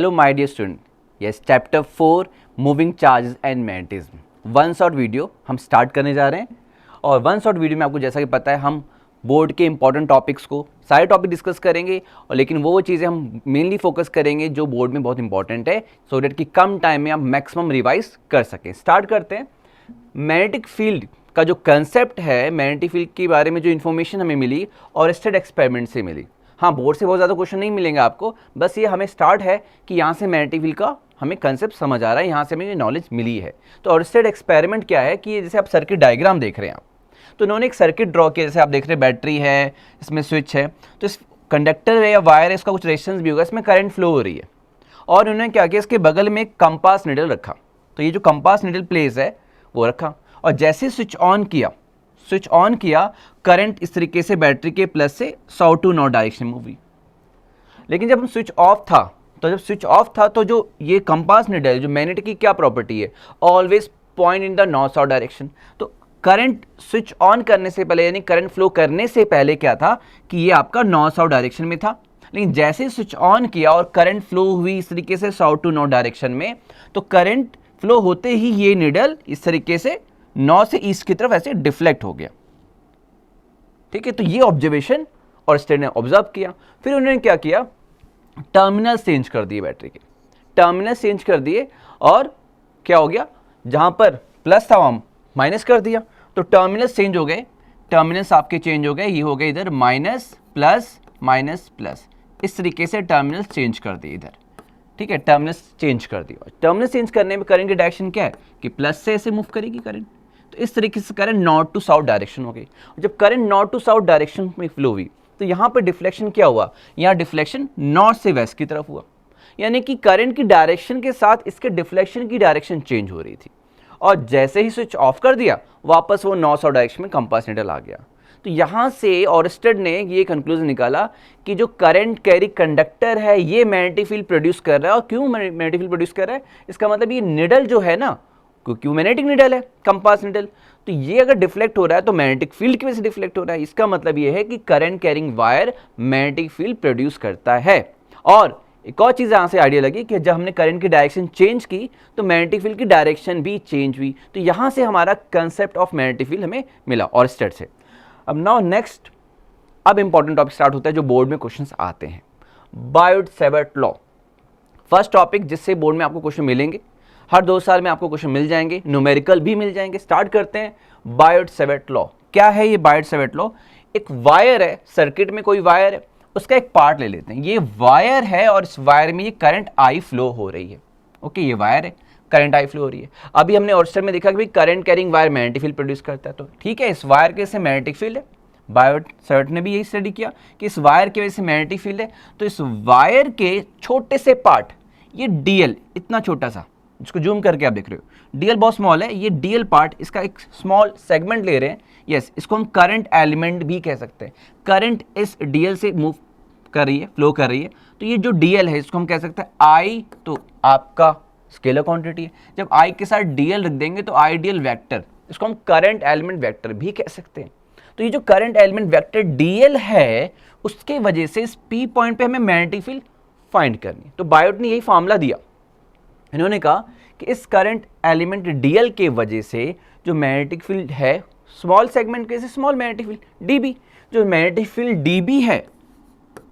Hello my dear student, yes chapter 4 moving charges and magnetism one shot video हम start करने जा रहे हैं। और वन शॉट वीडियो में आपको जैसा कि पता है हम बोर्ड के इंपॉर्टेंट टॉपिक्स को सारे टॉपिक डिस्कस करेंगे, और लेकिन वो चीज़ें हम मेनली फोकस करेंगे जो बोर्ड में बहुत इंपॉर्टेंट है, सो डेट कि कम टाइम में आप मैक्सिमम रिवाइज कर सकें। स्टार्ट करते हैं। मैग्नेटिक फील्ड का जो कंसेप्ट है, मैग्नेटिक फील्ड के बारे में जो इन्फॉर्मेशन हमें मिली और स्टेड एक्सपेरिमेंट से मिली। हाँ, बोर्ड से बहुत ज़्यादा क्वेश्चन नहीं मिलेंगे आपको, बस ये हमें स्टार्ट है कि यहाँ से मैग्नेटिक फील्ड का हमें कंसेप्ट समझ आ रहा है, यहाँ से हमें ये नॉलेज मिली है। तो ऑरस्टेड एक्सपेरिमेंट क्या है कि जैसे आप सर्किट डायग्राम देख रहे हैं आप, तो उन्होंने एक सर्किट ड्रॉ किया। जैसे आप देख रहे हैं बैटरी है, इसमें स्विच है, तो इस कंडक्टर है या वायर है, इसका कुछ रेजिस्टेंस भी होगा, इसमें करंट फ्लो हो रही है। और उन्होंने क्या किया, इसके बगल में एक कंपास निडल रखा। तो ये जो कंपास निडल प्लेस है वो रखा, और जैसे स्विच ऑन किया करंट इस तरीके से बैटरी के प्लस से 100 टू 9 डायरेक्शन में मूव हुई। लेकिन जब स्विच ऑफ था तो जो ये कंपास निडल, जो मैग्नेट की क्या प्रॉपर्टी है, always point in the north south direction. तो करंट स्विच ऑन करने से पहले, यानी करंट फ्लो करने से पहले क्या था कि ये आपका नॉर्थ साउथ डायरेक्शन में था। लेकिन जैसे स्विच ऑन किया और करंट फ्लो हुई इस तरीके से साउथ टू नॉर्थ डायरेक्शन में, तो करंट फ्लो होते ही ये निडल इस तरीके से नॉर्थ से ईस्ट की तरफ ऐसे डिफ्लेक्ट हो गया। ठीक है, तो ये ऑब्जर्वेशन ऑरस्टेड ने ऑब्जर्व किया। फिर उन्होंने क्या किया, टर्मिनल चेंज कर दिए, बैटरी के टर्मिनल चेंज कर दिए, और क्या हो गया, जहां पर प्लस था वहां माइनस कर दिया, तो टर्मिनल चेंज हो गए, टर्मिनल्स आपके चेंज हो गए, ये हो गए इधर माइनस प्लस माइनस प्लस, इस तरीके से टर्मिनल चेंज कर दिए इधर। ठीक है, टर्मिनल्स चेंज कर दिया। टर्मिनल चेंज करने में करंट की डायरेक्शन क्या है कि प्लस से ऐसे मूव करेगी करंट, तो इस तरीके से current north to south direction हो गई। जब current north to south direction में फ्लो हुई, तो यहाँ पर डिफ्लेक्शन क्या हुआ, यहाँ डिफ्लेक्शन नॉर्थ से वेस्ट की तरफ हुआ, यानी कि करंट की डायरेक्शन के साथ इसके डिफ्लेक्शन की डायरेक्शन चेंज हो रही थी। और जैसे ही स्विच ऑफ कर दिया, वापस वो नॉर्थ साउथ डायरेक्शन में कंपास निडल आ गया। तो यहाँ से ऑरस्टेड ने ये कंक्लूजन निकाला कि जो करंट कैरी कंडक्टर है ये मैग्नेटिक फील्ड प्रोड्यूस कर रहा है। और क्यों मैग्नेटिक फील्ड प्रोड्यूस कर रहा है, इसका मतलब ये निडल जो है ना, क्योंकि मैग्नेटिक निडल है, कंपास निडल, तो ये अगर डिफ्लेक्ट हो रहा है तो मैग्नेटिक फील्ड की वजह से डिफ्लेक्ट हो रहा है। इसका मतलब ये है कि current carrying wire magnetic field produce करता है। और एक और चीज़ यहाँ से आइडिया लगी कि जब हमने करंट की डायरेक्शन चेंज की तो मैग्नेटिक फील्ड की डायरेक्शन भी चेंज हुई। तो यहाँ से हमारा कंसेप्ट ऑफ मैग्नेटिक फील्ड हमें मिला ऑरस्टेड से। अब नाउ नेक्स्ट, अब इंपॉर्टेंट टॉपिक स्टार्ट होता है जो बोर्ड में क्वेश्चंस आते हैं, बायोट-सैवर्ट लॉ। फर्स्ट टॉपिक जिससे बोर्ड में आपको क्वेश्चन मिलेंगे, हर 2 साल में आपको क्वेश्चन मिल जाएंगे, न्यूमेरिकल भी मिल जाएंगे। स्टार्ट करते हैं, बायोट-सैवर्ट लॉ। क्या है ये बायोट-सैवर्ट लॉ? एक वायर है, सर्किट में कोई वायर है, उसका एक पार्ट ले लेते हैं। ये वायर है और इस वायर में ये करंट आई फ्लो हो रही है। ओके, ये वायर है, करंट आई फ्लो हो रही है। अभी हमने ऑरस्टेड में देखा कि current carrying wire magnetic field produce करता है, तो ठीक है, इस वायर के से मैग्नेटिक फील्ड है। बायोट-सैवर्ट ने भी यही स्टडी किया कि इस वायर की वजह से मैग्नेटिक फील्ड है। तो इस वायर के छोटे से पार्ट, ये डीएल, इतना छोटा सा, जिसको जूम करके आप देख रहे हो, डीएल बहुत स्मॉल है, ये डीएल पार्ट, इसका एक स्मॉल सेगमेंट ले रहे हैं। यस, इसको हम करंट एलिमेंट भी कह सकते हैं। करंट इस डीएल से मूव कर रही है, फ्लो कर रही है, तो ये जो डीएल है इसको हम कह सकते हैं आई, तो आपका स्केलर क्वांटिटी है। जब आई के साथ डीएल रख देंगे तो आइडियल वेक्टर, इसको हम करंट एलिमेंट वेक्टर भी कह सकते हैं। तो ये जो करंट एलिमेंट वेक्टर डीएल है, उसके वजह से इस पी पॉइंट पे हमें मैग्नेटिक फील्ड फाइंड करनी है। तो बायोट ने यही फॉर्मूला दिया, इन्होंने कहा कि इस करंट एलिमेंट डीएल के वजह से जो मैग्नेटिक फील्ड है, स्मॉल सेगमेंट के स्मॉल मैग्नेटिक फील्ड डीबी, जो मैग्नेटिक फील्ड डीबी है,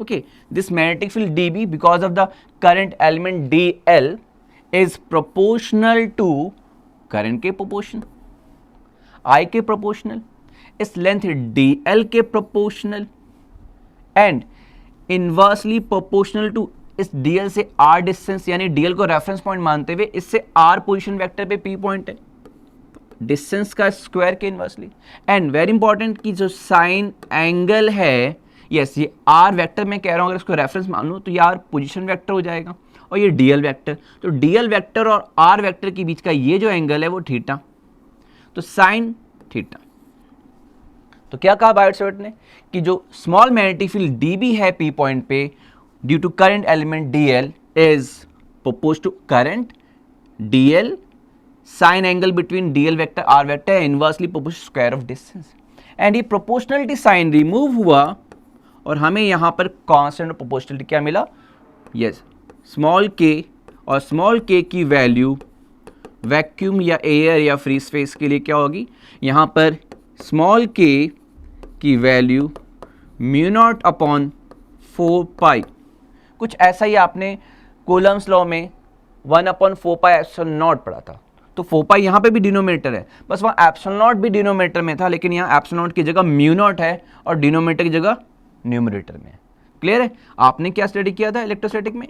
okay, this magnetic field dB because of the current element dl is proportional to current के proportion, I के proportional, इस length dl के proportional and inversely proportional to इस dl से r distance, यानी dl को reference point मानते हुए इससे r पोजिशन वेक्टर पे p पॉइंट है, डिस्टेंस का स्क्वायर के इनवर्सली। एंड वेरी इंपॉर्टेंट कि जो साइन एंगल है, यस, ये आर वेक्टर मैं कह रहा हूँ, अगर इसको रेफरेंस मान लूँ तो ये आर पोजीशन वेक्टर हो जाएगा, और ये डीएल वेक्टर, तो डीएल वेक्टर और आर वेक्टर के बीच का ये जो एंगल है वो थीटा, तो साइन थीटा। तो क्या कहा बायोट-सैवर्ट ने कि जो स्मॉल मैग्नेटिक फील्ड डीबी है पी पॉइंट पे, due to current element dl is proportional to current dl sine angle between dl vector r vector inversely proportional square of distance. And ये proportionality sign remove हुआ और हमें यहाँ पर constant proportionality क्या मिला, यस, स्मॉल के और स्मॉल के की वैल्यू वैक्यूम या एयर या फ्री स्पेस के लिए क्या होगी, यहाँ पर स्मॉल के की वैल्यू म्यू नॉट अपॉन 4 पाई, कुछ ऐसा ही आपने कूलम्स लॉ में 1/4 पाई एप्सिलॉन नॉट पढ़ा था। तो 4 पाई यहाँ पे भी डिनोमिनेटर है, बस वहाँ एप्सिलॉन नॉट भी डिनोमिनेटर में था, लेकिन यहाँ एप्सिलॉन नॉट की जगह म्यू नॉट है और डिनोमिनेटर की जगह न्यूमरेटर में है। क्लियर है? आपने क्या स्टडी किया था इलेक्ट्रोस्टैटिक में?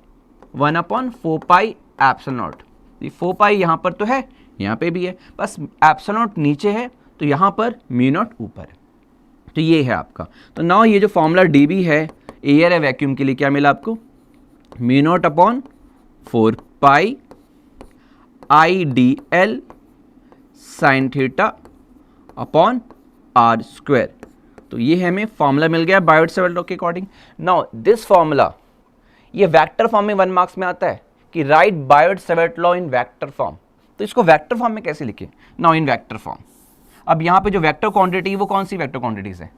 1/4 पाई एप्सिलॉन नॉट। ये 4 पाई यहाँ पर तो है, यहाँ पे भी है, बस एप्सिलॉन नॉट नीचे है तो यहाँ पर म्यू नॉट ऊपर है। तो ये है आपका। तो नाउ ये जो फॉर्मूला dB है एयर है वैक्यूम के लिए, क्या मिला आपको? Mu naught upon 4 pi IDL sine theta upon are square. तो ये हमें फॉर्मूला मिल गया बायोट-सावर्ट लॉ के अकॉर्डिंग। नाउ दिस फॉर्मूला ये वेक्टर फॉर्म में 1 मार्क्स में आता है कि right Biot Savart law in vector form. तो इसको वेक्टर फॉर्म में कैसे लिखें? नाउ इन वेक्टर फॉर्म, अब यहाँ पे जो वेक्टर क्वांटिटी वो कौन सी वेक्टर क्वांटिटीज है?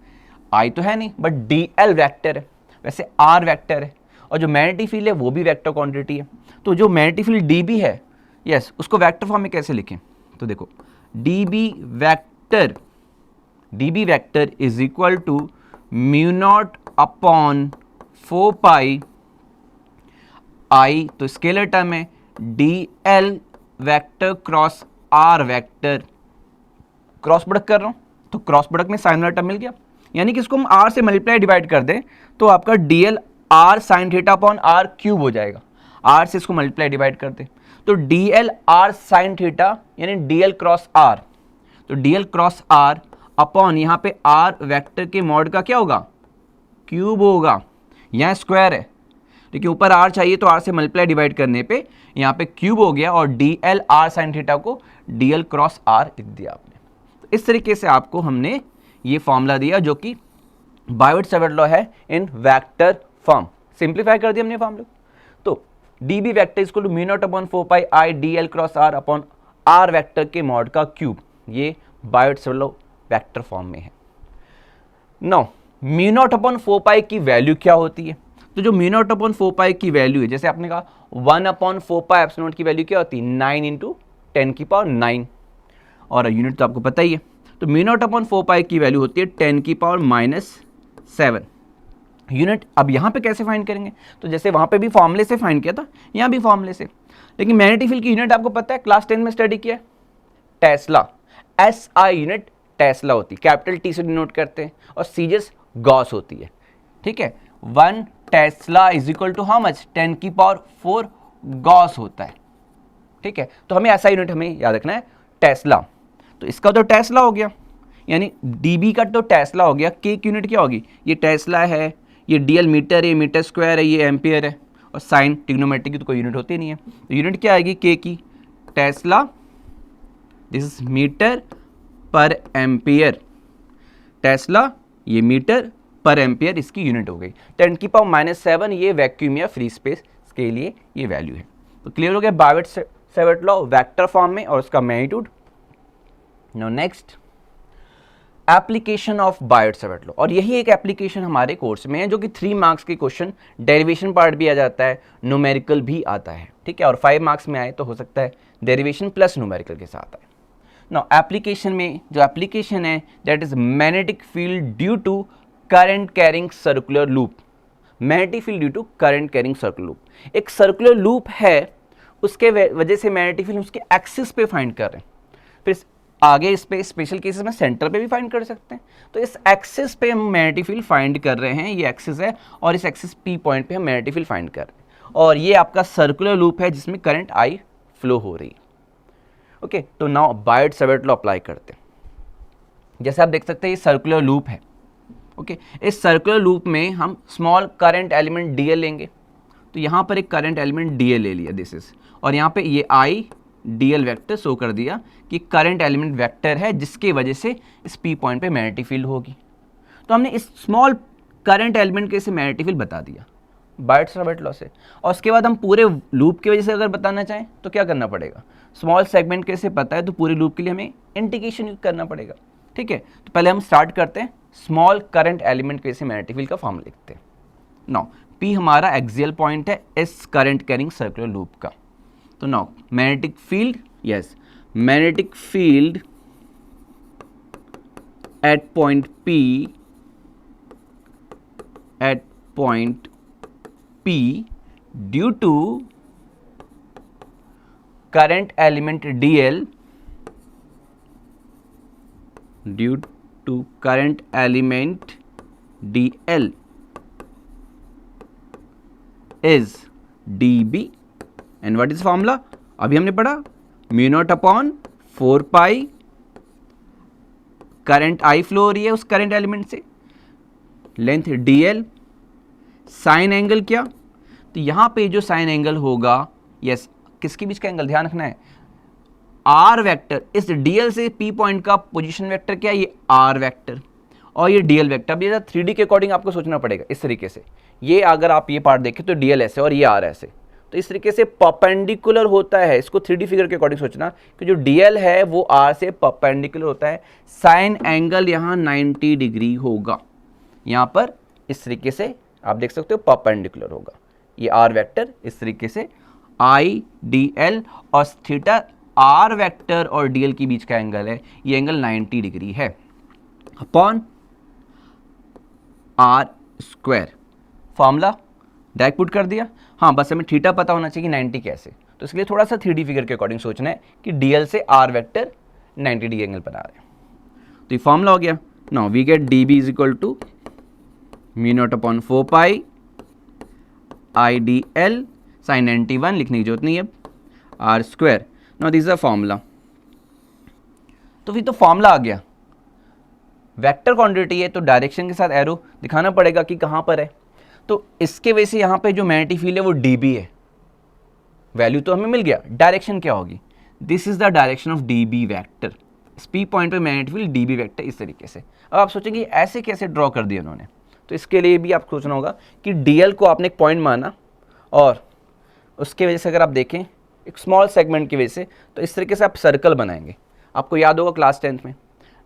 आई तो है नहीं, बट DL वेक्टर है, वैसे R वेक्टर है, और जो मैग्नेटिक फील्ड है वो भी वेक्टर क्वांटिटी है। तो जो मैग्नेटिक फील्ड DB है, यस, उसको वेक्टर फॉर्म में कैसे लिखें? तो देखो DB vector is equal to mu naught upon 4 pi I, तो स्केलर टर्म है, DL vector cross R vector, cross product कर रहा हूं तो क्रॉस प्रोडक्ट में साइन वाला टर्म मिल गया, यानी कि इसको हम R से मल्टीप्लाई डिवाइड कर दें तो आपका DL R sign theta upon R cube हो जाएगा। R से इसको मल्टीप्लाई डिवाइड कर दें तो DL R साइन थीटा यानी DL क्रॉस R, तो DL क्रॉस R अपॉन यहाँ पे R वेक्टर के मॉड का क्या होगा? क्यूब होगा। यहाँ स्क्वायर है लेकिन ऊपर R चाहिए तो R से मल्टीप्लाई डिवाइड करने पे यहाँ पे क्यूब हो गया और DL R साइन थीटा को DL क्रॉस R लिख दिया आपने। तो इस तरीके से आपको हमने ये फॉर्मूला दिया जो कि बायोट-सावर्ट लॉ है इन वेक्टर फॉर्म। सिंप्लीफाई कर दिया हमने फॉर्मूला। तो DB vector is equal to mu naught upon 4 pi I DL cross R upon R vector के मॉड का क्यूब, ये बायोट-सावर्ट लॉ वेक्टर फॉर्म में है। Now mu naught upon 4 pi की वैल्यू क्या होती है? तो जो म्यू नॉट अपॉन 4 पाई की वैल्यू है, जैसे आपने कहा 1/4 पाई एप्सिलॉन नॉट की वैल्यू क्या होती है? 9 इंटू 10⁻⁹, और यूनिट तो आपको पता ही है। तो म्यू नॉट अपॉन 4 पाई की वैल्यू होती है 10⁻⁷ यूनिट। अब यहाँ पे कैसे फाइंड करेंगे? तो जैसे वहाँ पे भी फॉर्मूले से फाइंड किया था, यहाँ भी फॉर्मूले से, लेकिन मैग्नेटिक फील्ड की यूनिट आपको पता है, क्लास 10 में स्टडी किया है, टेस्ला। SI यूनिट टेस्ला होती है, कैपिटल T से डिनोट करते हैं, और सीजस गॉस होती है। ठीक है, 1 tesla is equal to how much? 10⁴ gauss होता है। ठीक है, तो हमें ऐसा यूनिट हमें याद रखना है, टेस्ला। तो इसका तो टेस्ला हो गया, यानी DB का तो टेस्ला हो गया। K की यूनिट क्या होगी? ये टेस्ला है, ये DL मीटर है, मीटर स्क्वायर है, ये एम्पियर है, और साइन ट्रिग्नोमेट्री की तो कोई यूनिट होती नहीं है। तो यूनिट क्या आएगी K की? टेस्ला, दिस इज मीटर पर एम्पियर। टेस्ला ये मीटर पर एम्पियर इसकी यूनिट हो गई। 10⁻⁷ ये वैक्यूम या फ्री स्पेस के लिए ये वैल्यू है। तो क्लियर हो गया बायोट-सावर्ट लॉ वेक्टर फॉर्म में और उसका magnitude. Now next, application of Biot-Savart law, और यही एक एप्लीकेशन हमारे कोर्स में है जो कि 3 मार्क्स के क्वेश्चन, डेरिवेशन पार्ट भी आ जाता है, न्यूमेरिकल भी आता है। ठीक है, और 5 मार्क्स में आए तो हो सकता है डेरिवेशन प्लस न्यूमेरिकल के साथ आए। नाउ एप्लीकेशन में जो एप्लीकेशन है that is magnetic field due to current carrying circular loop. Magnetic field due to current carrying circular loop, एक सर्कुलर लूप है, उसके वजह से मैग्नेटिक फील्ड उसके एक्सिस पे फाइंड कर रहे हैं। फिर आगे इस पे स्पेशल केसेस में सेंटर पे भी फाइंड कर सकते हैं। तो इस एक्सिस पे हम मैग्नेटिक फील्ड फाइंड कर रहे हैं, ये एक्सिस है, और इस एक्सिस P पॉइंट पे हम मैग्नेटिक फील्ड फाइंड कर रहे हैं, और ये आपका सर्कुलर लूप है जिसमें करंट I फ्लो हो रही है। ओके, तो नाउ बायोट-सावर्ट लॉ अप्लाई करते हैं। जैसे आप देख सकते हैं ये सर्कुलर लूप है। ओके, इस सर्कुलर लूप में हम स्मॉल करंट एलिमेंट DL लेंगे, तो यहाँ पर एक करंट एलिमेंट DL ले लिया, दिस इज, और यहाँ पे ये I DL वेक्टर शो कर दिया कि करंट एलिमेंट वेक्टर है जिसके वजह से इस P पॉइंट पे मैग्नेटिक फील्ड होगी। तो हमने इस स्मॉल करंट एलिमेंट के से मैग्नेटिक फील्ड बता दिया बायोट-सावर्ट लॉ से, और उसके बाद हम पूरे लूप की वजह से अगर बताना चाहें तो क्या करना पड़ेगा? स्मॉल सेगमेंट कैसे पता है तो पूरे लूप के लिए हमें इंटीग्रेशन यूज करना पड़ेगा। ठीक है, तो पहले हम स्टार्ट करते हैं, स्मॉल करंट एलिमेंट के से मैग्नेटिक फील्ड का फॉर्म लिखते हैं। नाउ P हमारा एक्सियल पॉइंट है इस करंट कैरिंग सर्कुलर लूप का। तो now magnetic field, yes, magnetic field eight point P due to current element due to current element dl is dB and what is formula? अभी हमने पढ़ा mu naught upon 4 pi, current I flow हो रही है उस current element से, length dl, sign angle क्या, तो यहां पे जो साइन एंगल होगा, यस, किसके बीच का एंगल ध्यान रखना है, आर वेक्टर, इस डीएल से पी पॉइंट का पोजीशन वेक्टर क्या है, ये आर वेक्टर और ये डीएल वेक्टर। अब ये 3D के अकॉर्डिंग आपको सोचना पड़ेगा इस तरीके से, ये अगर आप ये पार्ट देखें तो डीएल ऐसे और ये आर ऐसे, तो इस तरीके से परपेंडिकुलर होता है। इसको 3D फिगर के अकॉर्डिंग सोचना कि जो डीएल है वो आर से परपेंडिकुलर होता है। साइन एंगल यहाँ 90 डिग्री होगा, यहाँ पर इस तरीके से आप देख सकते हो परपेंडिकुलर होगा, ये आर वेक्टर इस तरीके से आई डी एल और थीटा आर वेक्टर और डीएल के बीच का एंगल है, ये एंगल 90 डिग्री है upon are square. Formula direct put कर दिया। हाँ, बस हमें थीटा पता होना चाहिए कि 90 कैसे, तो इसके लिए थोड़ा सा 3D फिगर के अकॉर्डिंग सोचना है कि डीएल से आर वेक्टर 90 डिग्री एंगल बना रहे हैं। तो ये फॉर्मूला हो गया। Now we get DB is equal to mu naught upon 4 pi I D L sine 91 लिखने की जरूरत नहीं है, R square. Now this is a formula. तो फिर तो फॉर्मूला आ गया, वेक्टर क्वांटिटी है तो डायरेक्शन के साथ एरो दिखाना पड़ेगा कि कहाँ पर है। तो इसके वजह से यहाँ पे जो मैग्नेटिक फील्ड है वो डीबी है, वैल्यू तो हमें मिल गया, डायरेक्शन क्या होगी, this is the direction of dB vector. इस पी पॉइंट पे मैग्नेटिक फील्ड डीबी वेक्टर इस तरीके से। अब आप सोचेंगे ऐसे कैसे ड्रॉ कर दिया उन्होंने, तो इसके लिए भी आप सोचना होगा कि डीएल को आपने एक पॉइंट माना और उसके वजह से अगर आप देखें एक स्मॉल सेगमेंट की वजह से, तो इस तरीके से आप सर्कल बनाएंगे। आपको याद होगा क्लास 10th में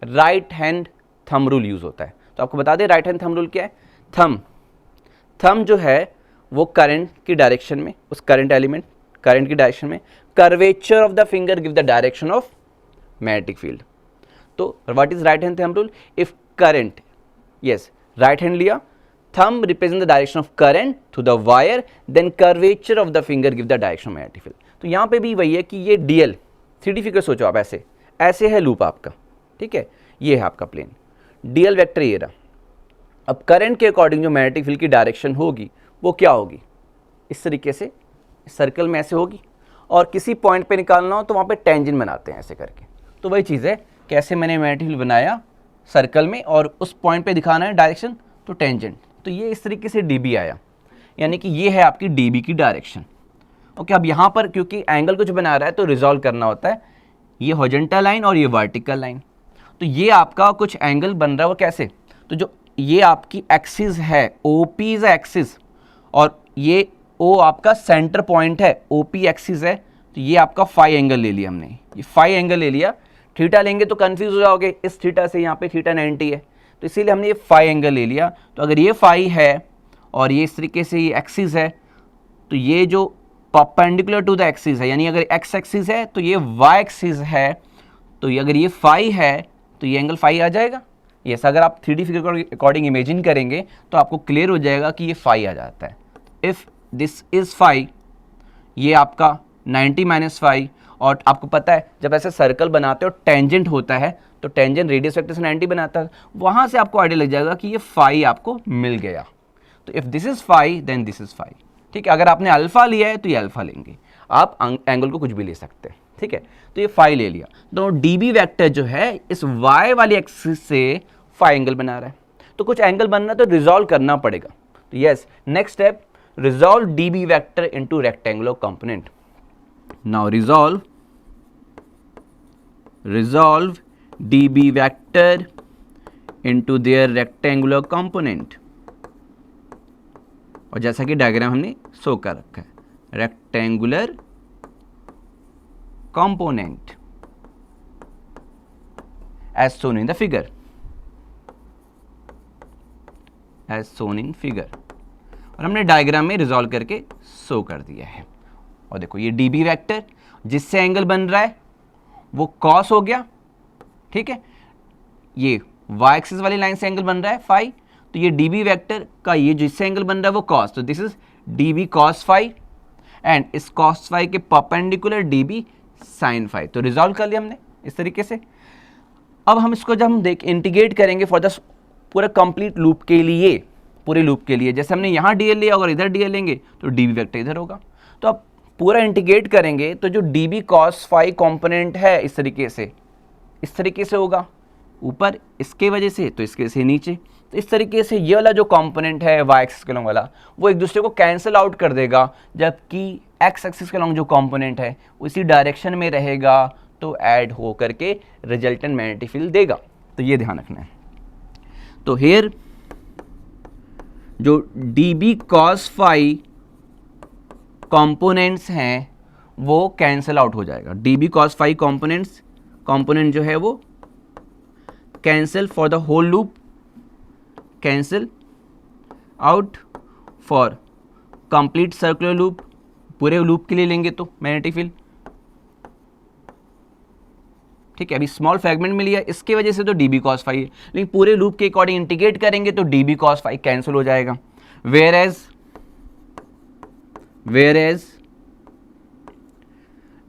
right hand thumb rule use होता है, तो आपको बता दें राइट हैंड थंब रूल क्या है। थंब जो है वो करंट की डायरेक्शन में, उस करंट एलिमेंट करंट की डायरेक्शन में, curvature of the finger give the direction of magnetic field. तो what is right hand thumb rule, if current, yes, right hand लिया, thumb represent the direction of current to the wire, then curvature of the finger give the direction of magnetic field। तो यहाँ पे भी वही है कि ये DL 3D figure सोचो आप, ऐसे ऐसे है लूप आपका, ठीक है, ये है आपका प्लेन, DL वेक्टर ये रहा। अब करंट के अकॉर्डिंग जो मैग्नेटिक फील्ड की डायरेक्शन होगी वो क्या होगी, इस तरीके से सर्कल में ऐसे होगी, और किसी पॉइंट पे निकालना हो तो वहाँ पे टेंजेंट बनाते हैं ऐसे करके। तो वही चीज़ है, कैसे मैंने मैग्नेटिक फील्ड बनाया सर्कल में और उस पॉइंट पे दिखाना है डायरेक्शन, तो टेंजेंट। तो ये इस तरीके से डीबी आया, यानी कि ये है आपकी डीबी की डायरेक्शन। ओके, अब यहाँ पर क्योंकि एंगल कुछ बना रहा है तो रिजॉल्व करना होता है, ये हॉरिजॉन्टल लाइन और ये वर्टिकल लाइन। तो ये आपका कुछ एंगल बन रहा है, वो कैसे, तो जो ये आपकी एक्सिस है, ओपी इज एक्सिस, और ये ओ आपका सेंटर पॉइंट है, ओपी एक्सिस है, तो ये आपका फाई एंगल ले लिया हमने, ये फाई एंगल ले लिया। थीटा लेंगे तो कंफ्यूज हो जाओगे, इस थीटा से यहाँ पे थीटा 90 है, तो इसीलिए हमने ये फाई एंगल ले लिया। तो अगर ये फाई है और ये इस तरीके से ये एक्सिस है, तो ये जो परपेंडिकुलर टू द एक्सिस है, यानी अगर एक्स एक्सिस है तो ये वाई एक्सिस है, तो ये अगर ये फाई है तो ये एंगल फाई आ जाएगा। यस, अगर आप 3D फिगर के अकॉर्डिंग इमेजिन करेंगे तो आपको क्लियर हो जाएगा कि ये फाई आ जाता है। इफ़ दिस इज़ फाई, ये आपका 90 माइनस फाई, और आपको पता है जब ऐसे सर्कल बनाते हो टेंजेंट होता है तो टेंजेंट रेडियस वेक्टर से 90 बनाता है, वहाँ से आपको आइडिया लग जाएगा कि ये फाई आपको मिल गया। तो if this is phi then this is phi, ठीक है। अगर आपने अल्फा लिया है तो ये अल्फा लेंगे, आप एंगल को कुछ भी ले सकते हैं, ठीक है। तो ये फाई ले लिया, तो डीबी वेक्टर जो है इस वाई वाली एक्सिस से फाई एंगल बना रहा है। तो कुछ एंगल बनना तो रिजॉल्व करना पड़ेगा। तो yes, next step, resolve dB vector into rectangular component. Now resolve dB vector into their rectangular component, और जैसा कि डायग्राम हमने शो कर रखा है, rectangular component as shown in the figure, और हमने डायग्राम में रिजॉल्व करके शो कर दिया है। और देखो ये डी बी वैक्टर जिससे एंगल बन रहा है वो कॉस हो गया, ठीक है। ये वाई एक्सिस वाली लाइन से एंगल बन रहा है फाई, तो ये डी बी वैक्टर का ये जिससे एंगल बन रहा है वो कॉस, तो this is D B cos phi and इस कॉस फाई के perpendicular D B sine phi. तो रिजॉल्व कर लिया हमने इस तरीके से। अब हम इसको जब हम इंटीग्रेट करेंगे फॉर द पूरा कंप्लीट लूप के लिए, पूरे लूप के लिए, जैसे हमने यहाँ डी एल लिया अगर इधर डी एल लेंगे तो डी बी वैक्टर इधर होगा। तो अब पूरा इंटीग्रेट करेंगे तो जो D B cos phi component है इस तरीके से होगा, ऊपर इसके वजह से तो इसके से नीचे, तो इस तरीके से ये वाला जो कंपोनेंट है वाई एक्सिस के लॉन्ग वाला वो एक दूसरे को कैंसिल आउट कर देगा, जबकि एक्स एक्सिस के लॉन्ग जो कंपोनेंट है उसी डायरेक्शन में रहेगा, तो ऐड हो करके रिजल्टेंट मैग्नेटिक फील्ड देगा। तो ये ध्यान रखना है। तो हेयर जो D B cos phi components हैं वो कैंसिल आउट हो जाएगा। D B cos phi component जो है वो cancel for the whole loop, cancel out for complete circular loop, पूरे लूप के लिए लेंगे तो मैग्नेटिक फील्ड, ठीक है। अभी स्मॉल फ्रैगमेंट में लिया इसके वजह से तो डी बी कॉस फाई है, लेकिन पूरे लूप के अकॉर्डिंग इंटीग्रेट करेंगे तो d B cos phi cancel हो जाएगा। Whereas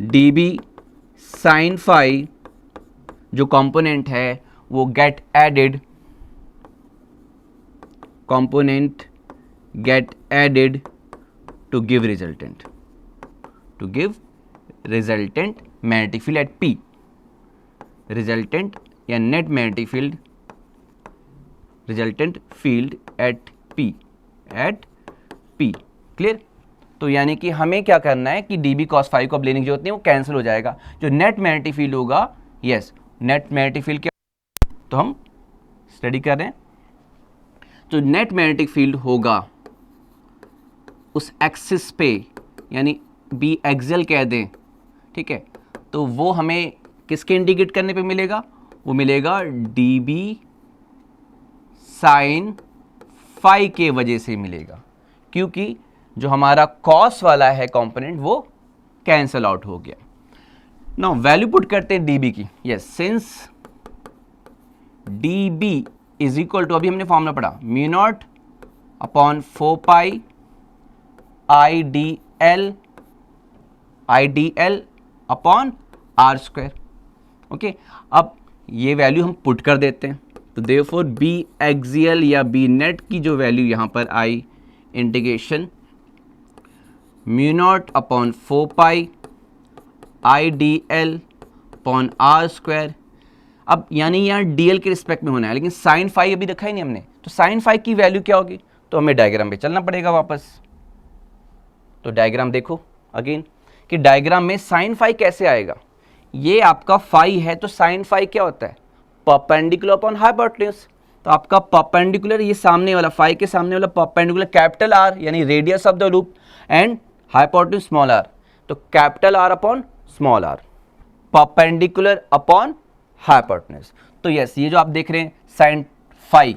d B sine phi जो कंपोनेंट है वो get added to give resultant magnetic field at P, resultant या net magnetic field, resultant field at P clear. तो यानी कि हमें क्या करना है कि डी बी कॉस फाई को अब लेने की जरूरत नहीं, वो कैंसिल हो जाएगा। जो नेट मैग्नेटिक फील्ड होगा, यस नेट मैग्नेटिक फील्ड क्या, तो हम स्टडी कर रहे हैं, तो नेट मैग्नेटिक फील्ड होगा उस एक्सिस पे, यानी बी एक्सियल कह दें, ठीक है। तो वो हमें किसके इंडिकेट करने पे मिलेगा, वो मिलेगा डी बी साइन फाई के वजह से मिलेगा, क्योंकि जो हमारा कॉस वाला है कंपोनेंट वो कैंसल आउट हो गया। नाउ वैल्यू पुट करते हैं डीबी की। Yes, since dB is equal to, अभी हमने फॉर्मूला पढ़ा, mu naught upon 4 pi I D l upon are square. Okay, अब ये वैल्यू हम पुट कर देते हैं, तो देयरफॉर बी एक्सियल या बी नेट की जो वैल्यू यहाँ पर आई, integration mu naught upon 4 pi I D l upon are square. अब यानी यहाँ डी एल के रिस्पेक्ट में होना है, लेकिन साइन फाई अभी देखा ही नहीं हमने, तो साइन फाई की वैल्यू क्या होगी, तो हमें डायग्राम पे चलना पड़ेगा वापस। तो डायग्राम देखो अगेन कि डायग्राम में साइन फाई कैसे आएगा। ये आपका फाई है, तो साइन फाई क्या होता है, परपेंडिकुलर अपॉन हाइपोटेन्यूज। तो आपका परपेंडिकुलर, ये सामने वाला फाई के सामने वाला परपेंडिकुलर कैपिटल आर यानी radius of the loop and hypotenuse small r, तो capital R upon small r, perpendicular upon hypotenuse. तो यस, ये जो आप देख रहे हैं साइन फाई,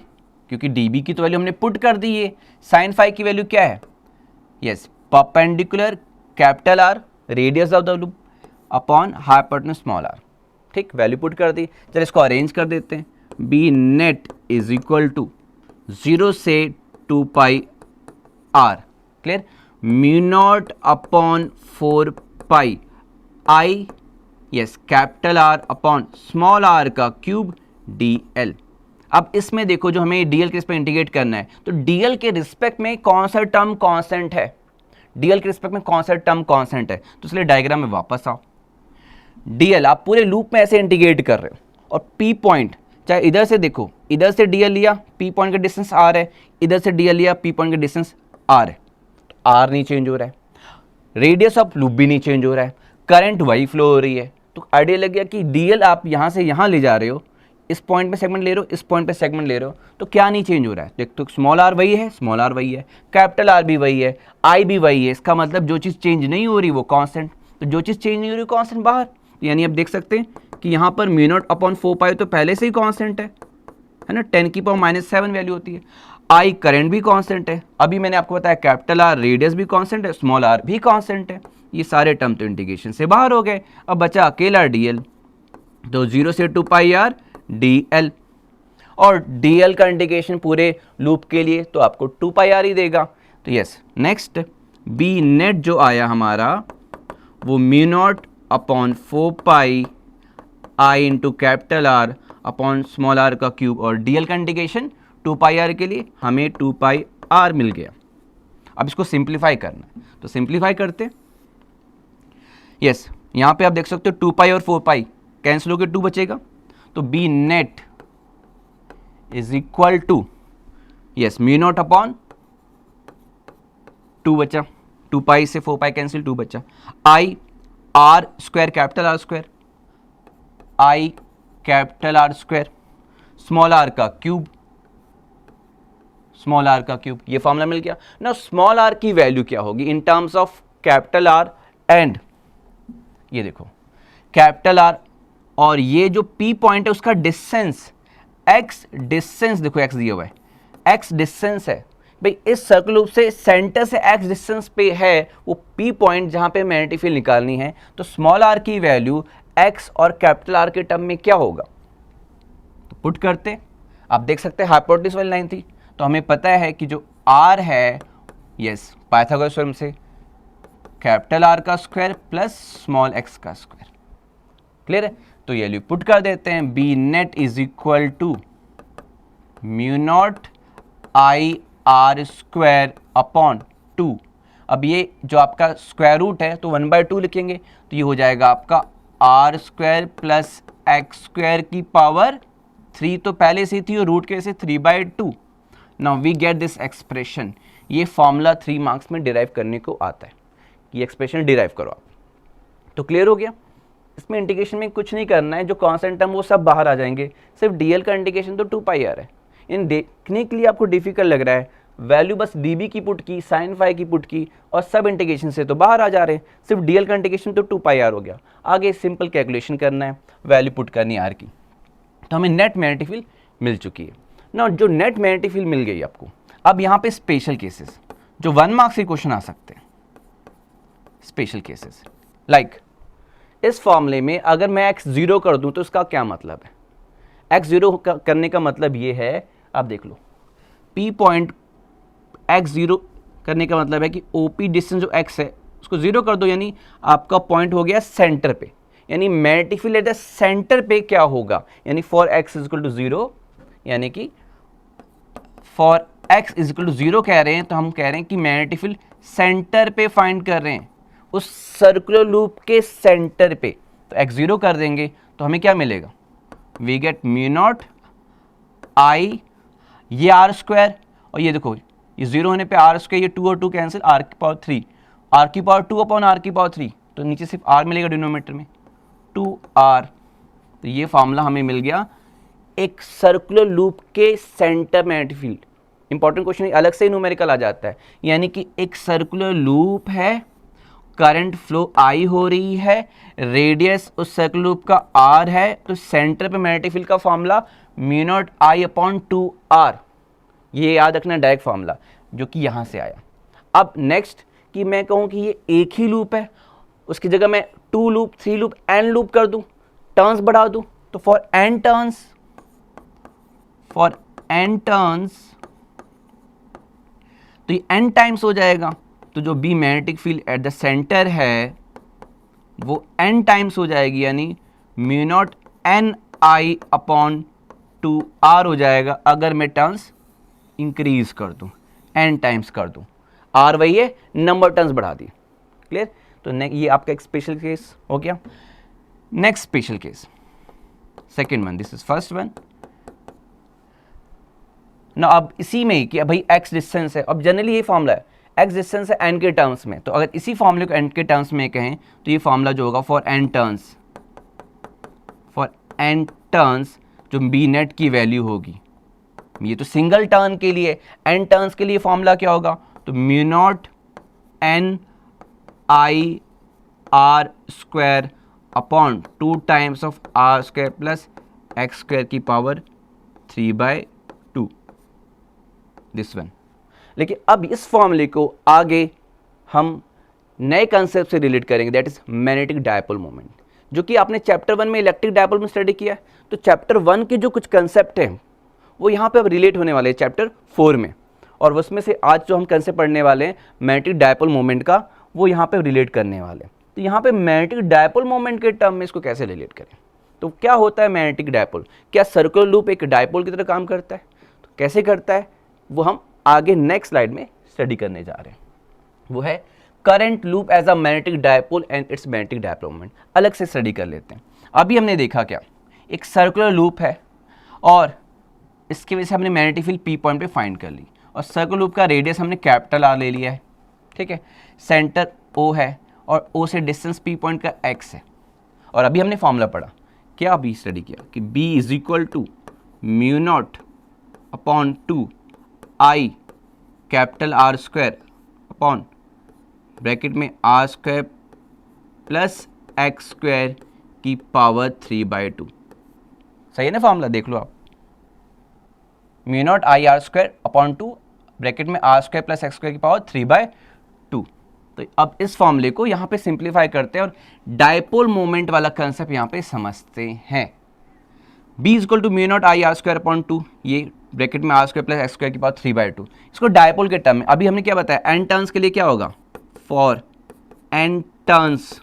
क्योंकि डीबी की तो वैल्यू हमने पुट कर दी है, साइन फाई की वैल्यू क्या है, yes perpendicular capital R radius of the loop upon hypotenuse small r. ठीक, वैल्यू पुट कर दी। चलिए इसको अरेंज कर देते हैं। B net is equal to 0 से 2 pi r, clear, mu naught upon 4 pi I, yes capital R upon small are का क्यूब डी एल। अब इसमें देखो जो हमें डी एल के रिस्पेक्ट इंटीग्रेट करना है, तो डी एल के रिस्पेक्ट में कौन सा टर्म कॉन्स्टेंट है, डी एल के रिस्पेक्ट में कौन सा टर्म कॉन्स्टेंट है, तो इसलिए डायग्राम में वापस आओ। डी एल आप पूरे लूप में ऐसे इंटीग्रेट कर रहे हो, और पी पॉइंट चाहे इधर से देखो, इधर से डी एल लिया, पी पॉइंट का डिस्टेंस आर है, इधर से डी एल लिया, पी पॉइंट का डिस्टेंस आर है, तो आर नहीं चेंज हो रहा है, रेडियस ऑफ लूप भी नहीं चेंज हो रहा है, करंट वही फ्लो हो रही है। तो आइडिया लग गया कि डी एल आप यहाँ से यहाँ ले जा रहे हो, इस पॉइंट पे सेगमेंट ले रहे हो, इस पॉइंट पे सेगमेंट ले रहे हो, तो क्या नहीं चेंज हो रहा है, देख तो स्मॉल आर वही है, स्मॉल आर वही है, कैपिटल आर भी वही है, आई भी वही है। इसका मतलब जो चीज़ चेंज नहीं हो रही वो कांस्टेंट, तो जो चीज़ चेंज नहीं हो रही कांस्टेंट बाहर। यानी आप देख सकते हैं कि यहाँ पर म्यू नॉट अपॉन 4 पाई तो पहले से ही कांस्टेंट है ना, 10⁻⁷ वैल्यू होती है। आई करंट भी कांस्टेंट है, अभी मैंने आपको बताया कैपिटल आर रेडियस भी कांस्टेंट है, स्मॉल आर भी कांस्टेंट है, ये सारे टर्म तो इंटीग्रेशन से बाहर हो गए। अब बचा अकेला डीएल, तो 0 से 2 पाई आर डीएल, और डीएल का इंटीग्रेशन पूरे लूप के लिए तो आपको 2 पाई आर ही देगा। तो यस, नेक्स्ट बी नेट जो आया हमारा वो mu naught upon 4 pi I into capital R upon small are का क्यूब, और डीएल का इंटीग्रेशन 2 पाई आर के लिए हमें 2 पाई आर मिल गया। अब इसको सिंप्लीफाई करना है, तो सिंप्लीफाई करते। यस, यहाँ पे आप देख सकते हो 2 पाई और 4 पाई कैंसिल होकर 2 बचेगा, तो B net is equal to, yes, mu naught upon 2 बचा, 2 पाई से 4 पाई कैंसिल, 2 बचा, I R square capital R square, I capital R square, small are का क्यूब, स्मॉल आर का क्यूब, ये फॉर्मूला मिल गया ना। स्मॉल आर की वैल्यू क्या होगी in terms of capital R and, ये देखो कैपिटल आर और ये जो पी पॉइंट है उसका डिस्टेंस, एक्स डिस्टेंस, देखो एक्स दिया हुआ है, एक्स डिस्टेंस है भाई, इस सर्कल लूप से सेंटर से एक्स डिस्टेंस पे है वो पी पॉइंट जहां पे मैग्नेटिक फील्ड निकालनी है, तो स्मॉल आर की वैल्यू एक्स और कैपिटल आर के टर्म में क्या होगा, तो पुट करते। आप देख सकते हैं हाइपोटेन्यूज वाली लाइन थी, तो हमें पता है कि जो आर है, यस, पाइथागोरस थ्योरम से कैपिटल आर का स्क्वायर प्लस स्मॉल एक्स का स्क्वायर, क्लियर है। तो ये पुट कर देते हैं, B net is equal to mu naught I R square upon 2। अब ये जो आपका स्क्वायर रूट है तो 1/2 लिखेंगे, तो ये हो जाएगा आपका R square plus x square की पावर 3, तो पहले से थी और रूट के से 3/2। Now we get this expression, ये फॉर्मूला 3 मार्क्स में डिराइव करने को आता है, ये एक्सप्रेशन डिराइव करो आप। तो क्लियर हो गया, इसमें इंटीग्रेशन में कुछ नहीं करना है, जो कांस्टेंट टर्म वो सब बाहर आ जाएंगे, सिर्फ डीएल का इंटीग्रेशन तो 2 पाई आर है। इन देखने के लिए आपको डिफिकल्ट लग रहा है, वैल्यू बस डीबी की पुट की, साइन फाई की पुट की, और सब इंटीग्रेशन से तो बाहर आ जा रहे हैं, सिर्फ डीएल का इंटीग्रेशन तो 2 पाई आर हो गया। आगे सिंपल कैलकुलेशन करना है, वैल्यू पुट करनी है आर की, तो हमें नेट मैग्नेटिक फील्ड मिल चुकी है ना। जो नेट मैग्नेटिक फील्ड मिल गई आपको, अब यहाँ पे स्पेशल केसेस जो 1 मार्क्स के क्वेश्चन आ सकते हैं, स्पेशल केसेस लाइक इस फॉर्मूले में अगर मैं x 0 कर दूं तो इसका क्या मतलब है, x 0 करने का मतलब ये है, आप देख लो p पॉइंट x 0 करने का मतलब है कि OP डिस्टेंस जो x है उसको 0 कर दो, यानी आपका पॉइंट हो गया सेंटर पे, यानी magnetic field at the centre पे क्या होगा, यानी for x is equal to 0, यानी कि for x is equal to 0 कह रहे हैं तो हम कह रहे हैं कि मैग्नेटिक फील्ड सेंटर पे फाइंड कर रहे हैं, उस सर्कुलर लूप के सेंटर पे, तो x 0 कर देंगे तो हमें क्या मिलेगा, वी गेट म्यू नॉट आई, ये आर स्क्वायर, और ये देखो ये 0 होने पे आर स्क्वायर, ये 2 और 2 कैंसिल, आर की पावर 3, आर की पावर 2 अपॉन आर की पावर 3, तो नीचे सिर्फ आर मिलेगा डिनोमिनेटर में 2r। तो ये फॉर्मूला हमें मिल गया एक सर्कुलर लूप के centre magnetic field. Important question अलग से ही न्यूमेरिकल आ जाता है, यानी कि एक सर्कुलर लूप है, करंट फ्लो आई हो रही है, रेडियस उस सर्कुलर लूप का r है, तो सेंटर पे मैग्नेटिक फील्ड का formula mu naught I upon 2r, ये याद रखना डायरेक्ट फॉर्मूला जो कि यहाँ से आया। अब नेक्स्ट कि मैं कहूँ कि ये एक ही लूप है, उसकी जगह मैं 2 लूप 3 लूप n लूप कर दूँ, टर्न्स बढ़ा दूँ, तो फॉर n टर्न्स तो ये n टाइम्स हो जाएगा, तो जो B magnetic field at the centre है वो n टाइम्स हो जाएगी, यानी mu naught N I upon 2r हो जाएगा, अगर मैं टर्न्स इंक्रीज कर दूं, n टाइम्स कर दूं, r वही है, नंबर टर्न्स बढ़ा दिए, क्लियर। तो ये आपका एक स्पेशल केस हो गया। Next special case, second one, this is first one ना। अब इसी में ही कि भाई x डिस्टेंस है, अब जनरली ये फॉर्मूला है x डिस्टेंस है n के टर्म्स में, तो अगर इसी फॉर्मूले को n के टर्म्स में कहें तो ये फॉर्मूला जो होगा फॉर n टर्न्स जो बी नेट की वैल्यू होगी, ये तो सिंगल टर्न के लिए, n टर्न्स के लिए फॉर्मूला क्या होगा, तो mu naught n I R square upon 2 times of R square plus x square की पावर 3/2। This one. लेकिन अब इस फॉर्मूले को आगे हम नए कंसेप्ट से रिलेट करेंगे, that is magnetic dipole moment, जो कि आपने चैप्टर 1 में इलेक्ट्रिक डायपोल में स्टडी किया है। तो चैप्टर 1 के जो कुछ कंसेप्ट हैं वो यहाँ पे अब रिलेट होने वाले हैं चैप्टर 4 में, और उसमें से आज जो हम कंसेप्ट पढ़ने वाले हैं मैग्नेटिक डायपोल मोमेंट का, वो यहाँ पे रिलेट करने वाले हैं। तो यहाँ पे मैग्नेटिक डायपोल मोमेंट के टर्म में इसको कैसे रिलेट करें, तो क्या होता है मैग्नेटिक डायपोल, क्या सर्कुलर लूप एक डायपोल की तरह काम करता है, तो कैसे करता है वो हम आगे नेक्स्ट स्लाइड में स्टडी करने जा रहे हैं। वो है current loop as a magnetic dipole and its magnetic dipole moment. अलग से स्टडी कर लेते हैं। अभी हमने देखा क्या, एक सर्कुलर लूप है और इसकी वजह से हमने मैग्नेटिक फील्ड पी पॉइंट पे फाइंड कर ली, और सर्कुलर लूप का रेडियस हमने कैपिटल आर ले लिया है, ठीक है। सेंटर ओ है और ओ से डिस्टेंस पी पॉइंट का एक्स है। और अभी हमने फॉर्मूला पढ़ा, क्या अभी स्टडी किया कि B is equal to mu naught upon 2 I capital R square upon bracket में R square plus x square की पावर 3/2। सही है ना फॉर्मूला, देख लो आप, mu naught I R square upon 2 bracket में R square plus x square की पावर 3/2। तो अब इस फॉर्मूले को यहाँ पे सिंप्लीफाई करते हैं और डायपोल मोमेंट वाला कंसेप्ट यहाँ पे समझते हैं। B is equal to mu naught I R square upon 2, ये ब्रैकेट में R square plus x square की पावर 3/2। इसको डायपोल के टर्म में अभी हमने क्या बताया, एन टर्न्स के लिए क्या होगा, फॉर एन टर्न्स,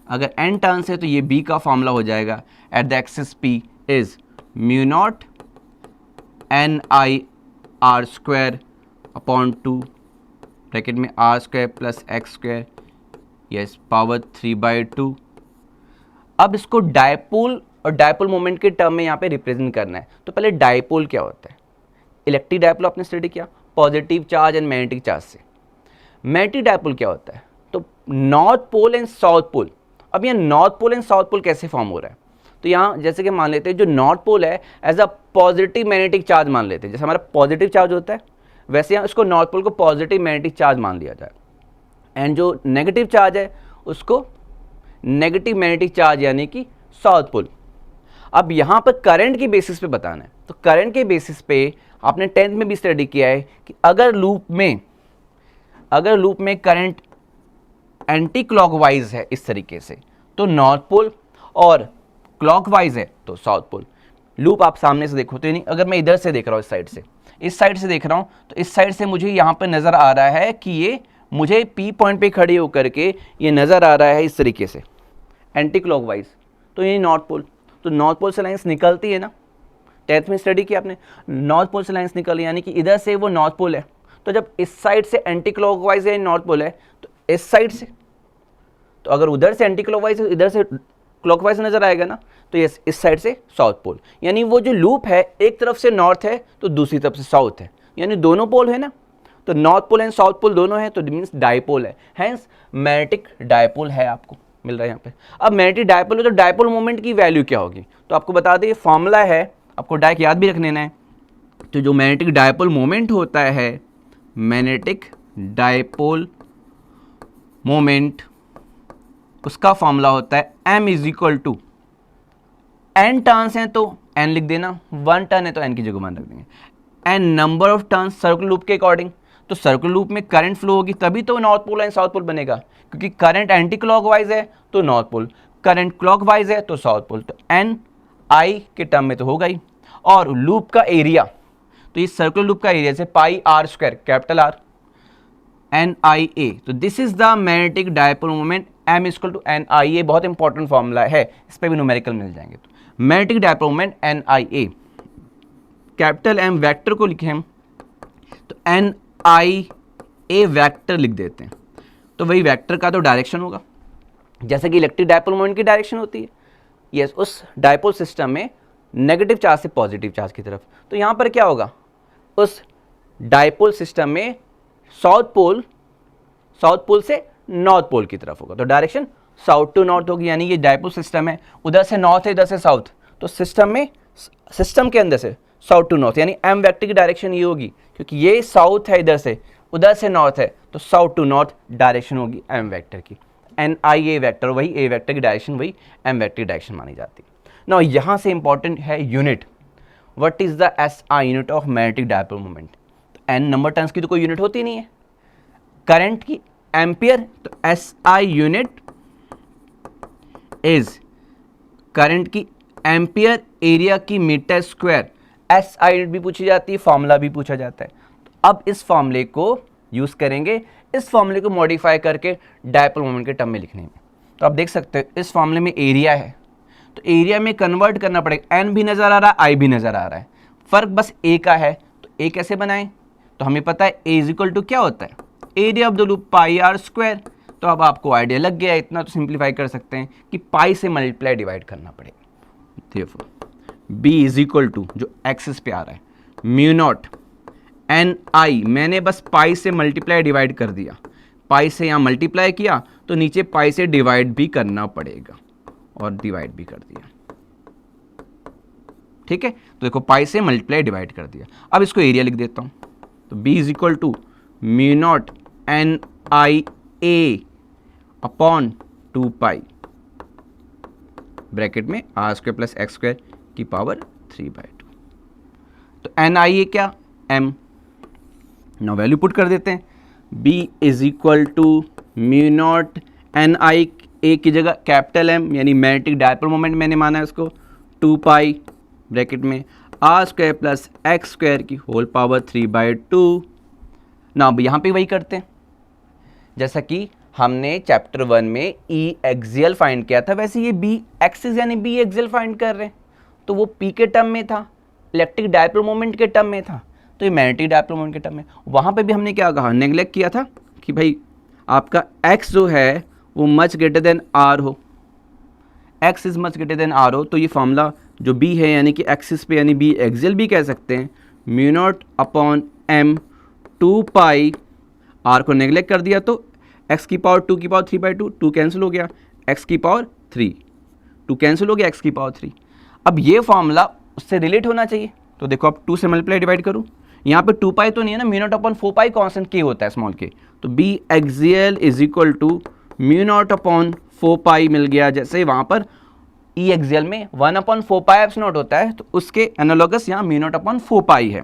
अगर एन टर्न्स है तो ये B का फॉर्मूला हो जाएगा at the axis P is mu naught N I R square upon 2 bracket में R square plus x square, yes power 3/2। अब इसको डायपोल और डायपोल मोमेंट के टर्म में यहाँ पे रिप्रेजेंट करना है। तो पहले डायपोल क्या होता है, इलेक्ट्रिक डायपोल आपने स्टडी किया positive charge and magnetic charge से। मैग्नेटिक डायपोल क्या होता है, तो north pole and south pole. अब यहाँ north pole and south pole कैसे फॉर्म हो रहा है, तो यहाँ जैसे कि मान लेते हैं जो नॉर्थ पोल है as a positive magnetic charge मान लेते हैं, जैसे हमारा पॉजिटिव चार्ज होता है वैसे यहाँ उसको नॉर्थ पोल को पॉजिटिव मैग्नेटिक चार्ज मान लिया जाए, एंड जो नेगेटिव चार्ज है उसको नेगेटिव मैग्नेटिक चार्ज यानी कि साउथ पोल। अब यहाँ पर करंट के बेसिस पे बताना है, तो करंट के बेसिस पे आपने 10th में भी स्टडी किया है कि अगर लूप में करंट एंटी क्लॉकवाइज है इस तरीके से तो नॉर्थ पोल, और क्लॉकवाइज है तो साउथ पोल। लूप आप सामने से देखो तो यानी अगर मैं इधर से देख रहा हूँ, इस साइड से देख रहा हूँ, तो इस साइड से मुझे यहाँ पर नज़र आ रहा है कि ये मुझे पी पॉइंट पे खड़े होकर के ये नज़र आ रहा है इस तरीके से एंटी क्लॉकवाइज, तो ये नॉर्थ पोल। तो नॉर्थ पोल से लाइन्स निकलती है ना, 10th में स्टडी किया आपने, नॉर्थ पोल से लाइन्स निकली यानी कि इधर से वो नॉर्थ पोल है। तो जब इस साइड से एंटी क्लॉकवाइज है नॉर्थ पोल है, तो इस साइड से, तो अगर उधर से एंटी क्लॉकवाइज है इधर से क्लॉकवाइज नजर आएगा ना, तो ये इस साइड से साउथ पोल। यानी वो जो लूप है एक तरफ से नॉर्थ है तो दूसरी तरफ से साउथ है, यानी दोनों पोल है ना, तो north pole and south pole दोनों है, तो मीन्स डायपोल है, हैंस मैग्नेटिक डायपोल है, आपको मिल रहा है यहाँ पे। अब मैग्नेटिक डायपोल है तो डायपोल मोमेंट की वैल्यू क्या होगी, तो आपको बता दें ये फॉर्मूला है, आपको डायक याद भी रख लेना है। तो जो मैग्नेटिक डायपोल मोमेंट होता है, मैग्नेटिक डायपोल मोमेंट, उसका फॉर्मूला होता है m is equal to, n turns हैं तो n लिख देना, 1 टर्न है तो n की जगह 1 रख देंगे, n number of turns circular loop के अकॉर्डिंग। तो सर्कुलर लूप में करंट फ्लो होगी तभी तो north pole and south pole बनेगा, क्योंकि करंट एंटी क्लॉकवाइज है तो नॉर्थ पोल, करंट क्लॉकवाइज है तो साउथ पोल, तो n i के टर्म में तो होगा ही। और लूप का एरिया, तो ये सर्कुलर लूप का एरिया से pi R square capital R NIA, तो this is the magnetic dipole moment, m equal to NIA। बहुत इंपॉर्टेंट फॉर्मूला है, इस पर भी न्यूमेरिकल मिल जाएंगे। तो magnetic dipole moment NIA, capital M vector को लिखे हम तो NIA वेक्टर लिख देते हैं, तो वही वेक्टर का तो डायरेक्शन होगा, जैसे कि इलेक्ट्रिक डायपोल मोमेंट की डायरेक्शन होती है, यस उस डायपोल सिस्टम में नेगेटिव चार्ज से पॉजिटिव चार्ज की तरफ। तो यहाँ पर क्या होगा, उस डायपोल सिस्टम में साउथ पोल से नॉर्थ पोल की तरफ होगा, तो डायरेक्शन साउथ टू नॉर्थ होगी, यानी ये डायपोल सिस्टम है, उधर से नॉर्थ है इधर से साउथ, तो सिस्टम के अंदर से साउथ टू नॉर्थ, यानी एम वेक्टर की डायरेक्शन ये होगी, क्योंकि ये साउथ है इधर से, उधर से नॉर्थ है, तो साउथ टू नॉर्थ डायरेक्शन होगी एम वेक्टर की। NIA वेक्टर वही ए वेक्टर की डायरेक्शन वही एम वेक्टर की डायरेक्शन मानी जाती है। नाउ यहाँ से इंपॉर्टेंट है unit, what is the SI unit of magnetic dipole moment. N number turns की तो कोई यूनिट होती नहीं है, करंट की एम्पियर, तो S I unit is current की एम्पियर एरिया की metre square. S I unit भी पूछी जाती है, फॉर्मूला भी पूछा जाता है। तो अब इस फॉर्मूले को यूज करेंगे, इस फॉर्मूले को मॉडिफाई करके डायपोल मोमेंट के टर्म में लिखने में। तो आप देख सकते हो इस फॉर्मूले में एरिया है, तो एरिया में कन्वर्ट करना पड़ेगा, एन भी नजर आ रहा है, आई भी नजर आ रहा है, फर्क बस ए का है। तो ए कैसे बनाएं, तो हमें पता है ए इज इक्वल टू क्या होता है, area of the loop pi R square. तो अब आपको आइडिया लग गया, इतना तो सिंप्लीफाई कर सकते हैं कि पाई से मल्टीप्लाई डिवाइड करना पड़ेगा। देखो बी इज इक्वल टू जो एक्सिस पे आ रहा है म्यू नॉट एन आई, मैंने बस पाई से मल्टीप्लाई डिवाइड कर दिया, पाई से यहाँ मल्टीप्लाई किया तो नीचे पाई से डिवाइड भी करना पड़ेगा और डिवाइड भी कर दिया, ठीक है। तो देखो पाई से मल्टीप्लाई डिवाइड कर दिया। अब इसको एरिया लिख देता हूं, तो B is equal to mu naught N I A upon 2 pi bracket में R square plus x square की पावर 3/2। तो एन आई ए क्या, एम, नो वैल्यू पुट कर देते हैं, B is equal to mu naught N I A की जगह capital M यानी मैग्नेटिक डायपोल मोमेंट मैंने माना है उसको, 2 पाई ब्रैकेट में R square plus x square की होल पावर 3/2। ना अब यहाँ पे वही करते हैं जैसा कि हमने चैप्टर 1 में ई एक्सियल फाइंड किया था, वैसे ये बी एक्सिस यानी बी एक्सियल फाइंड कर रहे हैं। तो वो पी के टर्म में था, इलेक्ट्रिक डायपोल मोमेंट के टर्म में था, तो ये मैग्नेटिक डायपोल मोमेंट के टर्म में। वहाँ पे भी हमने क्या कहा, नेग्लेक्ट किया था कि भाई आपका एक्स जो है वो मच ग्रेटर देन आर हो, X is much greater than R हो। तो ये फॉर्मूला जो बी है यानी कि एक्सिस पे यानी बी एक्सियल भी कह सकते हैं, mu naught upon M 2 pi, R को नेग्लेक्ट कर दिया तो एक्स की पावर 2 की पावर 3/2, 2 कैंसिल हो गया, एक्स की पावर 3, 2 कैंसिल हो गया, एक्स की पावर 3। अब ये फॉर्मूला उससे रिलेट होना चाहिए, तो देखो अब 2 से मल्टीप्लाई डिवाइड करूँ, यहाँ पे 2 पाई तो नहीं है ना, mu naught upon 4 pi constant के होता है स्मॉल के, तो B axial is equal to mu naught upon 4 pi मिल गया। जैसे वहाँ पर ई एक्सियल में 1/4 पाई एप्स नॉट होता है, तो उसके एनालॉगस यहाँ म्यू नॉट अपॉन 4 पाई है।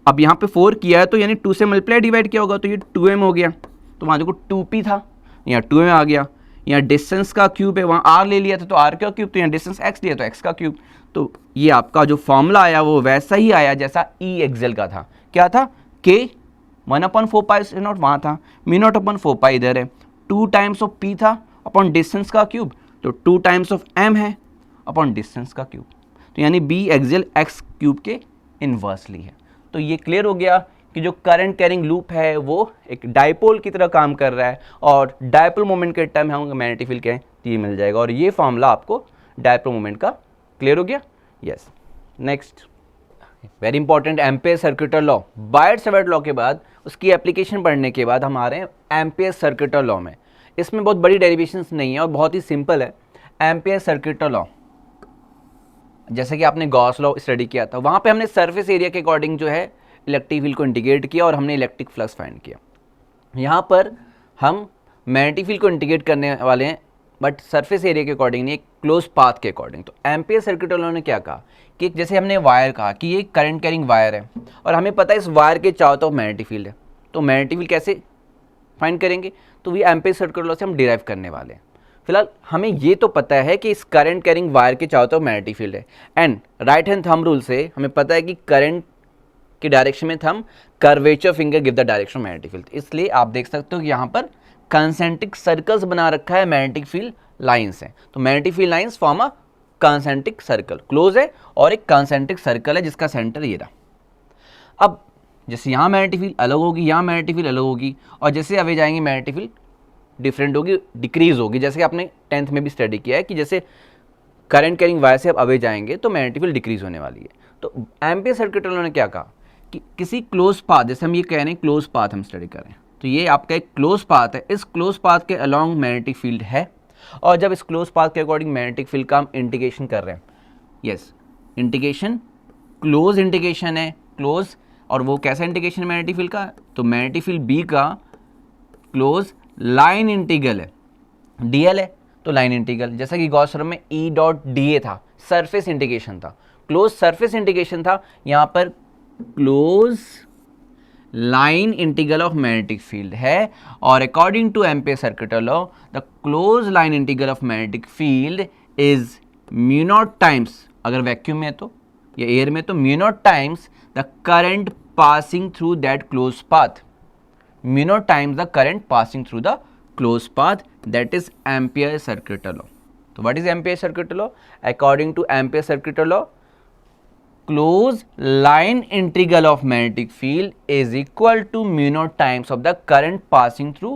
अब यहाँ पे 4 किया है तो यानी 2 से मल्टीप्लाई डिवाइड किया होगा, तो ये 2m हो गया, तो वहाँ देखो 2p था, यहाँ 2m आ गया, यहाँ डिस्टेंस का क्यूब है, वहाँ r ले लिया था तो r का क्यूब, तो यहाँ डिस्टेंस x लिया तो x का क्यूब। तो ये आपका जो फॉर्मूला आया वो वैसा ही आया जैसा ई एक्सियल का था, क्या था, k 1/4 पाई से नॉट वहाँ था, म्यू नॉट अपॉन 4 पाई इधर है, 2 टाइम्स ऑफ p था अपॉन डिस्टेंस का क्यूब, तो 2 टाइम्स ऑफ m है अपॉन डिस्टेंस का क्यूब, तो यानी b एक्सियल x क्यूब के इन्वर्सली है। तो ये क्लियर हो गया कि जो करंट कैरिंग लूप है वो एक डायपोल की तरह काम कर रहा है और डायपोल मोमेंट के टर्म हम मैग्नेटिक फील्ड कहें तो ये मिल जाएगा, और ये फॉर्मूला आपको डायपोल मोमेंट का क्लियर हो गया। Yes, next very important Ampere circuital law. Biot Savart law के बाद उसकी एप्लीकेशन पढ़ने के बाद हम आ रहे हैं एम्पियर सर्किटल लॉ में। इसमें बहुत बड़ी डेरिवेशंस नहीं है और बहुत ही सिंपल है। एम्पियर सर्किटल लॉ जैसे कि आपने गॉस लॉ स्टडी किया था, वहाँ पे हमने सरफेस एरिया के अकॉर्डिंग जो है इलेक्ट्रिक फील्ड को इंटीग्रेट किया और हमने इलेक्ट्रिक फ्लक्स फाइंड किया। यहाँ पर हम मैग्नेटिक फील्ड को इंटीग्रेट करने वाले हैं बट सरफेस एरिया के अकॉर्डिंग नहीं, एक क्लोज पाथ के अकॉर्डिंग। तो एम्पियर सर्किटल लॉ ने क्या कहा कि जैसे हमने वायर कहा कि ये करंट कैरिंग वायर है और हमें पता है इस वायर के चारों तरफ मैग्नेटिक फील्ड है, तो मैग्नेटिक फील्ड कैसे फाइंड करेंगे, तो ये एम्पियर सर्किटल लॉ से हम डिराइव करने वाले हैं। फिलहाल हमें ये तो पता है कि इस करंट कैरिंग वायर के चारों तरफ मैग्नेटिक फील्ड है, and right hand thumb rule से हमें पता है कि करंट के डायरेक्शन में thumb curvature finger give the direction magnetic field. इसलिए आप देख सकते हो कि यहाँ पर कंसेंट्रिक सर्कल्स बना रखा है, मैग्नेटिक फील्ड लाइंस है, तो magnetic field lines form a concentric circle, close है और एक कंसेंट्रिक सर्कल है जिसका सेंटर ये रहा। अब जैसे यहाँ मैग्नेटिक फील्ड अलग होगी, यहाँ मैग्नेटिक फील्ड अलग होगी, और जैसे अवे जाएंगे मैग्नेटिक फील्ड डिफरेंट होगी, डिक्रीज होगी। जैसे कि आपने 10th में भी स्टडी किया है कि जैसे करंट कैरिंग वायर से अब अवे जाएंगे तो मैग्नेटिक फील्ड डिक्रीज होने वाली है। तो एम्पियर सर्किटल लॉ ने क्या कहा कि किसी क्लोज पाथ, जैसे हम ये कह रहे हैं क्लोज पाथ हम स्टडी कर रहे हैं, तो ये आपका एक क्लोज पाथ है, इस क्लोज पाथ के अलोंग मैग्नेटिक फील्ड है, और जब इस क्लोज पाथ के अकॉर्डिंग मैग्नेटिक फील्ड का हम इंटीग्रेशन कर रहे हैं, यस इंटीग्रेशन क्लोज इंटीग्रेशन है, क्लोज, और वो कैसा इंटीग्रेशन है मैग्नेटिक फील्ड का, तो मैग्नेटिक फील्ड बी का क्लोज लाइन इंटीग्रल है, डीएल है तो लाइन इंटीग्रल, जैसा कि गॉस थ्योरम में ई डॉट डी ए था, सरफेस इंटीग्रेशन था, क्लोज सरफेस इंटीग्रेशन था, यहाँ पर close line integral of magnetic field है, और according to ampere circuit law the close line integral of magnetic field is mu naught times, अगर vacuum में तो या एयर में तो mu naught times the current passing through that close path, mu naught times the current passing through the close path, that is ampere circuit law. तो what is ampere circuit law? According to ampere circuit law, closed line integral of magnetic field is equal to mu naught times of the current passing through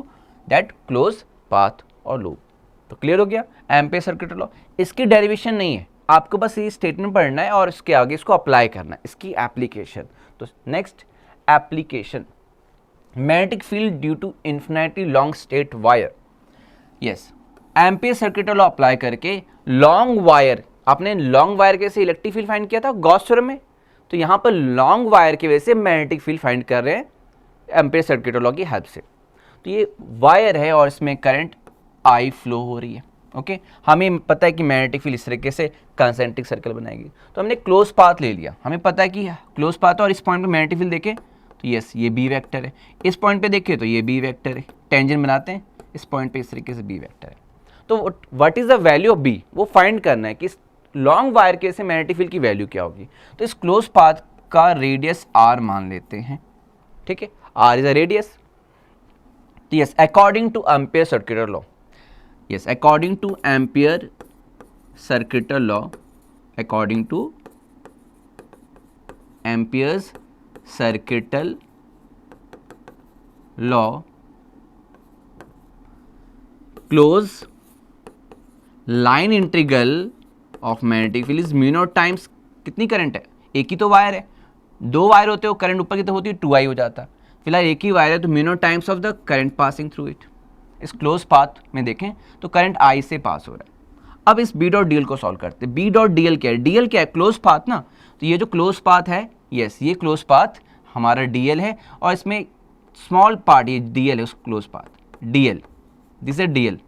that closed path or loop. तो clear हो गया ampere circuit law. इसकी derivation नहीं है, आपको बस ये statement पढ़ना है और इसके आगे इसको अप्लाई करना है, इसकी एप्लीकेशन. तो next application, magnetic field due to infinitely long straight wire. Yes, ampere circuit law apply करके लॉन्ग वायर, आपने लॉन्ग वायर के से इलेक्ट्रिक फील्ड फाइंड किया था गॉस थ्योरम में, तो यहाँ पर लॉन्ग वायर की वजह से मैग्नेटिक फील्ड फाइंड कर रहे हैं एम्पियर सर्किट लॉ की हेल्प से. तो ये वायर है और इसमें करंट आई फ्लो हो रही है. ओके, हमें पता है कि मैग्नेटिक फील्ड इस तरीके से कंसेंट्रिक सर्कल बनाएगी, तो हमने क्लोज पाथ ले लिया, हमें पता है कि क्लोज पाथ है और इस पॉइंट पे मैग्नेटिक फील्ड देखें तो यस ये बी वेक्टर है, इस पॉइंट पे देखें तो ये बी वेक्टर है, टेंजेंट बनाते हैं इस पॉइंट पे इस तरीके से बी वेक्टर है. तो what is the value of B, वो फाइंड करना है कि लॉन्ग वायर के से मैग्नेटिक फील्ड की वैल्यू क्या होगी. तो इस क्लोज पाथ का रेडियस आर मान लेते हैं, ठीक है, R is a radius. Yes, according to ampere circuit law, yes according to ampere circuit law, according to ampere's circuital law, close line integral of magnetic field is mu naught times, कितनी current है, एक ही तो wire है, दो wire होते हो current ऊपर की तरफ होती है 2i हो जाता, फिलहाल एक ही वायर है तो mu naught times of the current passing through it. इस क्लोज पाथ में देखें तो करंट आई से पास हो रहा है. अब इस बी डॉट डी एल को सॉल्व करते हैं. बी डॉट डी एल क्या है, डी एल क्या है, क्लोज पाथ ना, तो ये जो क्लोज पाथ है, यस ये क्लोज पाथ हमारा डी एल है, और इसमें स्मॉल पार्ट ये डी एल है उस close path, D L, this is D L.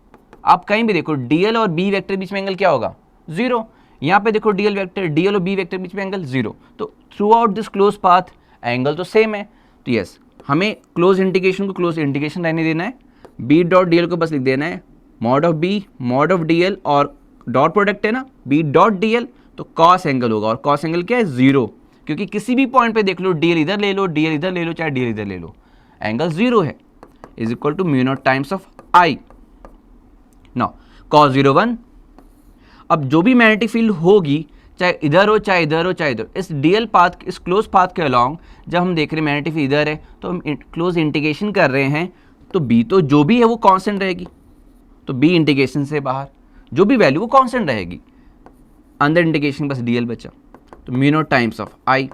आप कहीं भी देखो डी एल और बी वेक्टर बीच में एंगल क्या होगा, जीरो. यहाँ पे देखो D L vector, D L और बी वेक्टर बीच में एंगल जीरो, तो through out this close path angle तो सेम है. तो यस, हमें क्लोज इंटीग्रेशन को क्लोज इंटीग्रेशन रहने देना है, बी डॉट डी एल को बस लिख देना है mod of B mod of D L, और डॉट प्रोडक्ट है ना बी डॉट डी एल, तो कॉस एंगल होगा, और कॉस एंगल क्या है, जीरो, क्योंकि किसी भी पॉइंट पे देख लो डी एल इधर ले लो, डी एल इधर ले लो, चाहे डी एल इधर ले लो, एंगल जीरो है, is equal to mu naught times of I. Now cos 0 1. अब जो भी मैग्नेटिक फील्ड होगी, चाहे इधर हो चाहे इधर हो चाहे इधर, इस डीएल पाथ, इस क्लोज पाथ के अलॉन्ग जब हम देख रहे हैं मैग्नेटिक फील्ड इधर है तो हम क्लोज इंटीग्रेशन कर रहे हैं, तो बी तो जो भी है वो कांस्टेंट रहेगी, तो बी इंटीग्रेशन से बाहर जो भी वैल्यू वो कांस्टेंट रहेगी, अंदर इंटीग्रेशन बस डीएल बचा, तो म्यू नॉट टाइम्स ऑफ आई.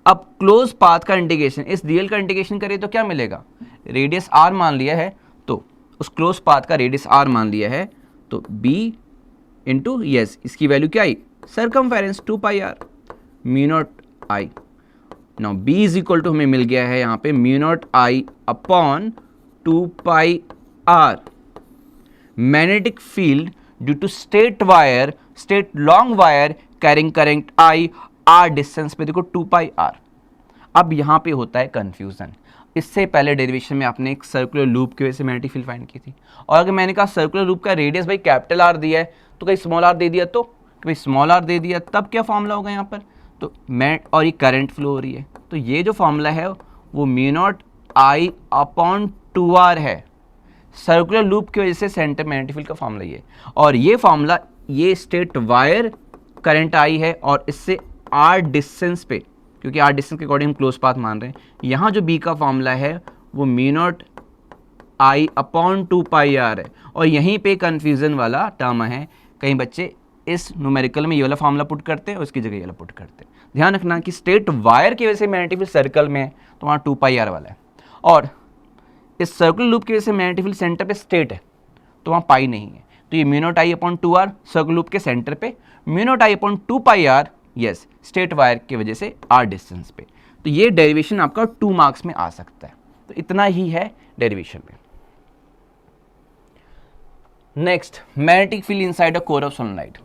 अब क्लोज पाथ का इंटीग्रेशन, इस डीएल का इंटीग्रेशन करें तो क्या मिलेगा, रेडियस आर मान लिया है, तो उस क्लोज पाथ का रेडियस आर मान लिया है, तो बी इंटू यस इसकी वैल्यू क्या आई, circumference 2 pi R mu naught I. Now B is equal to हमें मिल गया है यहाँ पे mu naught I upon 2 pi R. Magnetic field due to straight wire, straight long wire carrying current I, R distance पे देखो 2 pi are. अब यहाँ पे होता है कंफ्यूजन, इससे पहले डेरिवेशन में आपने एक सर्कुलर लूप की वजह से मैग्नेटिक फील्ड फाइंड की थी, और अगर मैंने कहा सर्कुलर लूप का रेडियस भाई कैपिटल आर दिया है तो कहीं स्मॉल आर दे दिया, तो कभी स्मॉल आर दे दिया, तब क्या फॉर्मूला होगा यहाँ पर, तो मैट और ये करंट फ्लो हो रही है, तो ये जो फॉर्मूला है वो mu naught I upon 2 R है. सर्कुलर लूप की वजह से सेंटर मैग्नेटिक फील्ड का फॉर्मूला ये, और ये फॉर्मूला ये स्ट्रेट वायर करंट आई है, और इससे आर डिस्टेंस पे, क्योंकि आर डिस्टेंस के अकॉर्डिंग हम क्लोज पाथ मान रहे हैं, यहाँ जो बी का फॉर्मूला है वो mu naught I upon 2 pi R है. और यहीं पे कन्फ्यूज़न वाला टर्म है, कई बच्चे इस न्यूमेरिकल में ये वाला फॉर्मूला पुट करते हैं और इसकी जगह ये वाला पुट करते हैं. ध्यान रखना कि स्ट्रेट वायर की वजह से मैग्नेटिक फील्ड सर्कल में है तो वहाँ 2 पाई आर वाला है, और इस सर्कुलर लूप की वजह से मैग्नेटिक फील्ड सेंटर पे स्ट्रेट है तो वहाँ पाई नहीं है, तो ये mu naught I upon 2 R circular loop के सेंटर पे, mu naught I upon 2 pi R yes straight wire की वजह से आर डिस्टेंस पे. तो ये डेरिवेशन आपका 2 मार्क्स में आ सकता है, तो इतना ही है डेरिवेशन में. Next, magnetic field inside a core of sunlight.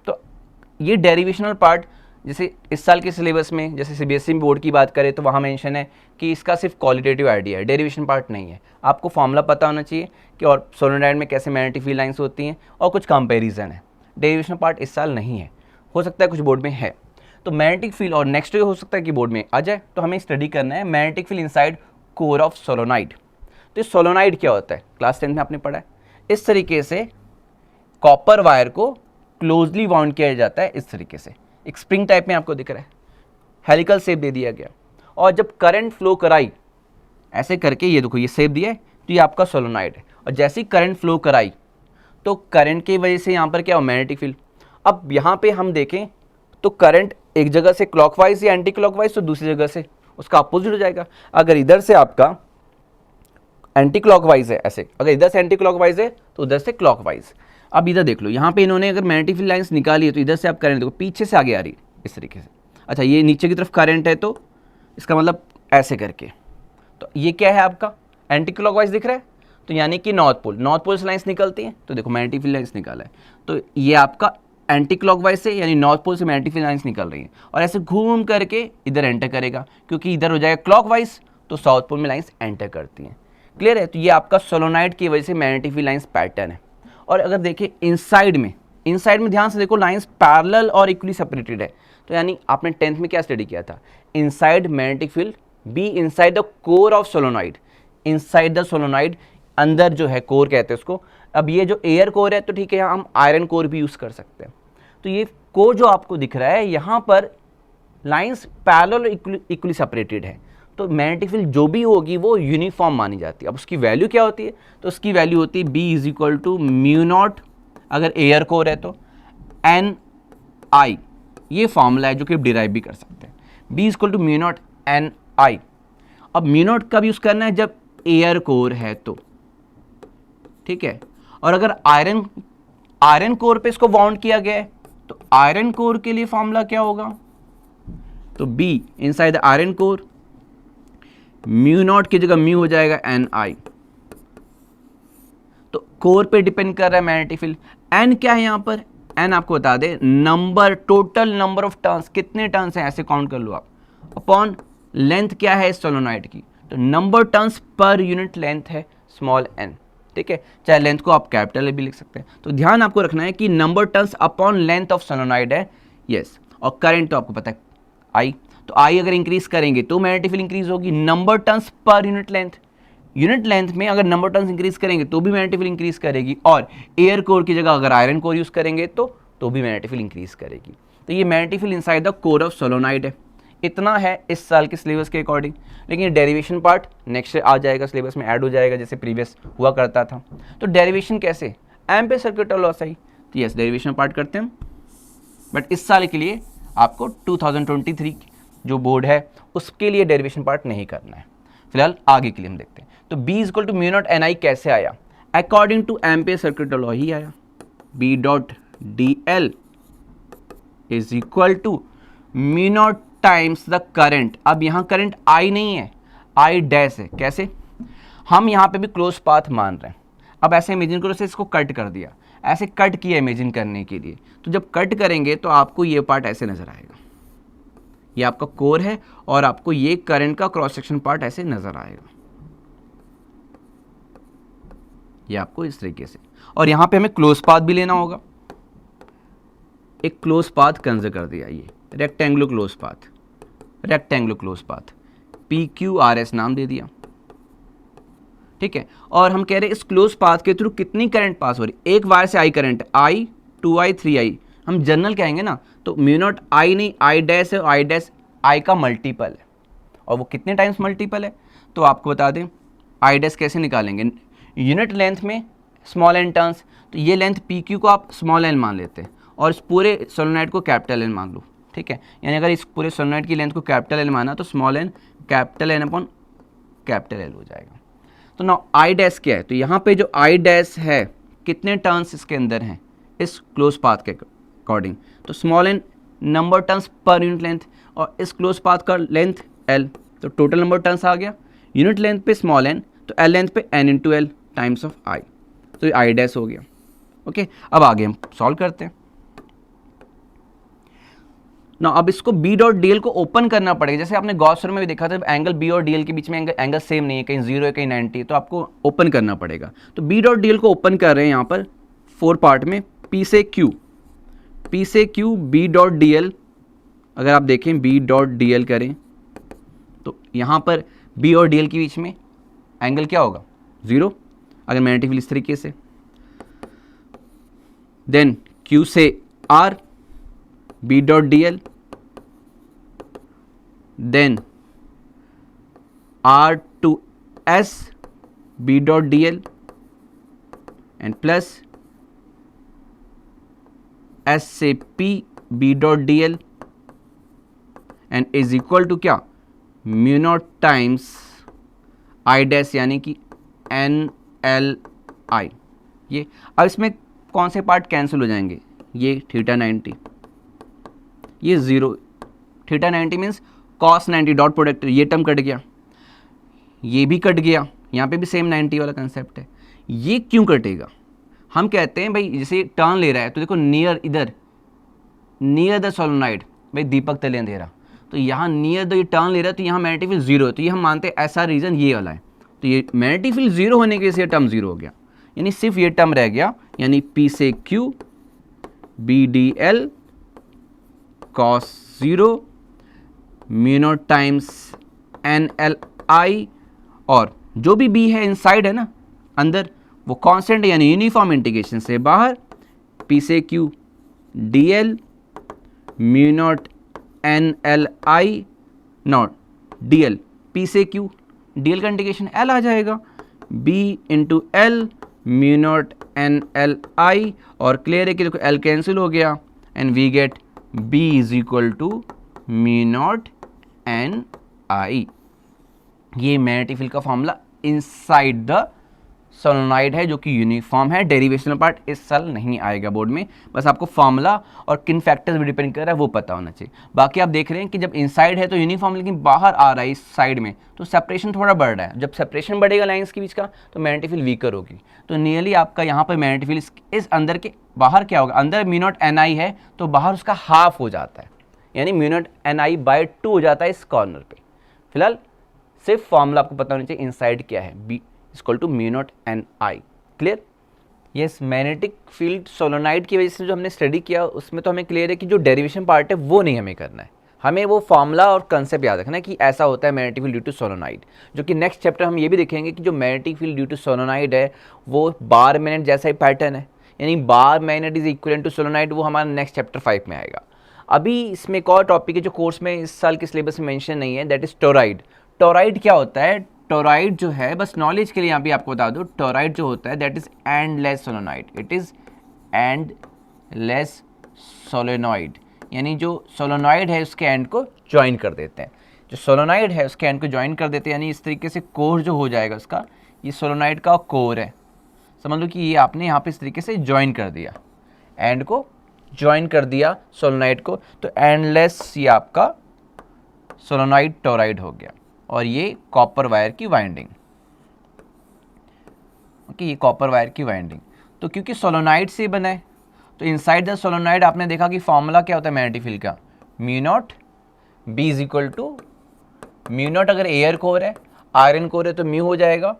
तो ये डेरिवेशनल पार्ट जैसे इस साल के सिलेबस में जैसे सीबीएसई बोर्ड की बात करें तो वहाँ मेंशन है कि इसका सिर्फ क्वालिटेटिव आइडिया है, डेरिवेशन पार्ट नहीं है। आपको फॉर्मूला पता होना चाहिए कि और सोलेनोइड में कैसे मैग्नेटिक फील्ड लाइंस होती हैं और कुछ कंपैरिजन है। डेरिवेशन पार्ट इस साल नहीं है, हो सकता है कुछ बोर्ड में है। तो मैग्नेटिक फील्ड और नेक्स्ट हो सकता है कि बोर्ड में आ जाए, तो हमें स्टडी करना है magnetic field inside core of solenoid. तो सोलेनोइड क्या होता है, क्लास 10 में आपने पढ़ा है। इस तरीके से कॉपर वायर को क्लोजली बाउंड किया जाता है, इस तरीके से एक स्प्रिंग टाइप में आपको दिख रहा है, हेलिकल शेप दे दिया गया। और जब करंट फ्लो कराई ऐसे करके, ये देखो ये शेप दिया है, तो ये आपका सोलेनोइड है। और जैसे ही करंट फ्लो कराई तो करंट की वजह से यहाँ पर क्या हो, मैग्नेटिक फील्ड। अब यहाँ पे हम देखें तो करंट एक जगह से क्लॉकवाइज या एंटी क्लॉकवाइज, तो दूसरी जगह से उसका अपोजिट हो जाएगा। अगर इधर से आपका एंटी क्लॉकवाइज है ऐसे, अगर इधर से एंटी क्लॉकवाइज है तो उधर से क्लॉकवाइज। अब इधर देख लो, यहाँ पे इन्होंने अगर मैग्नेटिक फील्ड लाइंस निकाली है तो इधर से आप करंट देखो पीछे से आगे आ रही है इस तरीके से। अच्छा, ये नीचे की तरफ करंट है तो इसका मतलब ऐसे करके, तो ये क्या है आपका एंटी क्लॉकवाइज दिख रहा है, तो यानी कि नॉर्थ पोल से लाइंस निकलती हैं। तो देखो मैग्नेटिक फील्ड लाइंस निकाला है, तो ये आपका एंटी क्लॉकवाइज से यानी नॉर्थ पोल से मैग्नेटिक फील्ड लाइंस निकल रही हैं और ऐसे घूम करके इधर एंटर करेगा, क्योंकि इधर हो जाएगा क्लॉकवाइज तो साउथ पोल में लाइंस एंटर करती हैं। क्लियर है। तो ये आपका सोलेनोइड की वजह से मैग्नेटिक फील्ड लाइंस पैटर्न है। और अगर देखिए इनसाइड में ध्यान से देखो लाइंस पैरेलल और इक्वली सेपरेटेड है। तो यानी आपने 10th में क्या स्टडी किया था, inside magnetic field be inside the core of solenoid, inside the solenoid, अंदर जो है कोर कहते हैं उसको। अब ये जो एयर कोर है तो ठीक है, हम आयरन कोर भी यूज़ कर सकते हैं। तो ये कोर जो आपको दिख रहा है यहाँ पर लाइंस पैरेलल और इक्वली सेपरेटेड है, तो मैग्नेटिक फील्ड जो भी होगी वो यूनिफॉर्म मानी जाती है। अब उसकी वैल्यू क्या होती है, तो उसकी वैल्यू होती है B is equal to mu naught, अगर एयर कोर है तो एन आई, ये फॉर्मूला है जो कि आप डिराइव भी कर सकते हैं। B is equal to mu naught N I. अब म्यू नॉट कब यूज़ करना है, जब एयर कोर है तो, ठीक है। और अगर आयरन कोर पे इसको बाउंड किया गया है तो आयरन कोर के लिए फॉर्मूला क्या होगा, तो be inside the iron core, mu naught की जगह म्यू हो जाएगा एन आई। तो कोर पे डिपेंड कर रहा है मैग्नेटिक फील्ड। एन क्या है यहाँ पर, एन आपको बता दे number, total number of turns, कितने टर्न्स हैं ऐसे काउंट कर लो आप, अपॉन लेंथ क्या है सोलेनोइड की, तो number turns per unit length है स्मॉल एन, ठीक है। चाहे लेंथ को आप कैपिटल भी लिख सकते हैं। तो ध्यान आपको रखना है कि number turns upon length of solenoid है, यस। और करंट तो आपको पता है आई, तो आई अगर इंक्रीज करेंगे तो मैग्नेटिक फील्ड इंक्रीज होगी। Number turns per unit length में अगर नंबर टर्न्स इंक्रीज करेंगे तो भी मैग्नेटिक फील्ड इंक्रीज करेगी। और एयर कोर की जगह अगर आयरन कोर यूज करेंगे तो भी मैग्नेटिक फील्ड इंक्रीज करेगी। तो ये magnetic field inside the core of solenoid है। इतना है इस साल के सिलेबस के अकॉर्डिंग, लेकिन डेरिवेशन पार्ट नेक्स्ट आ जाएगा, सिलेबस में ऐड हो जाएगा जैसे प्रीवियस हुआ करता था। तो डेरिवेशन कैसे, एम्पीयर सर्किट लॉ सही, तो यस डेरिवेशन पार्ट करते हैं। बट इस साल के लिए आपको 2023 जो बोर्ड है उसके लिए डेरिवेशन पार्ट नहीं करना है। फिलहाल आगे के लिए हम देखते हैं। तो B is equal to mu naught N I कैसे आया, according to Ampere circuit law ही आया। B dot D l is equal to mu naught times the current. अब यहाँ करंट I नहीं है, I डैश है। कैसे, हम यहाँ पे भी क्लोज पाथ मान रहे हैं। अब ऐसे इमेजिन करो से इसको कट कर दिया, ऐसे कट किया इमेजिन करने के लिए, तो जब कट करेंगे तो आपको ये पार्ट ऐसे नजर आएगा, ये आपका कोर है और आपको ये करंट का क्रॉस सेक्शन पार्ट ऐसे नजर आएगा, ये आपको इस तरीके से। और यहां पे हमें क्लोज पाथ भी लेना होगा, एक क्लोज पाथ कंसिडर कर दिया, ये रेक्टेंगुलर क्लोज पाथ PQRS नाम दे दिया, ठीक है। और हम कह रहे हैं इस क्लोज पाथ के थ्रू कितनी करंट पास हो रही, एक वायर से I current, I 2I 3I, हम जनरल कहेंगे ना, तो म्यू नॉट आई नहीं I डैश है, I डैश I का मल्टीपल है। और वो कितने टाइम्स मल्टीपल है तो आपको बता दें, I डैश कैसे निकालेंगे, यूनिट लेंथ में स्मॉल एन टर्न्स, तो ये लेंथ PQ को आप स्मॉल एन मान लेते हैं और इस पूरे सोलेनोइड को कैपिटल एन मान लो, ठीक है। यानी अगर इस पूरे सोलेनोइड की लेंथ को कैपिटल एन माना तो small N capital N upon capital L हो जाएगा। तो नाउ I डैश क्या है, तो यहाँ पे जो I डैश है कितने टर्न्स इसके अंदर हैं इस क्लोज पाथ के अकॉर्डिंग, तो small N number turns per unit length, और इस क्लोज पाथ का लेंथ L, तो टोटल नंबर टर्न्स आ गया, यूनिट लेंथ पे स्मॉल n तो L लेंथ पे n into L times of I, तो ये I डैश हो गया। ओके, अब आगे हम सॉल्व करते हैं। ना अब इसको बी डॉट डी एल को ओपन करना पड़ेगा। जैसे आपने गॉस थ्योरम में भी देखा था एंगल बी और डी एल के बीच में एंगल सेम नहीं है, कहीं 0 है कहीं 90, तो आपको ओपन करना पड़ेगा। तो बी डॉट डी एल को ओपन कर रहे हैं यहाँ पर 4 पार्ट में, पी से Q B dot D L. अगर आप देखें बी डॉट डी एल करें तो यहाँ पर बी और डी एल के बीच में एंगल क्या होगा 0, अगर मैग्नेटिक फील्ड इस तरीके से। देन क्यू से R B dot D l, then R to S B dot D l and plus S से P B dot D l and is equal to क्या, mu naught times I dash यानी कि N L I. ये अब इसमें कौन से part cancel हो जाएंगे, ये थीटा 90, ये 0, theta 90 means cos 90 dot product, ये टर्म कट गया, ये भी कट गया, यहाँ पे भी सेम 90 वाला कंसेप्ट है। ये क्यों कटेगा, हम कहते हैं भाई जैसे टर्न ले रहा है तो देखो नियर, इधर नियर द सोलोनाइड, भाई दीपक तले अंधेरा, तो यहाँ नियर द ये टर्न ले रहा है तो यहाँ मैग्नेटिक फील्ड 0 है, तो ये हम मानते हैं ऐसा रीज़न ये वाला है। तो ये मैग्नेटिक फील्ड 0 होने की वजह से ये टर्म 0 हो गया, यानी सिर्फ ये टर्म रह गया, यानी P से Q B D L cos 0 mu naught times N L I, और जो भी B है इनसाइड है ना अंदर वो कांस्टेंट है, यानी यूनिफॉर्म इंटीग्रेशन से बाहर P से Q d l mu naught n L I naught d l, P से Q डी एल का इंटीग्रेशन L आ जाएगा, B into l mu naught n L I, और क्लियर है कि देखो L कैंसिल हो गया and we get B is equal to mu naught N I. ये मैग्नेटिक फील्ड का फॉर्मूला इनसाइड द सोलोनॉइड है जो कि यूनिफॉर्म है। डेरिवेशनल पार्ट इस साल नहीं आएगा बोर्ड में, बस आपको फॉर्मूला और किन फैक्टर्स भी डिपेंड कर रहा है वो पता होना चाहिए। बाकी आप देख रहे हैं कि जब इनसाइड है तो यूनिफॉर्म, लेकिन बाहर आ रहा है इस साइड में तो सेपरेशन थोड़ा बढ़ रहा है। जब सेपरेशन बढ़ेगा लाइंस के बीच का तो मैग्नेटिक फील्ड वीकर होगी, तो नियरली आपका यहाँ पर मैग्नेटिक फील्ड इस अंदर के बाहर क्या होगा, अंदर म्यू नॉट एन आई है तो बाहर उसका हाफ हो जाता है, यानी mu naught N I by 2 हो जाता है इस कॉर्नर पे। फिलहाल सिर्फ फॉर्मूला आपको पता होना चाहिए इनसाइड क्या है, B equal to mu naught N I. Clear? Yes, magnetic field solenoid की वजह से जो हमने स्टडी किया उसमें तो हमें क्लियर है कि जो डेरिवेशन पार्ट है वो नहीं हमें करना है, हमें वो फॉर्मूला और कंसेप्ट याद रखना है कि ऐसा होता है magnetic field due to solenoid. जो कि नेक्स्ट चैप्टर हम ये भी देखेंगे कि जो magnetic field due to solenoid है वो बार मैग्नेट जैसा ही पैटर्न है, यानी bar magnet is equivalent to solenoid, वो हमारा नेक्स्ट चैप्टर 5 में आएगा। अभी इसमें एक और टॉपिक है जो कोर्स में इस साल के सिलेबस में मेंशन नहीं है, दैट इज टोराइड। टोराइड क्या होता है? टोराइड जो है, बस नॉलेज के लिए यहाँ पे आपको बता दूँ, टोराइड जो होता है that is endless solenoid, it is endless solenoid, यानी जो सोलोनॉइड है उसके एंड को ज्वाइन कर देते हैं, जो सोलोनॉइड है उसके एंड को ज्वाइन कर देते हैं, यानी इस तरीके से कोर जो हो जाएगा उसका, ये सोलोनॉइड का कोर है, समझ लो कि ये आपने यहाँ पे इस तरीके से ज्वाइन कर दिया, एंड को ज्वाइन कर दिया सोलोनॉइड को, तो एंडलेस ये आपका सोलोनॉइड टोराइड हो गया। और ये कॉपर वायर की वाइंडिंग, ओके, ये कॉपर वायर की वाइंडिंग। तो क्योंकि सोलोनॉइड से बना है तो इनसाइड द सोलोनॉइड आपने देखा कि फॉर्मूला क्या होता है मैग्नेटिक फील्ड का, mu naught B is equal to mu naught, अगर एयर कोर है, आयरन कोर है तो म्यू हो जाएगा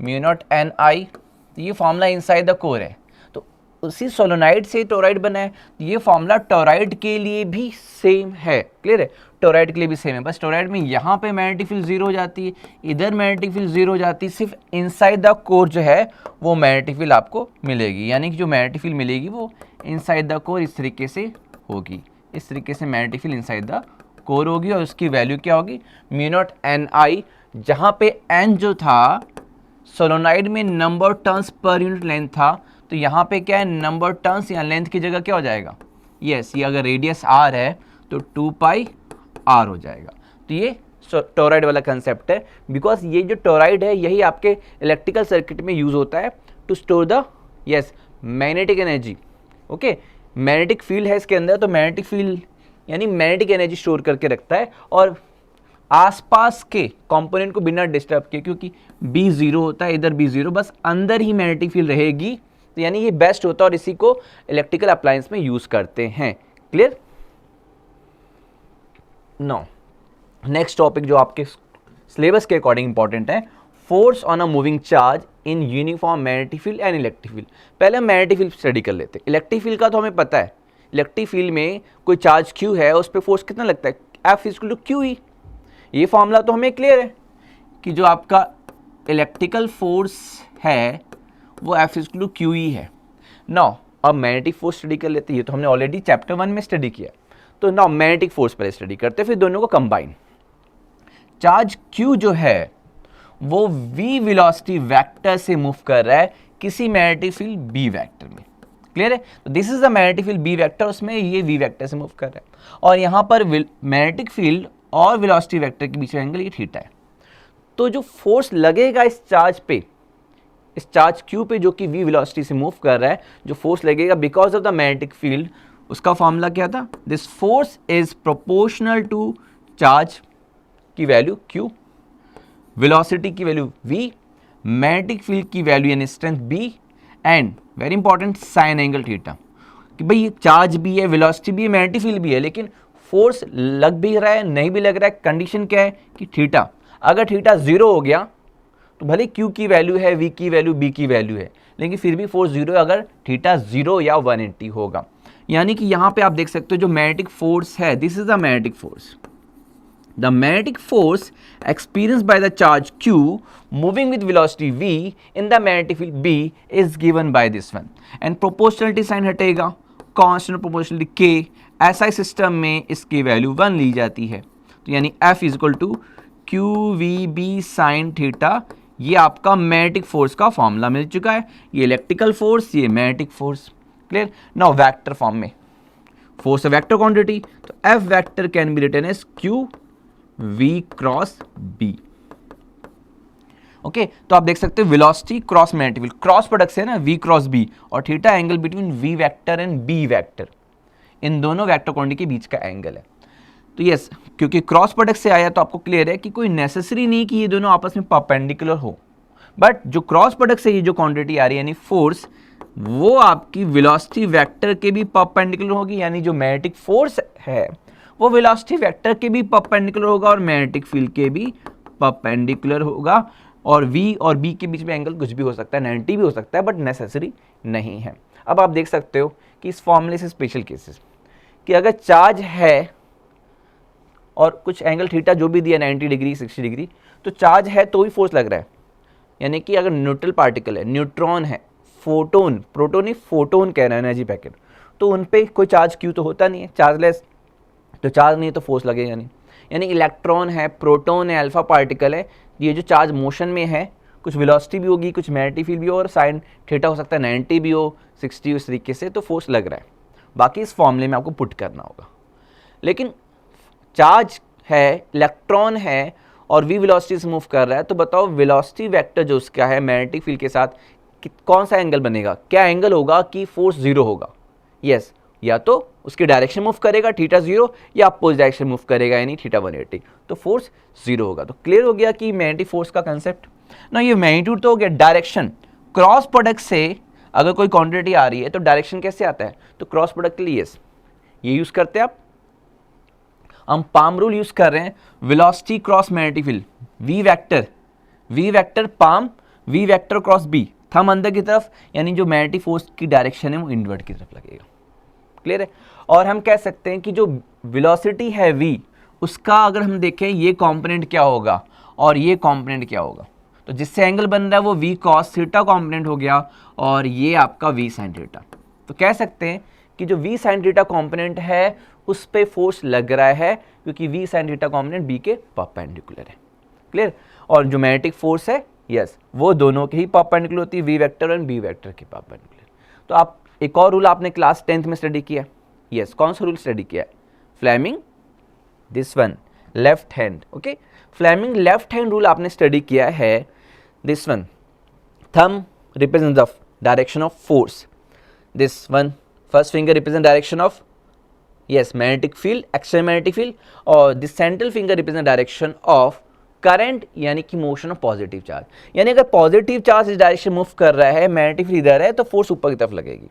म्यू नॉट एन आई, तो ये फॉर्मूला इनसाइड द कोर है। तो उसी सोलोनॉइड से टोराइड बना है, तो ये फॉर्मूला टोराइड के लिए भी सेम है। क्लियर है? टोराइड के लिए भी सेम है, बस टोराइड में यहाँ पे मैग्नेटिक फील्ड 0 हो जाती है, इधर मैग्नेटिक फील्ड 0 हो जाती है, सिर्फ इनसाइड द कोर जो है वो मैग्नेटिक फील्ड आपको मिलेगी, यानी कि जो मैग्नेटिक फील्ड मिलेगी वो इनसाइड द कोर इस तरीके से होगी, इस तरीके से magnetic field inside the core होगी, और उसकी वैल्यू क्या होगी, म्यू नॉट एन आई, जहाँ पे एन जो था सोलोनाइड में number turns per unit length था, तो यहाँ पे क्या है, नंबर टर्न्स या लेंथ की जगह क्या हो जाएगा, यस, ये अगर रेडियस आर है तो 2 पाई आर हो जाएगा। तो ये टोराइड वाला कंसेप्ट है, बिकॉज ये जो टोराइड है यही आपके इलेक्ट्रिकल सर्किट में यूज होता है to store the yes magnetic energy. Okay, magnetic field है इसके अंदर, तो मैग्नेटिक फील्ड यानी मैग्नेटिक एनर्जी स्टोर करके रखता है, और आसपास के कंपोनेंट को बिना डिस्टर्ब किए, क्योंकि बी 0 होता है, इधर बी 0, बस अंदर ही मैग्नेटिक फील्ड रहेगी, तो यानी ये बेस्ट होता है और इसी को इलेक्ट्रिकल अप्लायंस में यूज करते हैं। क्लियर? नो, नेक्स्ट टॉपिक जो आपके सिलेबस के अकॉर्डिंग इंपॉर्टेंट है, force on a moving charge in uniform magnetic field and electric field. पहले हम मैग्नेटिक फील्ड स्टडी कर लेते हैं। इलेक्ट्रिक फील्ड का तो हमें पता है, इलेक्ट्रिक फील्ड में कोई चार्ज क्यू है, उस पर फोर्स कितना लगता है, F equal to Q E. ये फॉर्मूला तो हमें क्लियर है कि जो आपका इलेक्ट्रिकल फोर्स है वो F equal to Q E है। नाउ अब मैग्नेटिक फोर्स स्टडी कर लेते हैं, ये तो हमने ऑलरेडी चैप्टर 1 में स्टडी किया। तो नाउ मैग्नेटिक फोर्स पहले स्टडी करते हैं, फिर दोनों को कंबाइन। चार्ज Q जो है वो v वेलोसिटी वेक्टर से मूव कर रहा है किसी मैग्नेटिक फील्ड B वेक्टर में। क्लियर है? तो this is the magnetic field B vector, उसमें ये v वेक्टर से मूव कर रहा है, और यहाँ पर मैग्नेटिक फील्ड और वेलोसिटी वेक्टर के बीच में एंगल ये थीटा है। तो जो फोर्स लगेगा इस चार्ज पे, इस चार्ज Q पे जो कि v वेलोसिटी से मूव कर रहा है, जो फोर्स लगेगा because of the magnetic field, उसका फॉर्मूला क्या था, this force is proportional to charge की वैल्यू Q, वेलोसिटी की वैल्यू v, मैग्नेटिक फील्ड की वैल्यू यानी strength B, and very important sine angle theta. कि भाई ये चार्ज भी है, वेलोसिटी भी है, मैग्नेटिक फील्ड भी है, लेकिन फोर्स लग भी रहा है नहीं भी लग रहा है, कंडीशन क्या है कि थीटा, अगर थीटा 0 हो गया तो भले Q की वैल्यू है, V की वैल्यू, B की वैल्यू है, लेकिन फिर भी फोर्स 0 है अगर थीटा 0 या 180 होगा। यानी कि यहाँ पे आप देख सकते हो जो मैग्नेटिक फोर्स है, this is the magnetic force. The magnetic force experienced by the charge Q moving with velocity v in the magnetic field B is given by this one, and proportionality sign हटेगा, constant proportionality K, SI system में इसकी value 1 ली जाती है। तो यानी F is equal to Q V B sine theta, ये आपका magnetic force का फॉर्मूला मिल चुका है। ये इलेक्ट्रिकल फोर्स, ये magnetic force. Clear? Now vector form में फोर्स वेक्टर क्वांटिटी, तो F vector can be written as Q V cross B। ओके, तो आप देख सकते हैं velocity cross magnetic field, cross product से ना V क्रॉस B, और theta angle between V vector and B vector, इन दोनों वेक्टर क्वांटिटी के बीच का एंगल है। तो यस, क्योंकि क्रॉस प्रोडक्ट से आया तो आपको क्लियर है कि कोई नेसेसरी नहीं कि ये दोनों आपस में परपेंडिकुलर हो, बट जो क्रॉस प्रोडक्ट से ये जो क्वांटिटी आ रही है यानी फोर्स, वो आपकी वेलोसिटी वेक्टर के भी परपेंडिकुलर होगी, यानी जो मैग्नेटिक फोर्स है वो वेलोसिटी वेक्टर के भी परपेंडिकुलर होगा और मैग्नेटिक फील्ड के भी परपेंडिकुलर होगा, और V और B के बीच में एंगल कुछ भी हो सकता है, 90 भी हो सकता है, बट नेसेसरी नहीं है। अब आप देख सकते हो कि इस फॉर्मूले से स्पेशल केसेस कि अगर चार्ज है और कुछ एंगल थीटा जो भी दिया 90 डिग्री 60 डिग्री, तो चार्ज है तो भी फोर्स लग रहा है। यानी कि अगर न्यूट्रल पार्टिकल है, न्यूट्रॉन है, फोटोन, प्रोटोन नहीं फोटोन कह रहे हैं एनर्जी पैकेट, तो उन पे कोई चार्ज क्यू तो होता नहीं है, चार्जलेस, तो चार्ज नहीं तो फोर्स लगेगा नहीं। यानी इलेक्ट्रॉन है, प्रोटॉन है, अल्फा पार्टिकल है, ये जो चार्ज मोशन में है, कुछ वेलोसिटी भी होगी, कुछ मैग्नेटिक फील्ड भी हो, और साइन थीटा हो सकता है 90 भी हो, 60 उस तरीके से, तो फोर्स लग रहा है। बाकी इस फॉर्मूले में आपको पुट करना होगा। लेकिन चार्ज है, इलेक्ट्रॉन है और v वेलोसिटी से मूव कर रहा है, तो बताओ वेलोसिटी वेक्टर जो उसका है मैग्नेटिक फील्ड के साथ कौन सा एंगल बनेगा, क्या एंगल होगा कि फोर्स 0 होगा। यस, या तो उसकी डायरेक्शन मूव करेगा थीटा 0, या अपोजिट डायरेक्शन मूव करेगा यानी थीटा 180, तो फोर्स 0 होगा। तो क्लियर हो गया कि मैग्नेटिक फोर्स का कंसेप्ट ना, ये मैग्नीट्यूड तो हो गया। डायरेक्शन, क्रॉस प्रोडक्ट से अगर कोई क्वांटिटी आ रही है तो डायरेक्शन कैसे आता है, तो क्रॉस प्रोडक्ट के लिए यस ये यूज करते हैं आप, हम पाम रूल यूज कर रहे हैं, velocity cross magnetic field, V vector palm, V vector cross B, thumb अंदर की तरफ, यानी जो मैग्नेटिक फोर्स की डायरेक्शन है वो इनवर्ट की तरफ लगेगा। क्लियर है? और हम कह सकते हैं कि जो वेलोसिटी है v, उसका अगर हम देखें ये कंपोनेंट क्या होगा और ये कंपोनेंट क्या होगा, तो जिससे एंगल बन रहा है वो v cos थीटा कंपोनेंट हो गया, और ये आपका v sin थीटा। तो कह सकते हैं कि जो v sin थीटा कंपोनेंट है उस पे फोर्स लग रहा है, क्योंकि v sin theta component b के परपेंडिकुलर है। क्लियर? और जो मैग्नेटिक फोर्स है यस, वो दोनों के ही परपेंडिकुलर होती है, v वेक्टर और b वेक्टर के परपेंडिकुलर। तो आप एक और रूल आपने क्लास 10th में स्टडी किया, यस, कौन सा रूल स्टडी किया, Fleming, this one, left hand. Okay, Fleming left hand rule आपने स्टडी किया है, this one, thumb represent the direction of force, this one, first finger represent direction of yes magnetic field, external magnetic field, और this central finger represent direction of current यानी कि motion of positive charge. यानी अगर positive charge इस direction move कर रहा है, magnetic field इधर है, तो फोर्स ऊपर की तरफ लगेगी।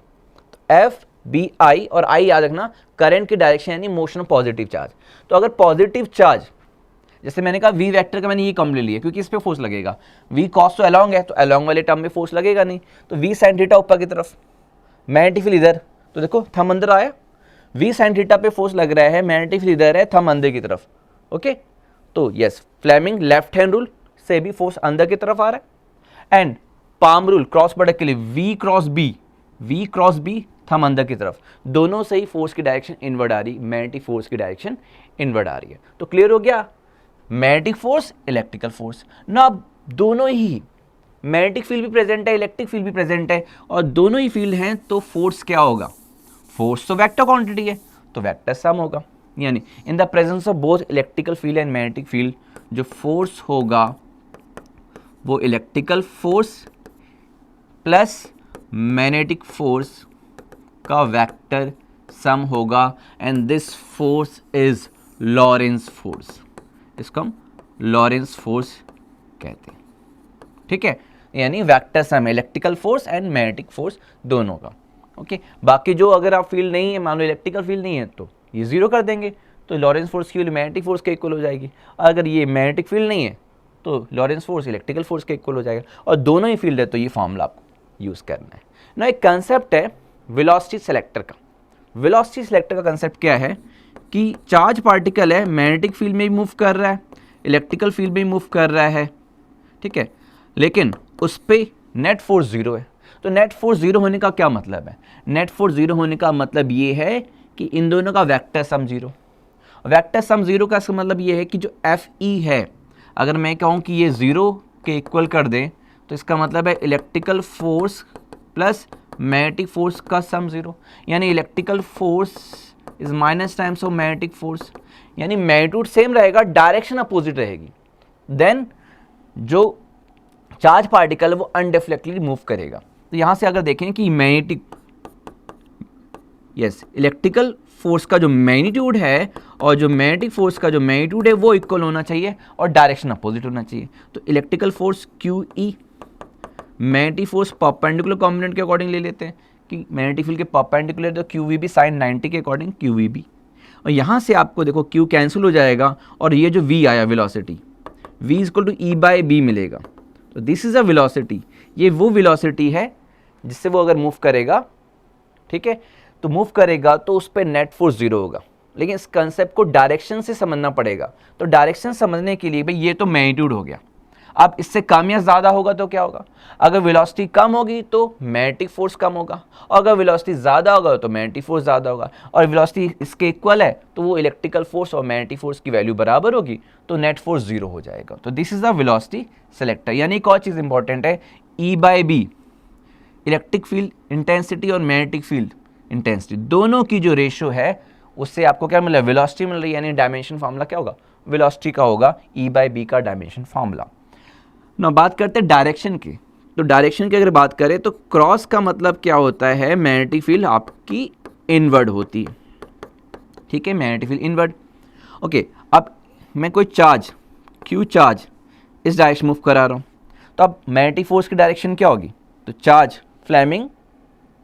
तो F बी आई, और आई याद रखना करंट की डायरेक्शन यानी मोशन ऑफ पॉजिटिव चार्ज। तो अगर पॉजिटिव चार्ज, जैसे मैंने कहा वी वेक्टर का मैंने ये कम ले लिया क्योंकि इस पे फोर्स लगेगा, वी कॉस तो अलोंग है, तो अलोंग वाले टर्म में फोर्स लगेगा नहीं, तो वी साइन थीटा ऊपर की तरफ, मैग्नेटिक फील्ड इधर, तो देखो थंब अंदर आया, वी साइन थीटा पे फोर्स लग रहा है, मैग्नेटिक फील्ड इधर है, थंब अंदर की तरफ। ओके, तो yes, Fleming left hand rule से भी फोर्स अंदर की तरफ आ रहा है, and palm rule cross product के लिए वी क्रॉस बी थंब अंदर की तरफ, दोनों से ही फोर्स की डायरेक्शन इनवर्ड आ रही, मैग्नेटिक फोर्स की डायरेक्शन इनवर्ड आ रही है। तो क्लियर हो गया, मैग्नेटिक फोर्स, इलेक्ट्रिकल फोर्स ना, दोनों ही मैग्नेटिक फील्ड भी प्रेजेंट है, इलेक्ट्रिक फील्ड भी प्रेजेंट है, और दोनों ही फील्ड हैं, तो फोर्स क्या होगा, फोर्स तो वेक्टर क्वांटिटी है, तो वेक्टर सम होगा, यानी in the presence of both electrical field and magnetic field जो फोर्स होगा वो electrical force plus magnetic force का वेक्टर सम होगा, and this force is Lawrence force, इसको हम लॉरेंस फोर्स कहते हैं। ठीक है, यानी वेक्टर सम है electrical force and magnetic force दोनों का। ओके, बाकी जो अगर आप फील्ड नहीं है, मान लो इलेक्ट्रिकल फील्ड नहीं है, तो ये जीरो कर देंगे, तो लॉरेंस फोर्स की वैल्यू मैग्नेटिक फोर्स के इक्वल हो जाएगी। अगर ये मैग्नेटिक फील्ड नहीं है तो लॉरेंस फोर्स इलेक्ट्रिकल फोर्स के इक्वल हो जाएगा, और दोनों ही फील्ड है तो ये फॉर्मूला आपको यूज़ करना है ना। एक कंसेप्ट है वेलोसिटी सेलेक्टर का। वेलोसिटी सेलेक्टर का कंसेप्ट क्या है कि चार्ज पार्टिकल है, मैग्नेटिक फील्ड में भी मूव कर रहा है, इलेक्ट्रिकल फील्ड में भी मूव कर रहा है, ठीक है, लेकिन उस पर नेट फोर्स जीरो है। तो नेट फोर्स जीरो होने का क्या मतलब है, नेट फोर्स जीरो होने का मतलब ये है कि इन दोनों का vector sum zero. Vector sum zero का मतलब ये है कि जो एफ ई है, अगर मैं कहूँ कि ये ज़ीरो के इक्वल कर दें, तो इसका मतलब है electrical force plus magnetic force का सम जीरो, यानी electrical force is minus times of magnetic force, यानी मैग्नीट्यूड सेम रहेगा, डायरेक्शन अपोजिट रहेगी, देन जो चार्ज पार्टिकल वो अनडिफ्लेक्टली मूव करेगा। तो यहाँ से अगर देखें कि मैग्नेटिक, यस, इलेक्ट्रिकल फोर्स का जो मैग्नीट्यूड है और जो मैग्नेटिक फोर्स का जो मैग्नीट्यूड है वो इक्वल होना चाहिए और डायरेक्शन अपोजिट होना चाहिए। तो electrical force Q E, magnetic force perpendicular component के अकॉर्डिंग ले लेते हैं कि मैग्नेटिक फील्ड के परपेंडिकुलर, तो क्यू वी बी साइन 90 के अकॉर्डिंग क्यू वी बी, और यहाँ से आपको देखो क्यू कैंसिल हो जाएगा और ये जो वी आया velocity, V is equal to E by B मिलेगा। तो दिस इज अ वेलोसिटी, ये वो वेलोसिटी है जिससे वो अगर मूव करेगा, ठीक है, तो मूव करेगा तो उस पर नेट फोर्स जीरो होगा। लेकिन इस कंसेप्ट को डायरेक्शन से समझना पड़ेगा। तो डायरेक्शन समझने के लिए भाई ये तो मैग्नीट्यूड हो गया, अब इससे कम या ज़्यादा होगा तो क्या होगा, अगर वेलोसिटी कम होगी तो मैग्नेटिक फोर्स कम होगा, और अगर वेलोसिटी ज़्यादा होगा तो मैग्नेटिक फोर्स ज़्यादा होगा, और वेलोसिटी इसके इक्वल है तो वो इलेक्ट्रिकल फोर्स और मैग्नेटिक फोर्स की वैल्यू बराबर होगी, तो नेट फोर्स जीरो हो जाएगा। तो this is the velocity selector. यानी एक और चीज़ इंपॉर्टेंट है, E by B, electric field intensity और मैग्नेटिक फील्ड इंटेंसिटी दोनों की जो रेशियो है उससे आपको क्या मिल रहा है, वेलोसिटी मिल रही है, यानी डायमेंशन फार्मूला क्या होगा, वेलोसिटी का होगा ई बाय बी का डायमेंशन फार्मूला। ना बात करते हैं डायरेक्शन की। तो डायरेक्शन की अगर बात करें तो क्रॉस का मतलब क्या होता है, मैग्नेटिक फील्ड आपकी इनवर्ड होती है, ठीक है, मैग्नेटिक फील्ड इनवर्ड। ओके, अब मैं कोई चार्ज क्यू चार्ज इस डायरेक्शन मूव करा रहा हूँ, तो अब मैग्नेटिक फोर्स की डायरेक्शन क्या होगी, तो charge Fleming,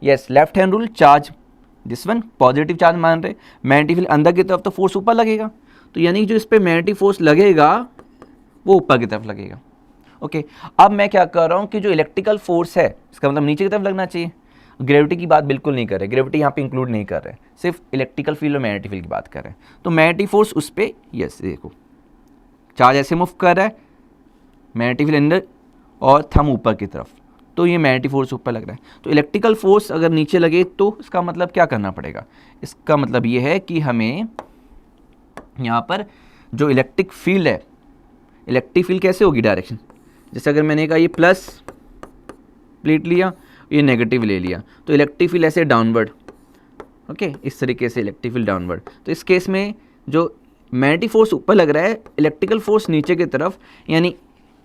yes, left hand rule, charge this one positive charge मान रहे, मैग्नेटिक फील्ड अंदर की तरफ तो फोर्स ऊपर लगेगा, तो यानी जो इस पर मैग्नेटिक फोर्स लगेगा वो ऊपर की तरफ लगेगा। ओके, अब मैं क्या कर रहा हूँ कि जो इलेक्ट्रिकल फोर्स है इसका मतलब नीचे की तरफ लगना चाहिए। ग्रेविटी की बात बिल्कुल नहीं कर रहे, ग्रेविटी यहाँ पे इंक्लूड नहीं कर रहे, सिर्फ इलेक्ट्रिकल फील्ड और मैग्नेटिक फील्ड की बात कर रहे हैं। तो मैग्नेटिक फोर्स उस पर, यस देखो चार्ज ऐसे मूव कर रहा है, मैग्नेटिक फील्ड अंदर और थंब ऊपर की तरफ, तो ये मैग्नेटिक फोर्स ऊपर लग रहा है। तो इलेक्ट्रिकल फोर्स अगर नीचे लगे तो इसका मतलब क्या करना पड़ेगा, इसका मतलब ये है कि हमें यहाँ पर जो इलेक्ट्रिक फील्ड है, इलेक्ट्रिक फील्ड कैसे होगी डायरेक्शन, जैसे अगर मैंने कहा ये प्लस प्लेट लिया, ये नेगेटिव ले लिया, तो इलेक्ट्रिक फील्ड ऐसे डाउनवर्ड, ओके, इस तरीके से इलेक्ट्रिक फील्ड डाउनवर्ड। तो इस केस में जो मैग्नेटिक फोर्स ऊपर लग रहा है, इलेक्ट्रिकल फोर्स नीचे की तरफ, यानी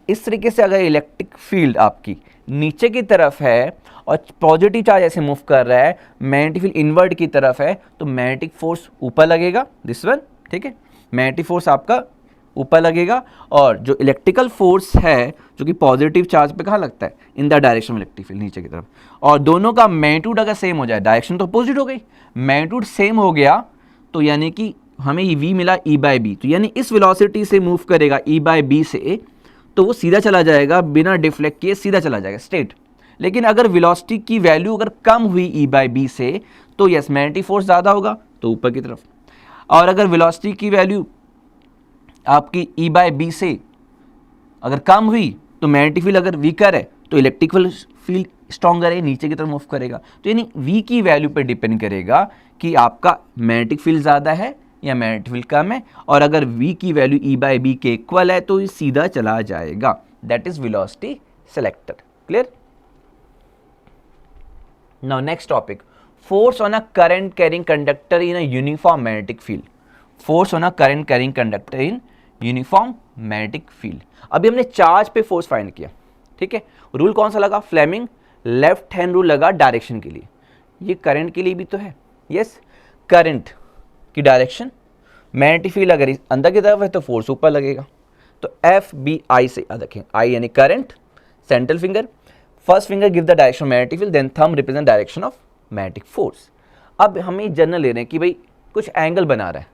इस तरीके से अगर इलेक्ट्रिक फील्ड आपकी नीचे की तरफ है और पॉजिटिव चार्ज ऐसे मूव कर रहा है, मैग्नेटिक फील्ड इनवर्ड की तरफ है, तो मैग्नेटिक फोर्स ऊपर लगेगा, दिस वन, ठीक है, मैग्नेटिक फोर्स आपका ऊपर लगेगा, और जो इलेक्ट्रिकल फोर्स है जो कि पॉजिटिव चार्ज पे कहाँ लगता है, in the direction of electric field, नीचे की तरफ। और दोनों का मैग्नीट्यूड अगर सेम हो जाए, डायरेक्शन तो अपोजिट हो गई, मैग्नीट्यूड सेम हो गया, तो यानी कि हमें v मिला e बाई बी, तो यानी इस वेलोसिटी से मूव करेगा e बाई बी से, तो वो सीधा चला जाएगा, बिना डिफ्लेक्ट किए सीधा चला जाएगा स्ट्रेट। लेकिन अगर वेलोसिटी की वैल्यू अगर कम हुई e बाई बी से, तो यस मैग्नेटिक फोर्स ज़्यादा होगा, तो ऊपर की तरफ। और अगर वेलोसिटी की वैल्यू आपकी e बाई बी से अगर कम हुई, तो मैग्नेटिक फील्ड अगर वीकर है, तो इलेक्ट्रिक फील्ड स्ट्रॉन्गर है, नीचे की तरफ मूव करेगा। तो यानी v की वैल्यू पे डिपेंड करेगा कि आपका मैग्नेटिक फील्ड ज़्यादा है या मैग्नेटिक फील्ड कम है। और अगर v की वैल्यू e बाई बी के इक्वल है, तो ये सीधा चला जाएगा। That is velocity selector. Clear? Now next topic, force on a current carrying conductor in a uniform magnetic field. Force on a current carrying conductor in uniform magnetic field. अभी हमने charge पे force find किया, ठीक है। Rule कौन सा लगा? Fleming left hand rule लगा डायरेक्शन के लिए। ये करंट के लिए भी तो है, यस। करंट की डायरेक्शन, मैग्नेटिक फील्ड अगर अंदर की तरफ है तो फोर्स ऊपर लगेगा। तो एफ बी आई से याद रखें, आई यानी current, central finger, first finger give the direction of magnetic field, then thumb represent direction of magnetic force. अब हमें जनरल ले रहे हैं कि भाई कुछ एंगल बना रहा है,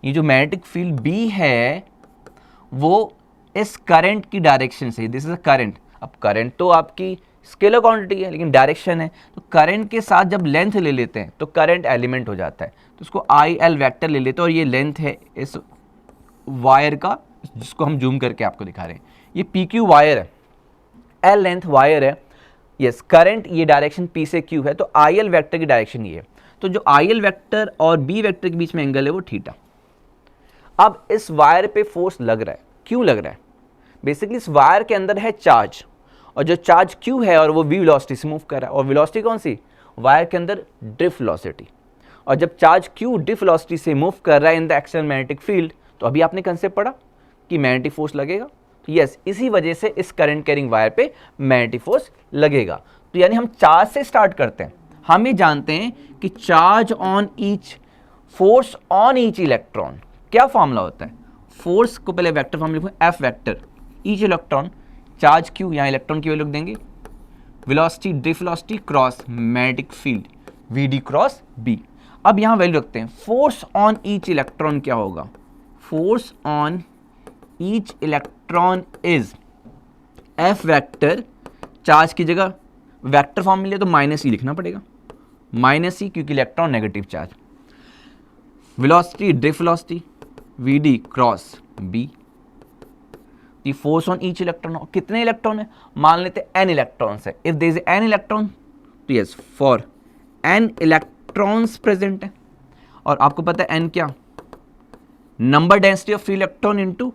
ये जो मैग्नेटिक फील्ड बी है वो इस करंट की डायरेक्शन से, दिस इज अ करंट। अब करंट तो आपकी स्केलर क्वांटिटी है, लेकिन डायरेक्शन है, तो करंट के साथ जब लेंथ ले लेते हैं तो करंट एलिमेंट हो जाता है। तो उसको आई एल वेक्टर ले लेते हैं, और ये लेंथ है इस वायर का, जिसको हम जूम करके आपको दिखा रहे हैं। ये पी क्यू वायर है, एल लेंथ वायर है, यस। करंट ये डायरेक्शन पी से क्यू है, तो आई एल वेक्टर की डायरेक्शन ये है। तो जो आई एल वेक्टर और बी वेक्टर के बीच में एंगल है वो थीटा। अब इस वायर पे फोर्स लग रहा है, क्यों लग रहा है? बेसिकली इस वायर के अंदर है चार्ज, और जो चार्ज q है और वो v वेलोसिटी से मूव कर रहा है। और वेलोसिटी कौन सी? वायर के अंदर ड्रिफ्ट वेलोसिटी। और जब चार्ज q ड्रिफ्ट वेलोसिटी से मूव कर रहा है in the external magnetic field, तो अभी आपने कंसेप्ट पढ़ा कि मैग्नेटिक फोर्स लगेगा। तो यस, इसी वजह से इस करंट कैरिंग वायर पे मैग्नेटिक फोर्स लगेगा। तो यानी हम चार्ज से स्टार्ट करते हैं। हम ये जानते हैं कि charge on each, force on each electron, क्या फॉर्मूला होता है? फोर्स को पहले वेक्टर फॉर्म लिखो, F vector, each electron, charge Q, यहाँ इलेक्ट्रॉन की वैल्यू लिख देंगे, velocity drift velocity cross magnetic field V D cross B. अब यहाँ वैल्यू रखते हैं, फोर्स ऑन ईच इलेक्ट्रॉन क्या होगा? Force on each electron is F vector, charge की जगह वेक्टर फॉर्म मिले तो माइनस ई लिखना पड़ेगा, माइनस ई, क्योंकि electron negative charge. Velocity drift velocity v D cross B, the force on each electron. कितने इलेक्ट्रॉन है? मान लेते हैं n इलेक्ट्रॉन्स है। If there is n electron, तो yes, for n electrons present है। और आपको पता है n क्या? Number density of free electron into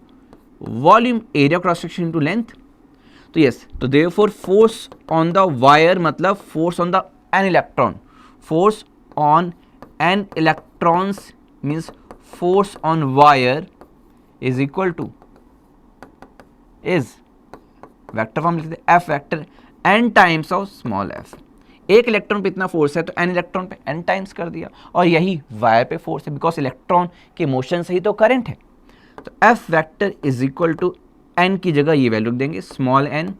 volume area cross section into length. तो यस, तो therefore force on the wire मतलब force on the n electron, force on n electrons means force on wire is equal two is vector form लिखते हैं, F vector n times of small f। एक electron पे इतना force है तो n electron पे n times कर दिया, और यही वायर पे फोर्स है, बिकॉज इलेक्ट्रॉन के मोशन से ही तो करंट है। तो f vector is equal to n की जगह ये वैल्यू रख देंगे, small n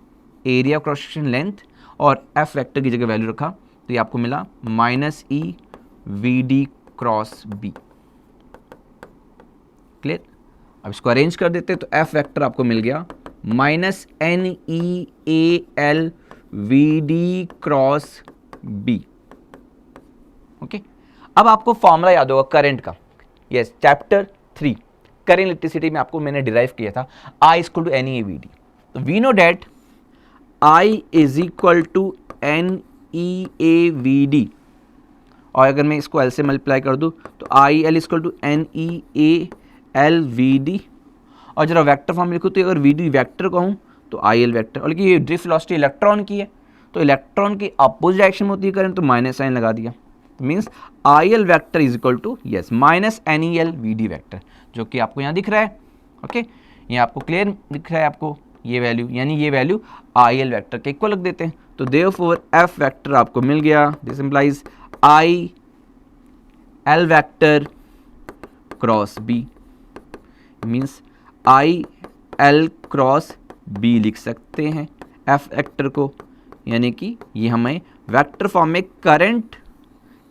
area cross section length, और f वेक्टर की जगह वैल्यू रखा तो ये आपको मिला minus E V D cross B. Clear? अब इसको अरेंज कर देते तो f वेक्टर आपको मिल गया minus N E A L V D cross B. Okay, अब आपको फॉर्मूला याद होगा करंट का। यस, चैप्टर 3 करंट इलेक्ट्रिसिटी में आपको मैंने डिराइव किया था, I equal to N E A v d. तो we know that I is equal to N E A v D, और अगर मैं इसको L से मल्टीप्लाई कर दूं तो I L equal to N E A L V D. और जरा वेक्टर फॉर्म लिखो तो अगर वी डी वेक्टर कहूँ तो आई एल वेक्टर, और लेकिन ये ड्रिफ्ट वेलोसिटी इलेक्ट्रॉन की है, तो इलेक्ट्रॉन की अपोजिट डायरेक्शन में होती है करंट, तो माइनस साइन लगा दिया। Means I L vector is equal to yes minus N E L V D vector, जो कि आपको यहाँ दिख रहा है। ओके, यहाँ आपको क्लियर दिख रहा है आपको ये वैल्यू, यानी ये वैल्यू आई एल वैक्टर के इक्वल रख देते हैं। तो देयरफॉर एफ वैक्टर आपको मिल गया, this implies I L vector cross B, means I L cross B लिख सकते हैं एफ वेक्टर को, यानी कि ये हमें वेक्टर फॉर्म में करंट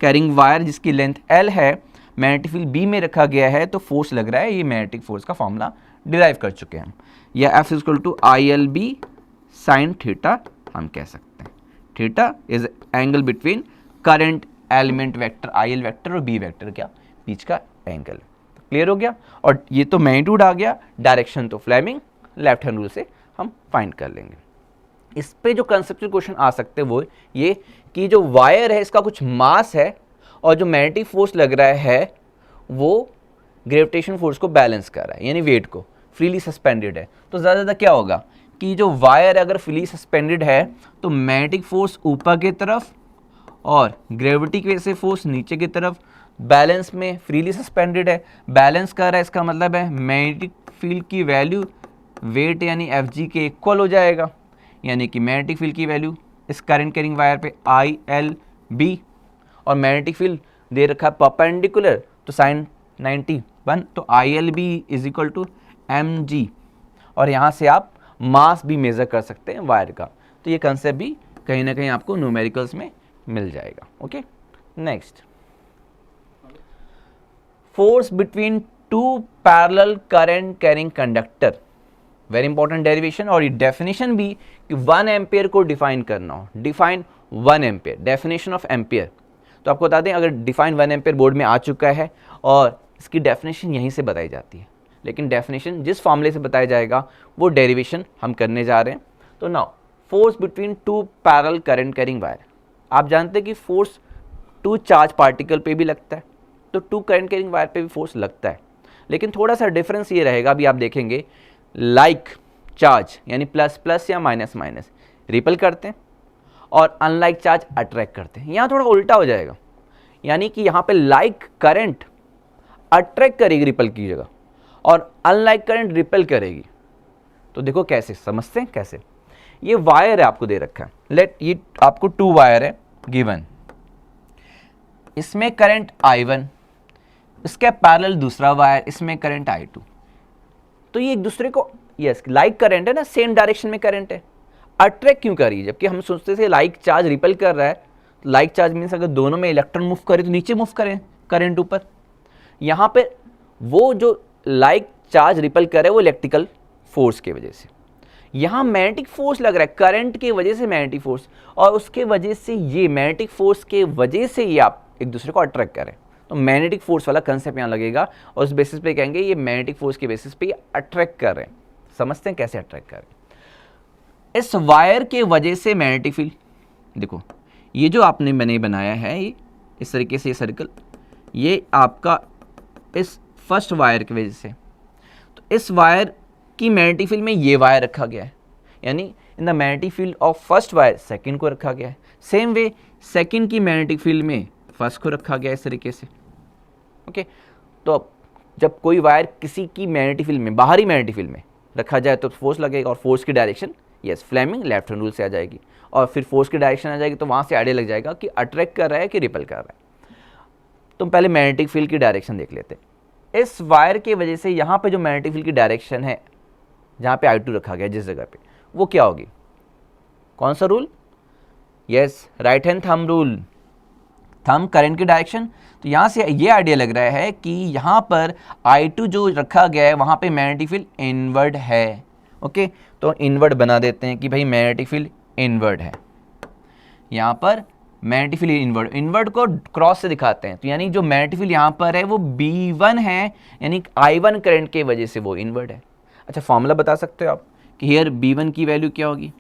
कैरिंग वायर जिसकी लेंथ एल है मैग्नेटिक फील्ड बी में रखा गया है, तो फोर्स लग रहा है, ये मैग्नेटिक फोर्स का फॉर्मूला डिराइव कर चुके हैं हम, या F is equal to I L B sine theta हम कह सकते हैं। Theta is angle between current element vector I L vector और बी वेक्टर क्या बीच का एंगल। क्लियर हो गया। और ये तो मैग्नीट्यूड आ गया, डायरेक्शन तो फ्लेमिंग लेफ्ट हैंड रूल से हम फाइंड कर लेंगे। इस पे जो कंसेप्चुअल क्वेश्चन आ सकते हैं वो ये कि जो वायर है इसका कुछ मास है और जो मैग्नेटिक फोर्स लग रहा है वो ग्रेविटेशन फोर्स को बैलेंस कर रहा है, यानी वेट को, फ्रीली सस्पेंडेड है। तो ज़्यादा क्या होगा कि जो वायर अगर फ्रीली सस्पेंडेड है तो मैग्नेटिक फोर्स ऊपर की तरफ और ग्रेविटी की वजह से फोर्स नीचे की तरफ, बैलेंस में फ्रीली सस्पेंडेड है, बैलेंस कर रहा है, इसका मतलब है मैग्नेटिक फील्ड की वैल्यू वेट यानी एफ जी के इक्वल हो जाएगा, यानी कि मैग्नेटिक फील्ड की वैल्यू इस करंट कैरिंग वायर पे आई एल बी, और मैग्नेटिक फील्ड दे रखा है परपेंडिकुलर तो साइन 91, तो I L B is equal to M G, और यहाँ से आप मास भी मेज़र कर सकते हैं वायर का। तो ये कंसेप्ट भी कहीं ना कहीं आपको न्यूमेरिकल्स में मिल जाएगा। Okay, next, force between two parallel current carrying conductor, very important derivation. और ये डेफिनेशन भी कि 1 एम्पियर को डिफाइन करना हो, define 1 ampere, definition of ampere. तो आपको बता दें अगर डिफाइन 1 एम्पियर बोर्ड में आ चुका है और इसकी डेफिनेशन यहीं से बताई जाती है, लेकिन डेफिनेशन जिस फॉर्मूले से बताया जाएगा वो डेरिवेशन हम करने जा रहे हैं। तो now force between two parallel current carrying wire, आप जानते हैं कि फोर्स 2 चार्ज पार्टिकल पे भी लगता है, तो 2 करंट कैरिंग वायर पे भी फोर्स लगता है, लेकिन थोड़ा सा डिफरेंस ये रहेगा, अभी आप देखेंगे लाइक चार्ज यानी प्लस प्लस या माइनस माइनस रिपल करते हैं और अनलाइक चार्ज अट्रैक्ट करते हैं। यहाँ थोड़ा उल्टा हो जाएगा, यानी कि यहाँ पे लाइक करंट अट्रैक्ट करेगी रिपल की जगह और अनलाइक करंट रिपल करेगी। तो देखो कैसे समझते हैं, कैसे ये वायर है आपको दे रखा है, लेट ये आपको 2 वायर है गिवन, इसमें करंट I1, इसके पैरेलल दूसरा वायर, इसमें करंट I2। तो ये एक दूसरे को यस लाइक करंट है ना, सेम डायरेक्शन में करंट है, अट्रैक्ट क्यों कर रही है? जबकि हम सोचते थे लाइक चार्ज रिपल कर रहा है, लाइक चार्ज मीन्स अगर दोनों में इलेक्ट्रॉन मूव करे तो नीचे मूव करें करंट ऊपर। यहाँ पे वो जो लाइक चार्ज रिपल कर रहा है वो इलेक्ट्रिकल फोर्स की वजह से, यहाँ मैग्नेटिक फोर्स लग रहा है करंट की वजह से मैग्नेटिक फोर्स, और उसके वजह से ये मैग्नेटिक फोर्स के वजह से ये आप एक दूसरे को अट्रैक्ट करें। तो मैग्नेटिक फोर्स वाला कंसेप्ट यहाँ लगेगा और उस बेसिस पे कहेंगे ये मैग्नेटिक फोर्स के बेसिस पे ये अट्रैक्ट कर रहे हैं। समझते हैं कैसे अट्रैक्ट कर रहे हैं? इस वायर के वजह से मैग्नेटिक फील्ड, देखो ये जो मैंने बनाया है ये इस तरीके से, ये सर्कल, ये आपका इस फर्स्ट वायर की वजह से, तो इस वायर की मैग्नेटिक फील्ड में ये वायर रखा गया है, यानी in the magnetic field of first wire second को रखा गया है। सेम वे सेकंड की मैग्नेटिक फील्ड में फर्स्ट को रखा गया है इस तरीके से। ओके, तो जब कोई वायर किसी की मैग्नेटिक फील्ड में, बाहरी मैग्नेटिक फील्ड में रखा जाए तो फोर्स लगेगा, और फोर्स की direction yes Fleming left hand rule से आ जाएगी, और फिर फोर्स की डायरेक्शन आ जाएगी तो वहाँ से आइडिया लग जाएगा कि अट्रैक्ट कर रहा है कि रिपल कर रहा है। तो पहले मैग्नेटिक फील्ड की डायरेक्शन देख लेते हैं। इस वायर की वजह से यहाँ पे जो मैग्नेटिक फील्ड की डायरेक्शन है, जहाँ पे I2 रखा गया जिस जगह पे, वो क्या होगी? कौन सा rule? Yes, right hand thumb rule, thumb current की डायरेक्शन। तो यहाँ से ये आइडिया लग रहा है कि यहाँ पर I2 जो रखा गया है वहाँ पे मैग्नेटिक फील्ड इनवर्ड है। ओके, तो इनवर्ड बना देते हैं कि भाई मैग्नेटिक फील्ड इनवर्ड है, यहाँ पर मैग्नेटिक फील्ड इनवर्ड, इनवर्ड को क्रॉस से दिखाते हैं, तो यानी जो मैग्नेटिक फील्ड यहाँ पर है वो B1 है, यानी I1 करंट के वजह से वो इनवर्ड है। अच्छा, फॉर्मूला बता सकते हो आप कि हियर B1 की वैल्यू क्या होगी?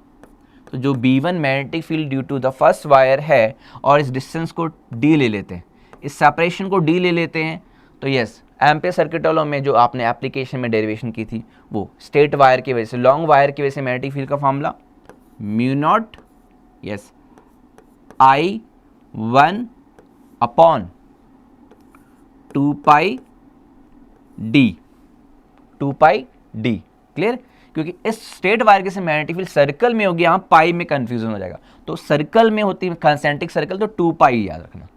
तो जो B1 magnetic field due to the first wire है, और इस डिस्टेंस को D ले लेते हैं, इस सेपरेशन को D ले लेते हैं, तो यस एम्पियर सर्किट लॉ में जो आपने एप्लीकेशन में डेरिवेशन की थी वो स्ट्रेट वायर की वजह से, लॉन्ग वायर की वजह से मैग्नेटिक फील्ड का formula mu naught yes I1 upon 2 पाई D, क्लियर? क्योंकि इस स्ट्रेट वायर के से मैग्नेटिक फील्ड सर्कल में होगी, यहाँ पाई में कंफ्यूजन हो जाएगा, तो सर्कल में होती है कंसेंट्रिक सर्कल, तो 2 पाई याद रखना।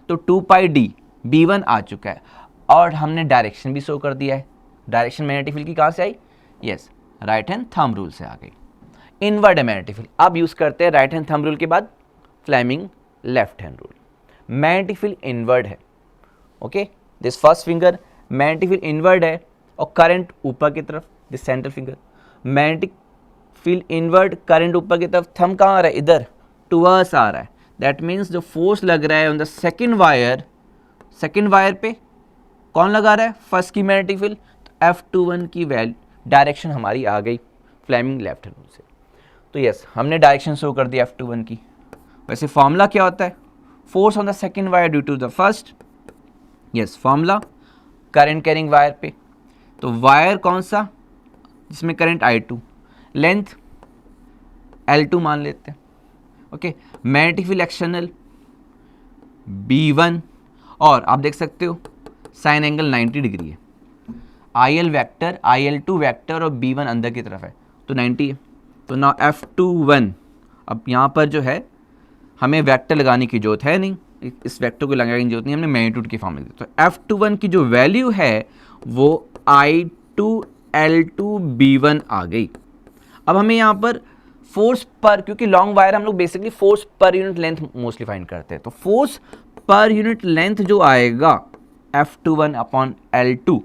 तो 2 पाई D B1 आ चुका है, और हमने डायरेक्शन भी शो कर दिया है, डायरेक्शन मैग्नेटिक फील्ड की कहाँ से आई? Yes, right hand thumb rule से आ गई। इनवर्ड है मैग्नेटिक फील्ड, अब यूज करते हैं राइट हैंड थंब रूल के बाद Fleming left hand rule. Magnetic field inward है, okay, this first finger magnetic field inward है और करंट ऊपर की तरफ, this centre finger magnetic field inward, current ऊपर की तरफ, थंब कहाँ आ रहा है? इधर टुवर्ड्स आ रहा है। दैट मीन्स जो फोर्स लग रहा है ऑन द सेकेंड वायर पे कौन लगा रहा है? फर्स्ट की मैग्नेटिक फील्ड, तो F21 की वैल्यू डायरेक्शन हमारी आ गई फ्लेमिंग लेफ्ट हैंड रूल से। तो यस, हमने डायरेक्शन शो कर दी F21 की। वैसे फॉर्मूला क्या होता है? Force on the second wire due to the first, yes formula current carrying wire पे, तो वायर कौन सा जिसमें करंट I2, लेंथ L2 मान लेते हैं, okay, magnetic field external B1 और आप देख सकते हो साइन एंगल 90 डिग्री है, IL वेक्टर IL2 वेक्टर और B1 अंदर की तरफ है तो 90 है। तो ना F21, अब यहाँ पर जो है हमें वेक्टर लगाने की जरूरत है नहीं, इस वेक्टर को लगाने की जरूरत नहीं, हमने मैग्नीट्यूड की फॉर्म में दी। तो F21 की जो वैल्यू है वो I2L2B1 आ गई। अब हमें यहाँ पर फोर्स पर, क्योंकि लॉन्ग वायर हम लोग basically force per unit length mostly find करते हैं, तो फोर्स पर यूनिट लेंथ जो आएगा F21 upon L2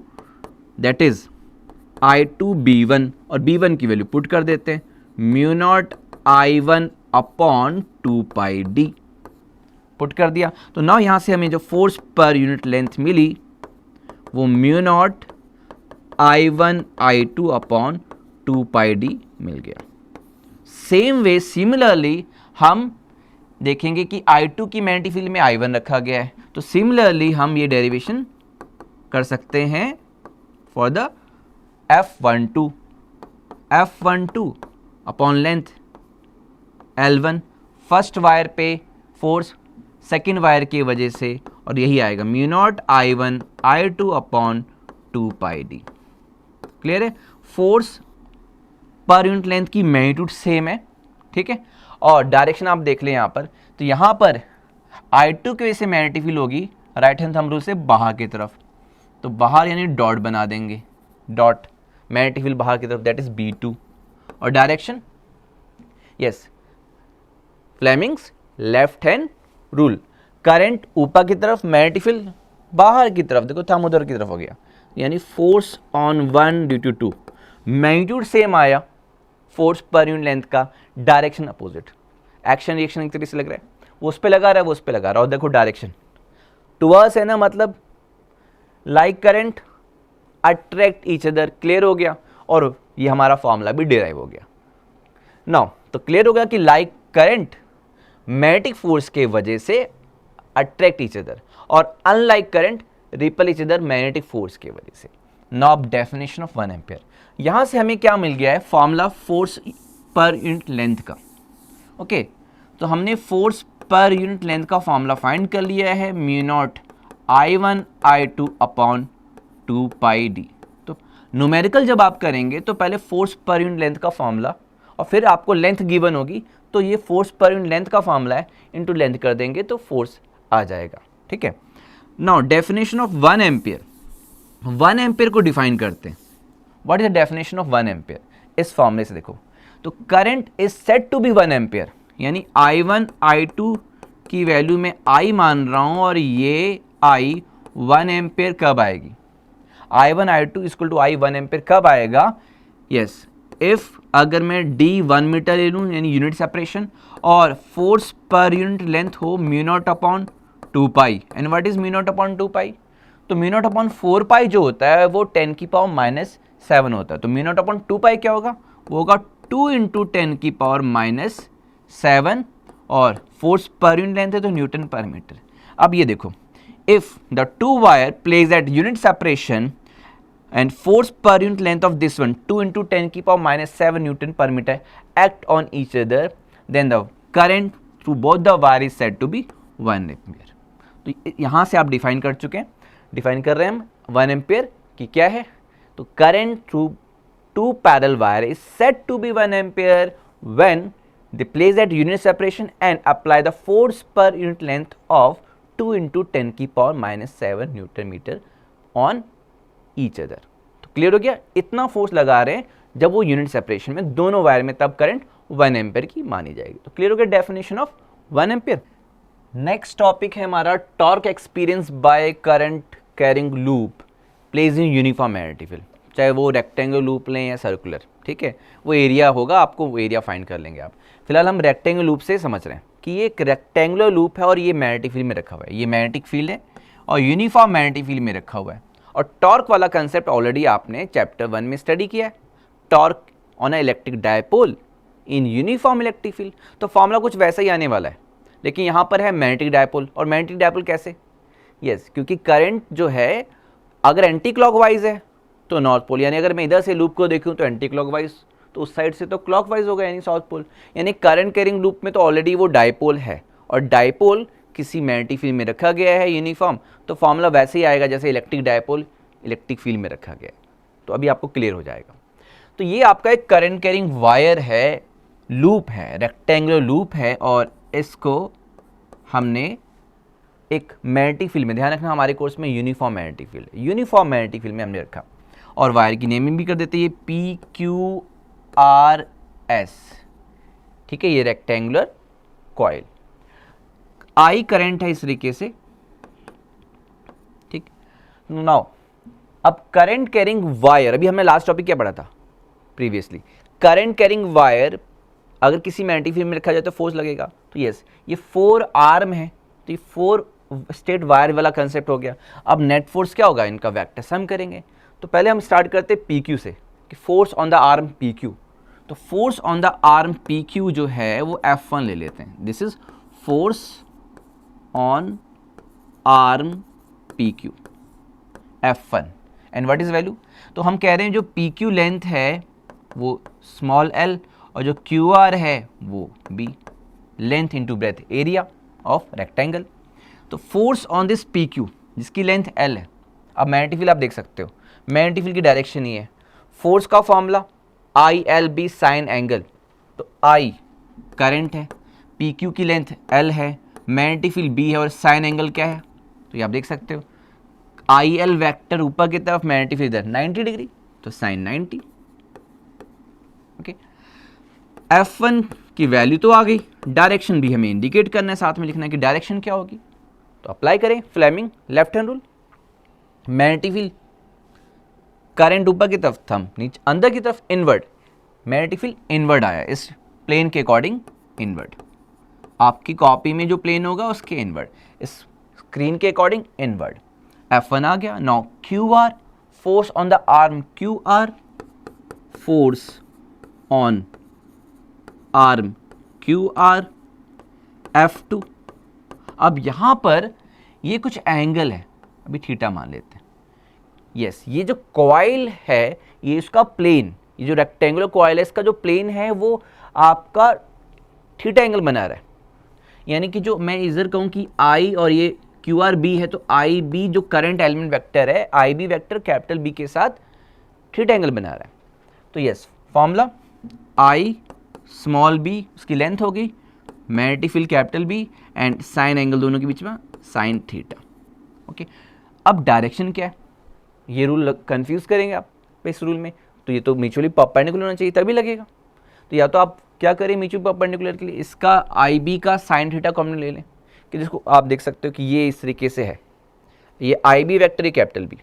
that is I2B1 और B1 की वैल्यू पुट कर देते हैं, mu not I1 upon 2πd put कर दिया। तो नाउ यहां से हमें जो फोर्स पर यूनिट लेंथ मिली वो mu not I1 I2 upon 2πd मिल गया। सेम वे सिमिलरली हम देखेंगे कि I2 की मैग्नेटिक फील्ड में I1 रखा गया है, तो सिमिलरली हम ये डेरिवेशन कर सकते हैं for the F12 upon length L1, first wire पे फोर्स सेकेंड वायर की वजह से, और यही आएगा mu naught I1 I2 upon 2πd। Clear है? फोर्स पर यूनिट लेंथ की मैग्नीट्यूड सेम है, ठीक है, और डायरेक्शन आप देख लें यहाँ पर, तो यहाँ पर I2 की वजह से मैग्नेटिक फील्ड होगी राइट हैंड थंब रूल से बाहर की तरफ, तो बाहर यानी डॉट बना देंगे, डॉट मैग्नेटिक फील्ड बाहर की तरफ दैट इज B2, और direction yes Fleming's left hand rule, current ऊपर की तरफ मैग्नेटिक फील्ड बाहर की तरफ, देखो थंब उधर की तरफ हो गया, यानी force on 1 due to 2, magnitude same आया फोर्स पर यूनिट लेंथ का, डायरेक्शन अपोजिट, एक्शन रिएक्शन एक तरीके से लग रहा है, वो उस पर लगा रहा है वो उस पर लगा रहा है, और देखो डायरेक्शन टुवर्ड्स है ना, मतलब like current attract each other, clear हो गया, और ये हमारा फॉर्मूला भी डिराइव हो गया। नाउ तो क्लियर हो गया कि लाइक करंट मैग्नेटिक फोर्स के वजह से अट्रैक्ट ईच अदर, और unlike current ripple each other magnetic force के वजह से। नाउ डेफिनेशन ऑफ 1 एम्पियर, यहां से हमें क्या मिल गया है? Formula force per unit length का, ओके, तो हमने फोर्स पर यूनिट लेंथ का फॉर्मूला फाइंड कर लिया है, mu naught I1 I2 upon 2πd। तो न्यूमेरिकल जब आप करेंगे तो पहले फोर्स पर यूनिट लेंथ का फॉर्मूला, और फिर आपको लेंथ गिवन होगी तो ये फोर्स पर यूनिट लेंथ का फॉर्मूला है, इनटू लेंथ कर देंगे तो फोर्स आ जाएगा, ठीक है। Now definition of 1 ampere, 1 ampere को डिफाइन करते हैं। What is the definition of 1 ampere? इस फॉर्मूले से देखो, तो current is said to be 1 ampere, यानी I1 I2 की वैल्यू में I मान रहा हूं, और ये I 1 एम्पियर कब आएगी? I1 I2 equal to I 1 ampere कब आएगा? यस, इफ अगर मैं D 1 मीटर ले लूँ यानी यूनिट सेपरेशन, और फोर्स पर यूनिट लेंथ हो mu naught upon 2π, and what is mu naught upon 2π? तो म्यू नॉट अपॉन 4π जो होता है वो 10 की पावर माइनस 7 होता है, तो म्यू नॉट अपॉन 2π क्या होगा? वो होगा 2 इंटू 10 की पावर माइनस 7, और फोर्स पर यूनिट लेंथ है तो न्यूटन पर मीटर। अब ये देखो, if the two wire place at unit separation and force per unit length of this one 2 into 10 की power minus 7 Newton per meter act on each other, then the current through both the wire is said to be 1 ampere। तो यहाँ से आप define कर चुके हैं, define कर रहे हैं हम 1 एम्पियर की क्या है, तो current through two parallel wire is said to be 1 ampere when they place at unit separation and apply the force per unit length of 2 into 10 की power minus 7 Newton meter on each other. तो clear हो गया? इतना force लगा रहे हैं जब वो यूनिट सेपरेशन में दोनों वायर में, तब करंट 1 एम्पियर की मानी जाएगी। तो क्लियर हो गया definition of 1 ampere. Next topic है हमारा torque experience by current carrying loop place in uniform magnetic field. चाहे वो रेक्टेंगुलर लूप लें या सर्कुलर, ठीक है, वो एरिया होगा, आपको वो एरिया फाइंड कर लेंगे आप। फिलहाल हम रेक्टेंगुलर लूप से समझ रहे हैं कि ये एक रेक्टेंगुलर लूप है और ये मैग्नेटिक फील्ड में रखा हुआ है। ये मैग्नेटिक फील्ड है और यूनिफॉर्म मैग्नेटिक फील्ड में रखा हुआ है। और टॉर्क वाला कंसेप्ट ऑलरेडी आपने चैप्टर 1 में स्टडी किया है, torque on a electric dipole in uniform electric field. तो फॉर्मूला कुछ वैसा ही आने वाला है, लेकिन यहाँ पर है मैग्नेटिक डायपोल। और मैग्नेटिक डायपोल कैसे? यस, क्योंकि करंट जो है अगर एंटी क्लॉकवाइज है तो नॉर्थ पोल, यानी अगर मैं इधर से लूप को देखूँ तो एंटी क्लॉकवाइज, तो उस साइड से तो क्लॉकवाइज होगा यानी साउथ पोल। यानी करंट कैरिंग लूप में तो ऑलरेडी वो डायपोल है और डायपोल किसी मैग्नेटिक फील्ड में रखा गया है यूनिफॉर्म, तो फॉर्मूला वैसे ही आएगा जैसे इलेक्ट्रिक डायपोल इलेक्ट्रिक फील्ड में रखा गया है। तो अभी आपको क्लियर हो जाएगा। तो ये आपका एक करंट कैरिंग वायर है, लूप है, रेक्टेंगुलर लूप है, और इसको हमने एक मैग्नेटिक फील्ड में, ध्यान रखना हमारे कोर्स में uniform magnetic field, uniform magnetic field में हमने रखा। और वायर की नेमिंग भी कर देते हैं, ये PQRS, ठीक है, ये रेक्टेंगुलर कॉइल। आई करंट है इस तरीके से, ठीक। नाउ अब करंट कैरिंग वायर, अभी हमने लास्ट टॉपिक क्या पढ़ा था प्रीवियसली, करंट कैरिंग वायर अगर किसी मैग्नेटिक फील्ड में रखा जाए तो फोर्स लगेगा। तो यस, ये 4 आर्म है, तो ये 4 स्टेट वायर वाला कंसेप्ट हो गया। अब नेट फोर्स क्या होगा, इनका वेक्टर सम करेंगे। तो पहले हम स्टार्ट करते हैं PQ से, कि force on the arm PQ। तो force on the arm PQ जो है वो F1 ले लेते हैं। This is force on arm PQ, F1। And what is value? तो हम कह रहे हैं जो PQ लेंथ है वो स्मॉल l और जो QR है वो B, length into breadth, area of rectangle. तो फोर्स ऑन दिस PQ जिसकी लेंथ L है, अब मैग्नेटिक फील्ड आप देख सकते हो, मैग्नेटिक फील्ड की डायरेक्शन ही है। फोर्स का फॉर्मूला ILB साइन एंगल, तो I करंट है, PQ की लेंथ L है, मैग्नेटिक फील्ड B है और साइन एंगल क्या है, तो ये आप देख सकते हो IL वेक्टर ऊपर की तरफ, मैग्नेटिक फील्ड इधर 90 डिग्री, तो साइन 90। ओके, F1 की वैल्यू तो आ गई, डायरेक्शन भी हमें इंडिकेट करना है, साथ में लिखना है कि डायरेक्शन क्या होगी। तो अप्लाई करें Fleming left hand rule. Magnetic field current ऊपर की तरफ, थंब नीचे अंदर की तरफ, इनवर्ड, मैग्नेटिक फील्ड इनवर्ड आया, इस प्लेन के अकॉर्डिंग इनवर्ड। आपकी कॉपी में जो प्लेन होगा उसके इनवर्ड, इस स्क्रीन के अकॉर्डिंग इनवर्ड। F1 आ गया। Now QR, force on the arm QR, force on arm QR, F2। अब यहां पर ये कुछ एंगल है, अभी थीटा मान लेते हैं। यस, ये जो कॉइल है ये इसका प्लेन, ये जो रेक्टेंगुलर कॉइल है इसका जो प्लेन है वो आपका थीटा एंगल बना रहा है। यानी कि जो मैं इधर कहूँ कि I और ये QRB है, तो IB जो करंट एलिमेंट वेक्टर है, IB वेक्टर कैपिटल B के साथ थीटा एंगल बना रहा है। तो yes, formula I small b उसकी लेंथ हो गई, magnetic field capital B and sign angle दोनों के बीच में साइन थीटा। ओके, अब डायरेक्शन क्या है, ये रूल कंफ्यूज करेंगे आप इस रूल में, तो ये तो म्यूचुअली परपेंडिकुलर होना चाहिए तभी लगेगा। तो या तो आप क्या करें म्यूचुअली परपेंडिकुलर के लिए, इसका IB का साइन थीटा कॉमन ले लें, कि जिसको आप देख सकते हो कि ये इस तरीके से है, ये IB वेक्टर ये कैपिटल B,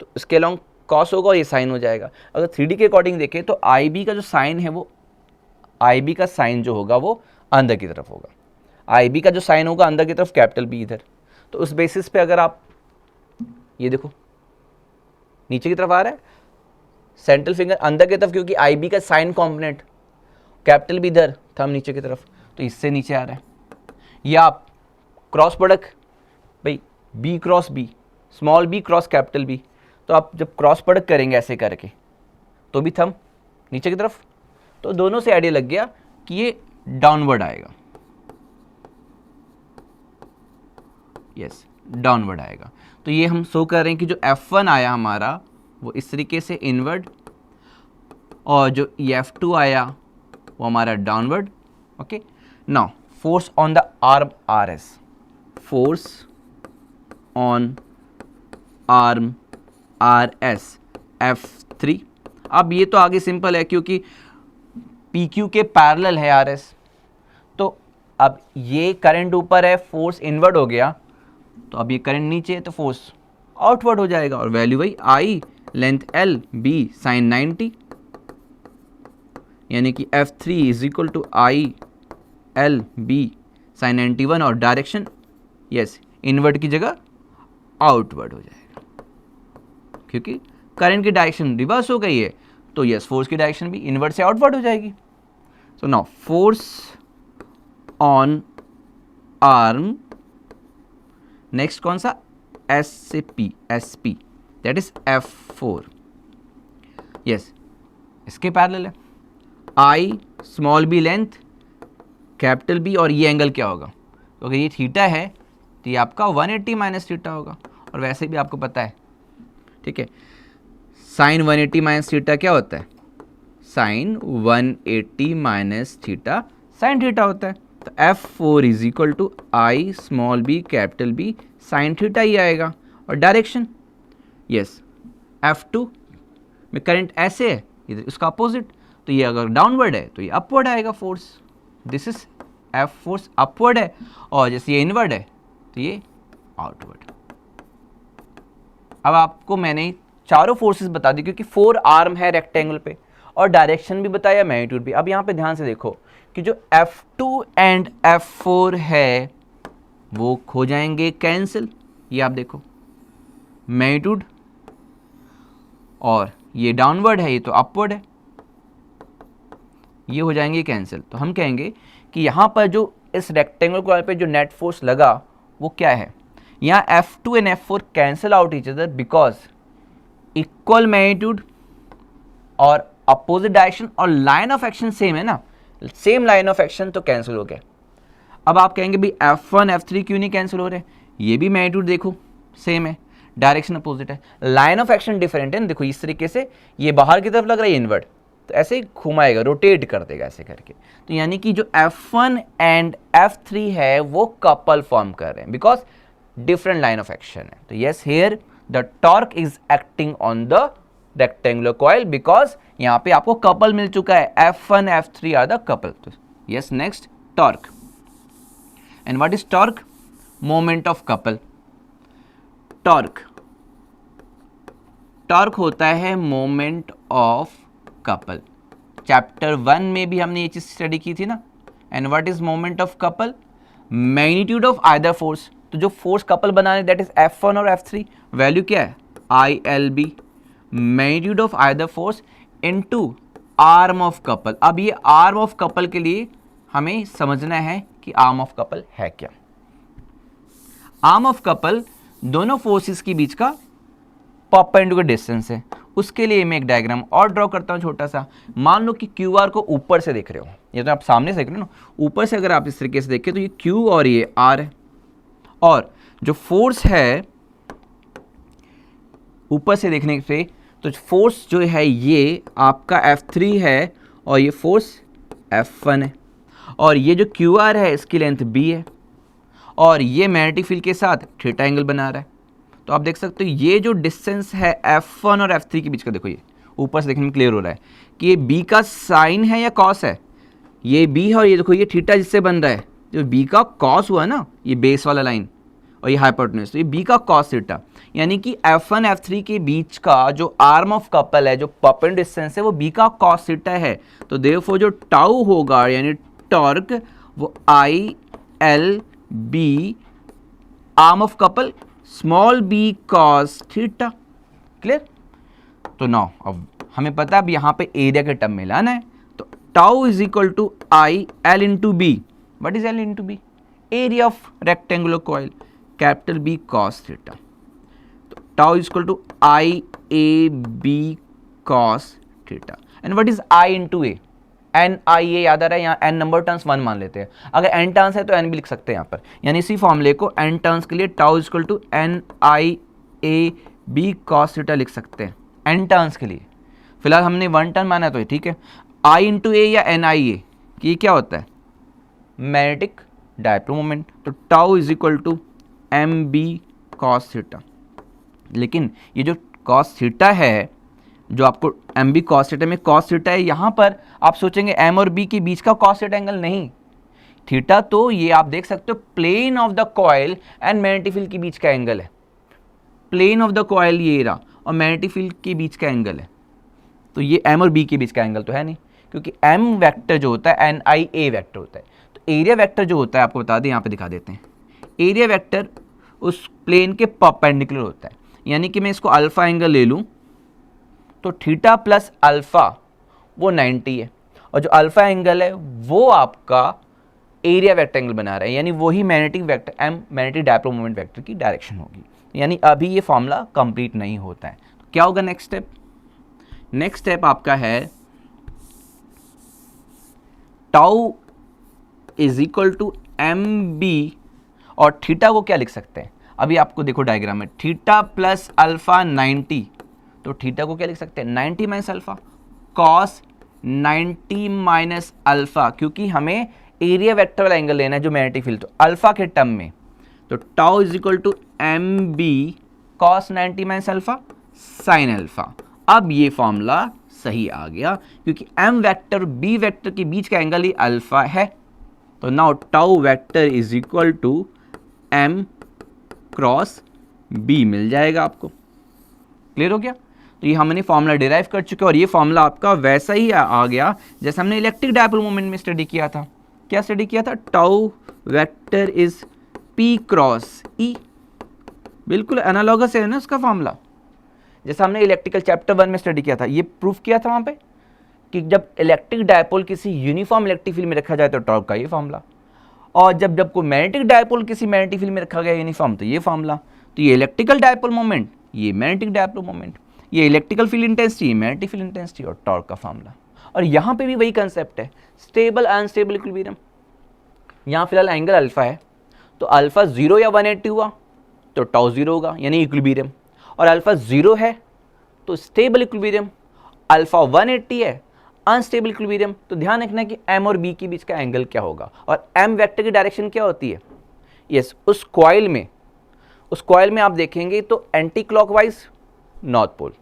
तो इसके अलॉन्ग कॉस होगा और ये साइन हो जाएगा। अगर 3D के अकॉर्डिंग देखें तो IB का जो साइन है वो, IB का साइन जो होगा वो अंदर की तरफ होगा, IB का जो साइन होगा अंदर की तरफ, कैपिटल B इधर। तो उस बेसिस पे अगर आप ये देखो नीचे की तरफ आ रहा है, सेंट्रल फिंगर अंदर की तरफ, क्योंकि IB का साइन कॉम्पोनेंट, कैपिटल B इधर, थंब नीचे की तरफ, तो इससे नीचे आ रहा है। या आप क्रॉस प्रोडक्ट, भाई B cross B, small b cross capital B, तो आप जब क्रॉस प्रोडक्ट करेंगे ऐसे करके तो भी थंब नीचे की तरफ, तो दोनों से आइडिया लग गया कि ये डाउनवर्ड आएगा। यस, डाउनवर्ड आएगा। तो ये हम शो कर रहे हैं कि जो F1 आया हमारा वो इस तरीके से इनवर्ड, और जो F2 आया वो हमारा downward. Okay, now force on the arm RS, force on arm RS, F3। अब ये तो आगे सिंपल है क्योंकि PQ के पैरेलल है RS, तो अब ये करंट ऊपर है, फोर्स इनवर्ड हो गया, तो अब ये करंट नीचे है तो फोर्स आउटवर्ड हो जाएगा, और वैल्यू वही I length L B sine 90, यानी कि F3 is equal to I L B sine 91, और डायरेक्शन यस इनवर्ड की जगह आउटवर्ड हो जाएगा क्योंकि करंट की डायरेक्शन रिवर्स हो गई है, तो यस फोर्स की डायरेक्शन भी इनवर्ड से आउटवर्ड हो जाएगी। So now force on arm, next कौन सा, S से P, SP, that is F4। Yes इसके पैरेलल है I small b length capital B, और ये एंगल क्या होगा, तो अगर ये थीटा है तो ये आपका 180 माइनस थीटा होगा, और वैसे भी आपको पता है, ठीक है, साइन 180 माइनस थीटा क्या होता है, sine 180 minus theta sine theta होता है, तो F4 is equal to I small b capital B sine theta ही आएगा, और डायरेक्शन यस F2 में करंट ऐसे है, इधर उसका अपोजिट, तो ये अगर डाउनवर्ड है तो ये अपवर्ड आएगा force, this is F force upward है, और जैसे ये इनवर्ड है तो ये आउटवर्ड। अब आपको मैंने चारों फोर्सेस बता दी क्योंकि 4 आर्म है रेक्टेंगल पे, और डायरेक्शन भी बताया, मैग्नीट्यूड भी। अब यहाँ पे ध्यान से देखो कि जो F2 एंड F4 है वो हो जाएंगे कैंसिल, ये आप देखो मैग्नीट्यूड, और ये डाउनवर्ड है, ये तो अपवर्ड है, ये हो जाएंगे कैंसिल। तो हम कहेंगे कि यहाँ पर जो इस रेक्टेंगल कॉइल पे जो नेट फोर्स लगा वो क्या है, यहाँ F2 and F4 cancel out each other because equal magnitude और अपोजिट डायरेक्शन, और लाइन ऑफ एक्शन सेम है ना, सेम लाइन ऑफ एक्शन, तो कैंसिल हो गया। अब आप कहेंगे भाई F1 F3 क्यों नहीं कैंसिल हो रहे, ये भी मैग्नीट्यूड देखो सेम है, डायरेक्शन अपोजिट है, लाइन ऑफ एक्शन डिफरेंट है। देखो इस तरीके से ये बाहर की तरफ लग रहा है इनवर्ड, तो ऐसे ही घुमाएगा, रोटेट कर देगा ऐसे करके, तो यानी कि जो F1 एंड F3 है वो कपल फॉर्म कर रहे हैं because different line of action है। तो yes here the torque is acting on the rectangular coil because यहाँ पे आपको कपल मिल चुका है, F1 F3 are the couple. तो yes next torque, and what is torque, moment of couple. Torque होता है मोमेंट ऑफ कपल, चैप्टर 1 में भी हमने ये चीज स्टडी की थी ना। And what is moment of couple, magnitude of either force, तो जो फोर्स कपल बना रहे दैट इज F1 और F3, वैल्यू क्या है ILB, magnitude of either force into arm of couple. अब ये आर्म ऑफ कपल के लिए हमें समझना है कि आर्म ऑफ कपल है क्या। आर्म ऑफ कपल दोनों फोर्सेस के बीच का परपेंडिकुलर डिस्टेंस है, उसके लिए मैं एक डायग्राम और ड्रॉ करता हूं छोटा सा। मान लो कि QR को ऊपर से देख रहे हो, ये तो आप सामने से देख रहे हो ना, ऊपर से अगर आप इस तरीके से देखें तो ये Q और ये R है, और जो फोर्स है ऊपर से देखने से, तो फोर्स जो है ये आपका F3 है, और ये फोर्स F1 है, और ये जो QR है इसकी लेंथ B है, और ये मैग्नेटिक फील्ड के साथ थीटा एंगल बना रहा है। तो आप देख सकते हो ये जो डिस्टेंस है F1 और F3 के बीच का, देखो ये ऊपर से देखने में क्लियर हो रहा है कि ये B का साइन है या कॉस है, ये B है, और ये देखो ये थीटा जिससे बन रहा है, जो B का कॉस हुआ ना, ये बेस वाला लाइन और ये हाइपोटेन्यूज, तो ये B का कॉस थीटा, यानी कि F1 F3 के बीच का जो आर्म ऑफ कपल है, जो परपेंडिकुलर डिस्टेंस है, वो B का कॉस थीटा है। तो देयरफॉर जो टाउ होगा यानी टॉर्क, वो ILB arm of couple small b cos theta. Clear? तो नाउ अब हमें पता है अब यहाँ पे एरिया के टर्म में लाना है, तो tau is equal to I l into B. What is l into B? Area of rectangular coil, capital B cos theta. तो tau is equal to I A B cos theta. And what is I into A? N I A याद आ रहा है, यहाँ N number turns 1 मान लेते हैं, अगर एन टर्न्स है तो एन भी लिख सकते हैं यहाँ पर, यानी इसी फॉर्मूले को एन टर्न्स के लिए tau is equal to N I A B cos theta लिख सकते हैं एन टर्न्स के लिए। फिलहाल हमने 1 टर्न माना तो ठीक है। आई इंटू ए या एन आई ए, ये क्या होता है? Magnetic dipole moment. तो tau is equal to M B cos theta. लेकिन ये जो cos थीटा है जो आपको एम बी कॉस थीटा में कॉस थीटा है, यहाँ पर आप सोचेंगे एम और बी के बीच का कॉस थीटा एंगल, नहीं, थीटा तो ये आप देख सकते हो plane of the coil and magnetic field के बीच का एंगल है, प्लेन ऑफ द कॉइल ये रहा और मैग्नेटिक फील्ड के बीच का एंगल है, तो ये एम और बी के बीच का एंगल तो है नहीं, क्योंकि एम वेक्टर जो होता है एन आई ए वेक्टर होता है, तो एरिया वेक्टर जो होता है आपको बता दें, यहाँ पे दिखा देते हैं, एरिया वेक्टर उस प्लेन के परपेंडिकुलर होता है, यानी कि मैं इसको अल्फा एंगल ले लूँ तो थीटा प्लस अल्फा वो 90 है, और जो अल्फा एंगल है वो आपका एरिया वेक्टर एंगल बना रहा है, यानी वही magnetic vector M magnetic dipole moment vector की डायरेक्शन होगी, यानी अभी ये फॉर्मूला कंप्लीट नहीं होता है। तो क्या होगा नेक्स्ट स्टेप? नेक्स्ट स्टेप आपका है tau is equal to M B, और थीटा को क्या लिख सकते हैं, अभी आपको देखो डायग्राम में, थीटा प्लस अल्फा 90, तो थीटा को क्या लिख सकते हैं 90 minus alpha cos 90 minus alpha, क्योंकि हमें एरिया वेक्टर वाला एंगल लेना है जो मैग्नेटिक फील्ड, तो अल्फा के टर्म में, तो tau is equal to M B cos 90 minus alpha sine alpha. अब ये फॉर्मूला सही आ गया, क्योंकि एम वेक्टर बी वेक्टर के बीच का एंगल ही अल्फा है, तो now tau vector is equal to m cross B मिल जाएगा आपको। क्लियर हो गया? तो ये हमने फॉर्मूला डिराइव कर चुके हैं, और ये फॉर्मूला आपका वैसा ही आ गया जैसे हमने इलेक्ट्रिक डायपोल मोमेंट में स्टडी किया था। क्या स्टडी किया था? Tau vector is p cross E, बिल्कुल एनालॉगस है ना उसका फॉर्मूला, जैसा हमने इलेक्ट्रिकल चैप्टर 1 में स्टडी किया था। ये प्रूफ किया था वहाँ पे कि जब इलेक्ट्रिक डायपोल किसी यूनिफॉर्म इलेक्ट्रिक फील्ड में रखा जाए तो टॉर्क का ये फॉर्मूला, और जब कोई मैग्नेटिक डायपोल किसी मैग्नेटिक फील्ड में रखा गया यूनिफॉर्म तो ये फॉर्मूला। तो ये इलेक्ट्रिकल डायपोल मोमेंट, ये मैग्नेटिक डायपोल मोमेंट, ये electrical field intensity, magnetic field intensity, और टॉर्क का फॉर्मूला। और यहाँ पे भी वही कंसेप्ट है, स्टेबल अनस्टेबल इक्विलिब्रियम। यहाँ फिलहाल एंगल अल्फा है, तो अल्फा 0 या 180 हुआ तो टाउ 0 होगा, यानी इक्विलिब्रियम, और अल्फा 0 है तो स्टेबल इक्विलिब्रियम, अल्फा 180 है अनस्टेबल इक्विलिब्रियम। तो ध्यान रखना कि एम और बी के बीच का एंगल क्या होगा, और एम वेक्टर की डायरेक्शन क्या होती है। यस, उस कॉइल में आप देखेंगे तो anti clockwise north pole,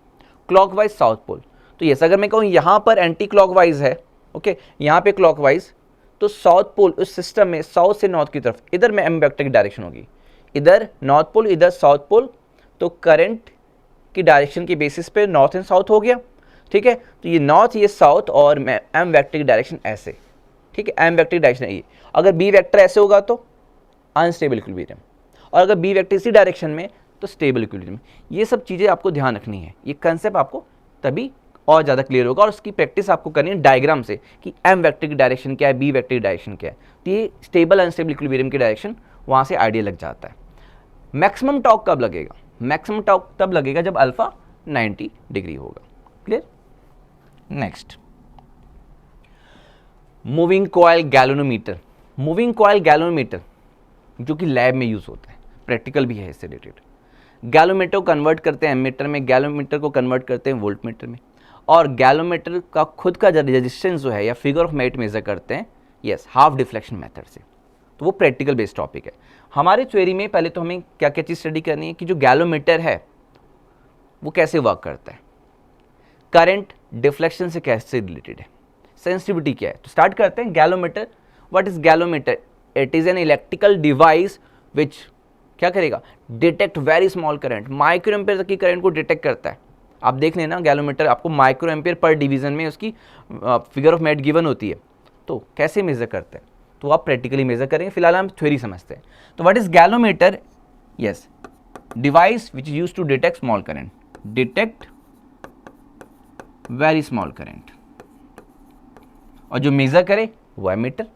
clockwise south pole. तो यस, अगर मैं कहूँ यहाँ पर एंटी क्लॉकवाइज है, ओके, यहाँ पे क्लॉकवाइज, तो साउथ पोल उस सिस्टम में साउथ से नॉर्थ की तरफ, इधर में एम वेक्टर की डायरेक्शन होगी, इधर नॉर्थ पोल इधर साउथ पोल, तो करंट की डायरेक्शन की बेसिस पे नॉर्थ एंड साउथ हो गया। ठीक है, तो ये नॉर्थ ये साउथ, और एम वेक्टर की डायरेक्शन ऐसे, ठीक है, एम वेक्टर की डायरेक्शन ये। अगर बी वेक्टर ऐसे होगा तो अनस्टेबल इक्विलिब्रियम, और अगर बी वेक्टर इसी डायरेक्शन में तो स्टेबल इक्विलिब्रियम। ये सब चीज़ें आपको ध्यान रखनी है, ये कंसेप्ट आपको तभी और ज़्यादा क्लियर होगा, और उसकी प्रैक्टिस आपको करनी है डायग्राम से कि एम वेक्टर की डायरेक्शन क्या है, बी वेक्टर की डायरेक्शन क्या है, तो ये स्टेबल अनस्टेबल इक्विलिब्रियम की डायरेक्शन वहाँ से आइडिया लग जाता है। मैक्सिमम टॉर्क कब लगेगा? मैक्सिमम टॉर्क तब लगेगा जब अल्फा 90 डिग्री होगा। Clear? Next, moving coil galvanometer. Moving coil galvanometer जो कि लैब में यूज होता है, प्रैक्टिकल भी है इससे रिलेटेड। गैल्वेनोमीटर को कन्वर्ट करते हैं एमीटर में, गैल्वेनोमीटर को कन्वर्ट करते हैं वोल्टमीटर में, और गैल्वेनोमीटर का खुद का रेजिस्टेंस जो है या फिगर ऑफ मेरिट मेजर करते हैं, यस, हाफ डिफ्लेक्शन मेथड से। तो वो प्रैक्टिकल बेस्ड टॉपिक है। हमारे थ्योरी में पहले तो हमें क्या क्या चीज़ स्टडी करनी है कि जो गैल्वेनोमीटर है वो कैसे वर्क करता है, करंट डिफ्लेक्शन से कैसे रिलेटेड है, सेंसिटिविटी क्या है। तो स्टार्ट करते हैं galvanometer. What is galvanometer? It is an electrical device which क्या करेगा, detect very small current, micro ampere तक की करंट को डिटेक्ट करता है। आप देख लेना गैल्वेनोमीटर आपको माइक्रो एम्पियर पर डिवीजन में उसकी फिगर ऑफ मेरिट गिवन होती है, तो कैसे मेजर करते हैं तो आप प्रैक्टिकली मेजर करेंगे, फिलहाल हम थ्योरी समझते हैं। तो what is galvanometer? Yes, device which is used to detect small current, detect very small current, और जो मेजर करे वो एमीटर,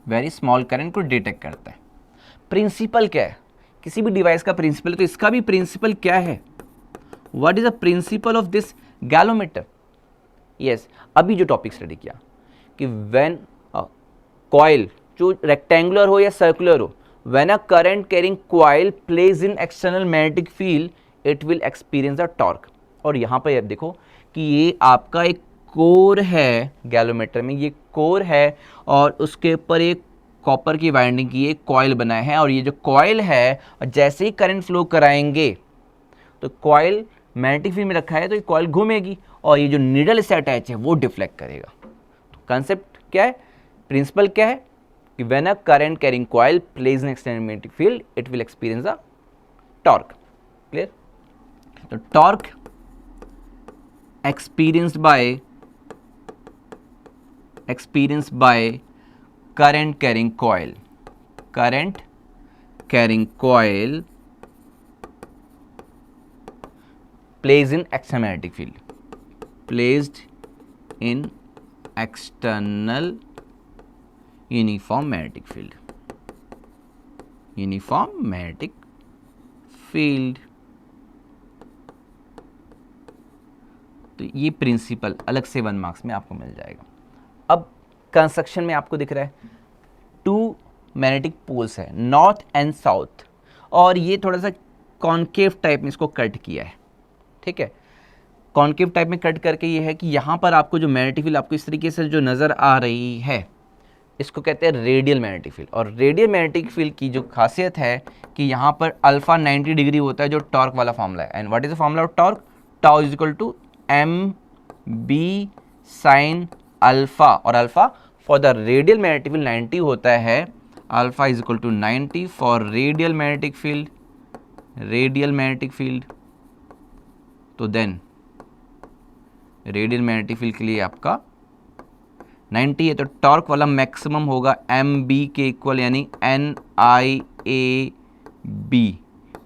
वेरी स्मॉल करंट को डिटेक्ट करता है। प्रिंसिपल क्या है किसी भी डिवाइस का? प्रिंसिपल, तो इसका भी प्रिंसिपल क्या है? What is the principle of this galvanometer? Yes, अभी जो टॉपिक स्टडी किया कि व्हेन कॉइल जो रेक्टेंगुलर हो या सर्कुलर हो, when a current carrying coil place in external magnetic field it will experience a torque. और यहाँ पर आप देखो कि ये आपका एक कोर है गैल्वेनोमीटर में, ये कोर है और उसके ऊपर एक कॉपर की वाइंडिंग की एक कॉइल बनाया है, और ये जो कॉइल है जैसे ही करंट फ्लो कराएंगे तो कॉइल मैग्नेटिक फील्ड में रखा है तो ये कॉइल घूमेगी और ये जो नीडल इससे अटैच है वो डिफ्लेक्ट करेगा। तो कंसेप्ट क्या है, प्रिंसिपल क्या है कि when a current carrying coil place in external magnetic field it will experience a torque. Clear? तो torque experienced by current carrying coil placed in external magnetic field, placed in external uniform magnetic field, तो ये principal अलग से 1 marks में आपको मिल जाएगा। अब construction में आपको दिख रहा है 2 मैग्नेटिक पोल्स है, नॉर्थ एंड साउथ, और ये थोड़ा सा कॉन्केव टाइप में इसको कट किया है। ठीक है, कॉन्केव टाइप में कट करके ये है कि यहाँ पर आपको जो मैग्नेटिक फील्ड आपको इस तरीके से जो नज़र आ रही है इसको कहते हैं रेडियल मैग्नेटिक फील्ड। और रेडियल मैग्नेटिक फील्ड की जो खासियत है कि यहाँ पर अल्फा 90 डिग्री होता है, जो टॉर्क वाला फॉर्मूला है। And what is the formula of torque? Tau is equal to mb sin alpha, और alpha for the radial magnetic field 90 होता है, alpha is equal to 90 for radial magnetic field. तो then radial magnetic field के लिए आपका 90 है तो torque वाला मैक्सिमम होगा mb के इक्वल, यानी NIAB,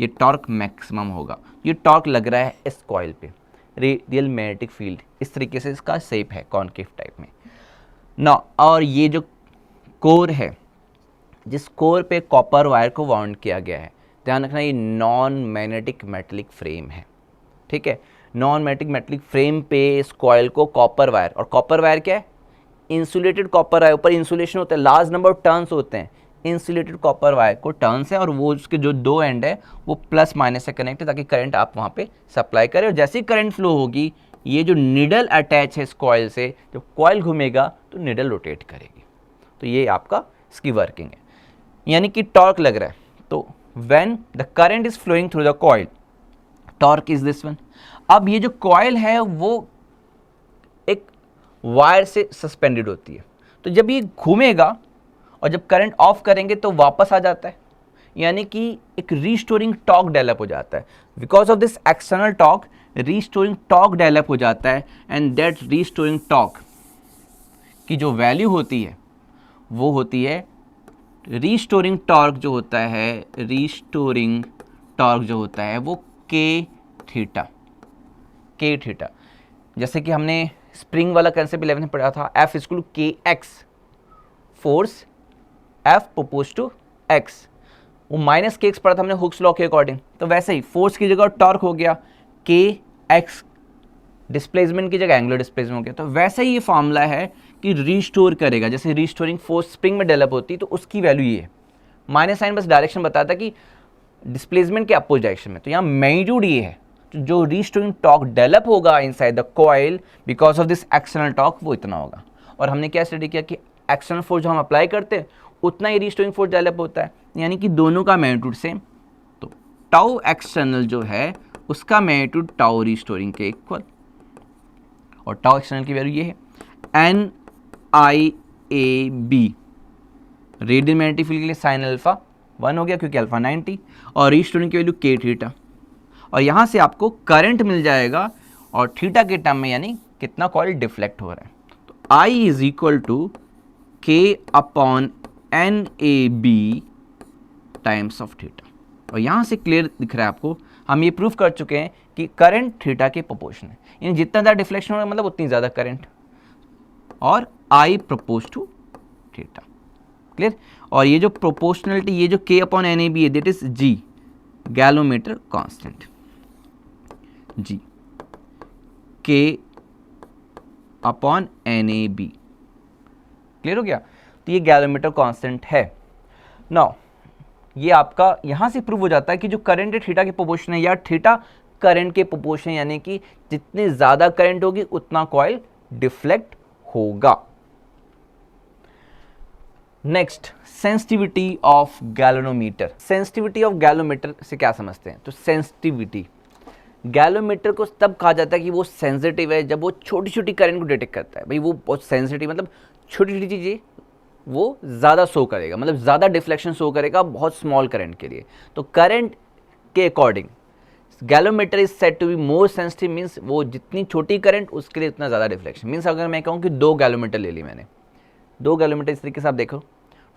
ये टॉर्क मैक्सिमम होगा। ये टॉर्क लग रहा है इस कॉइल पे, रेडियल मैग्नेटिक फील्ड इस तरीके से इसका शेप है कॉन्केव टाइप में ना। और ये जो कोर है, जिस कोर पे कॉपर वायर को वाउंड किया गया है, ध्यान रखना ये नॉन मैग्नेटिक मेटेलिक फ्रेम है। ठीक है, नॉन मैग्नेटिक मेटेलिक फ्रेम पे इस कॉइल को कॉपर वायर, और कॉपर वायर क्या है? इंसुलेटेड कॉपर वायर, ऊपर इंसुलेशन होता है, लार्ज नंबर ऑफ टर्न्स होते हैं। इंसुलेटेड कॉपर वायर को टर्न्स है और वो उसके जो 2 एंड है वो प्लस माइनस से कनेक्ट है ताकि करंट आप वहाँ पे सप्लाई करें। और जैसे ही करंट फ्लो होगी, ये जो निडल अटैच है इस कॉइल से, जब कॉइल घूमेगा तो निडल रोटेट करेगी। तो ये आपका इसकी वर्किंग है, यानी कि टॉर्क लग रहा है। तो when the current is flowing through the coil, torque is this one. अब ये जो कॉइल है वो एक वायर से सस्पेंडेड होती है, तो जब ये घूमेगा और जब करंट ऑफ करेंगे तो वापस आ जाता है, यानी कि एक रीस्टोरिंग टॉर्क डेवलप हो जाता है। Because of this external torque restoring torque develop हो जाता है, एंड दैट रीस्टोरिंग टॉर्क की जो वैल्यू होती है वो होती है, रीस्टोरिंग टॉर्क जो होता है वो के थीटा। जैसे कि हमने स्प्रिंग वाला कंसेप्ट 11 में पढ़ा था, F equal to KX, force F proportional to X, वो माइनस KX पढ़ा था हमने हुक्स लॉ के अकॉर्डिंग। तो वैसे ही फोर्स की जगह टॉर्क हो गया, KX डिस्प्लेसमेंट की जगह एंगुलर डिस्प्लेसमेंट हो गया। तो वैसे ही ये फॉर्मूला है कि रीस्टोर करेगा, जैसे रीस्टोरिंग फोर्स स्प्रिंग में डेवलप होती है तो उसकी वैल्यू ये है। माइनस साइन बस डायरेक्शन बताता कि डिस्प्लेसमेंट के अपोज डायरेक्शन में, तो यहाँ मैग्नीट्यूड ये है। तो जो रीस्टोरिंग टॉर्क डेवलप होगा inside the coil because of this external torque, वो इतना होगा। और हमने क्या स्टडी किया कि एक्सटर्नल फोर्स जो हम अप्लाई करते हैं उतना ही रीस्टोरिंग फोर्स डेवलप होता है, यानी कि दोनों का मैग्नीट्यूड सेम। तो टाउ एक्सटर्नल जो है उसका मैग्नीट्यूड टाउ रीस्टोरिंग के इक्वल, और टाउ एक्सटर्नल की वैल्यू ये है NIAB। रेडियल मैग्नेटिक फील्ड के लिए साइन अल्फा 1 हो गया क्योंकि अल्फा 90, और रीस्टोरिंग की वैल्यू के थीटा। और यहाँ से आपको करंट मिल जाएगा और थीटा के टर्म में, यानी कितना कॉइल डिफ्लेक्ट हो रहा है। तो I is equal to K upon NAB times of theta. और यहाँ से क्लियर दिख रहा है आपको, हम ये प्रूफ कर चुके हैं कि करंट थीटा के प्रोपोर्शन है, यानी जितना ज़्यादा डिफ्लेक्शन हो रहा है मतलब उतनी ज़्यादा करंट, और I proportional to theta. Clear? और ये जो प्रोपोर्शनलिटी, ये जो K अपॉन NAB है, that is G, galvanometer constant, G K upon NAB। Clear हो गया? तो ये गैलोमीटर कांस्टेंट है। नाउ ये आपका यहाँ से प्रूव हो जाता है कि जो करंट है थीटा के प्रोपोर्शन है, या थीटा करंट के प्रोपोर्शन, यानी कि जितनी ज़्यादा करंट होगी उतना कॉइल डिफ्लेक्ट होगा। Next, sensitivity of galvanometer. Sensitivity of galvanometer से क्या समझते हैं? तो सेंसिटिविटी गैलोमीटर को तब कहा जाता है कि वो सेंसिटिव है जब वो छोटी छोटी करंट को डिटेक्ट करता है। भाई वो बहुत सेंसिटिव, मतलब छोटी छोटी चीज़ें वो ज़्यादा शो करेगा, मतलब ज़्यादा डिफ्लेक्शन शो करेगा बहुत स्मॉल करंट के लिए। तो करंट के according galvanometer is said to be more sensitive, means वो जितनी छोटी करंट उसके लिए उतना ज़्यादा डिफ्लेक्शन। मीन्स अगर मैं कहूँ कि 2 गैलोमीटर ले ली मैंने, 2 गैलोमीटर इस तरीके से आप देखो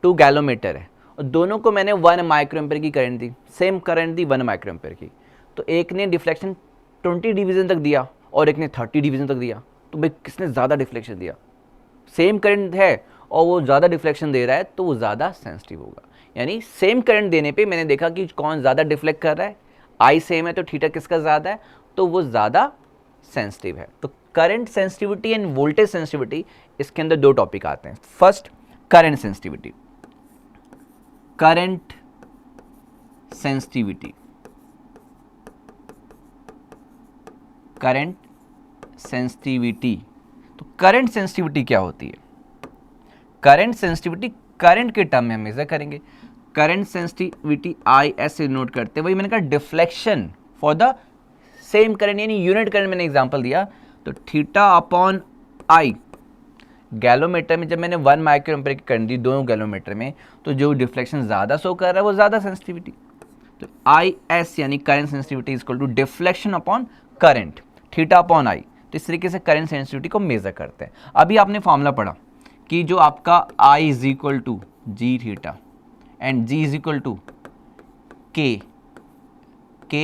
2 गैलोमीटर है और दोनों को मैंने 1 माइक्रोएम्पेयर की करंट दी, सेम करंट दी 1 माइक्रोएम्पेयर की। तो एक ने डिफ्लेक्शन 20 डिवीजन तक दिया और एक ने 30 डिवीजन तक दिया, तो भाई किसने ज़्यादा डिफ्लेक्शन दिया? सेम करंट है और वो ज़्यादा डिफ्लेक्शन दे रहा है तो वो ज़्यादा सेंसिटिव होगा। यानी सेम करंट देने पे मैंने देखा कि कौन ज़्यादा डिफ्लेक्ट कर रहा है, आई सेम है तो थीटा किसका ज़्यादा है, तो वो ज़्यादा सेंसिटिव है। तो current sensitivity end voltage sensitivity, इसके अंदर 2 टॉपिक आते हैं। First current sensitivity, current sensitivity, current sensitivity. तो करंट सेंसिटिविटी क्या होती है? करंट सेंसिटिविटी करंट के टर्म में हम मेजर करेंगे। करंट सेंसिटिविटी आई एस से नोट करते, वही मैंने कहा deflection for the same current, यानी यूनिट करंट मैंने एग्जांपल दिया। तो थीटा अपॉन आई, गैलोमीटर में जब मैंने 1 माइक्रोएम्पेयर की करंट दी दोनों गैलोमीटर में, तो जो डिफ्लेक्शन ज़्यादा शो कर रहा है वो ज़्यादा सेंसिटिविटी। तो आई एस यानी current sensitivity is equal to deflection upon current, theta upon I. तो इस तरीके से करंट सेंसिटिविटी को मेजर करते हैं। अभी आपने फॉर्मूला पढ़ा कि जो आपका I is equal to G theta and G is equal to K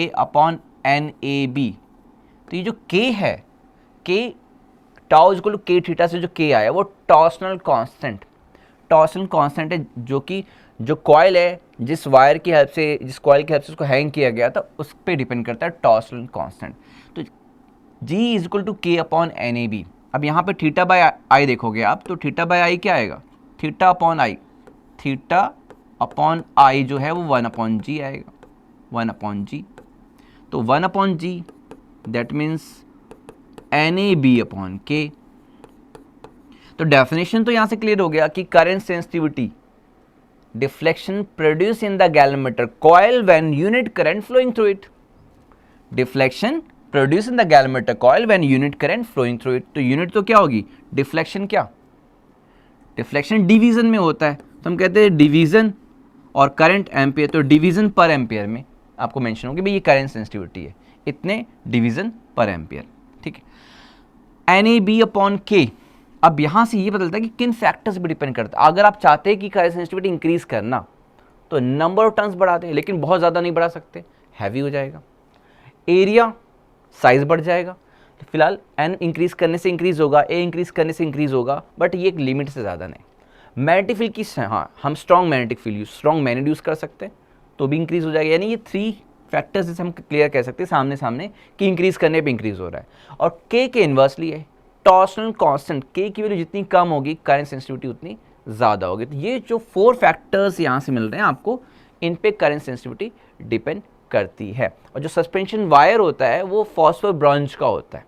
upon N A B. तो ये जो K है, K tau is equal to K theta से जो K आया वो टॉर्सनल कांस्टेंट है, जो कि जो कॉइल है जिस वायर की हेल्प से, जिस कॉइल की हेल्प से उसको हैंग किया गया था उस पर डिपेंड करता है टॉर्सनल कांस्टेंट। तो G is equal to K upon N A B. अब यहाँ पे थीटा बाय आई देखोगे आप, तो थीटा बाय आई क्या आएगा? थीटा अपॉन आई, थीटा अपॉन आई जो है वो 1 अपॉन जी आएगा, 1 अपॉन जी। तो 1 upon G that means N A B upon K. तो डेफिनेशन तो यहाँ से क्लियर हो गया कि current sensitivity deflection produce in the galvanometer coil when unit current flowing through it. Deflection produce in the galvanometer coil when unit current flowing through it. तो unit तो क्या होगी? डिफ्लेक्शन। क्या डिफ्लेक्शन डिवीजन में होता है, तो हम कहते हैं डिवीजन और करंट एम्पियर। तो डिवीजन पर एम्पियर में आपको मेंशन होगी भाई ये करंट सेंसिटिविटी है, इतने डिवीजन पर एम्पियर। ठीक है, एन ए बी अपॉन के। अब यहाँ से ये बदलता है कि किन फैक्टर्स पर डिपेंड करता है। अगर आप चाहते हैं कि करंट सेंसिटिविटी इंक्रीज करना तो नंबर ऑफ टर्न्स बढ़ाते हैं, लेकिन बहुत ज़्यादा नहीं बढ़ा सकते, हैवी हो जाएगा। एरिया साइज बढ़ जाएगा। तो फिलहाल एन इंक्रीज करने से इंक्रीज होगा, ए इंक्रीज करने से इंक्रीज होगा, बट ये एक लिमिट से ज़्यादा नहीं। मैग्नेटिक फील्ड की, हाँ हम strong magnetic field strong magnet use कर सकते हैं तो भी इंक्रीज हो जाएगा। यानी ये 3 फैक्टर्स जैसे हम क्लियर कह सकते हैं सामने सामने कि इंक्रीज करने पे इंक्रीज हो रहा है। और के इन्वर्सली है टॉर्सनल कांस्टेंट, के की वैल्यू जितनी कम होगी करंट सेंसिटिविटी उतनी ज़्यादा होगी। तो ये जो 4 फैक्टर्स यहाँ से मिल रहे हैं आपको, इन पे करंट सेंसिटिविटी डिपेंड करती है। और जो सस्पेंशन वायर होता है वो फॉस्फर ब्रॉन्ज का होता है,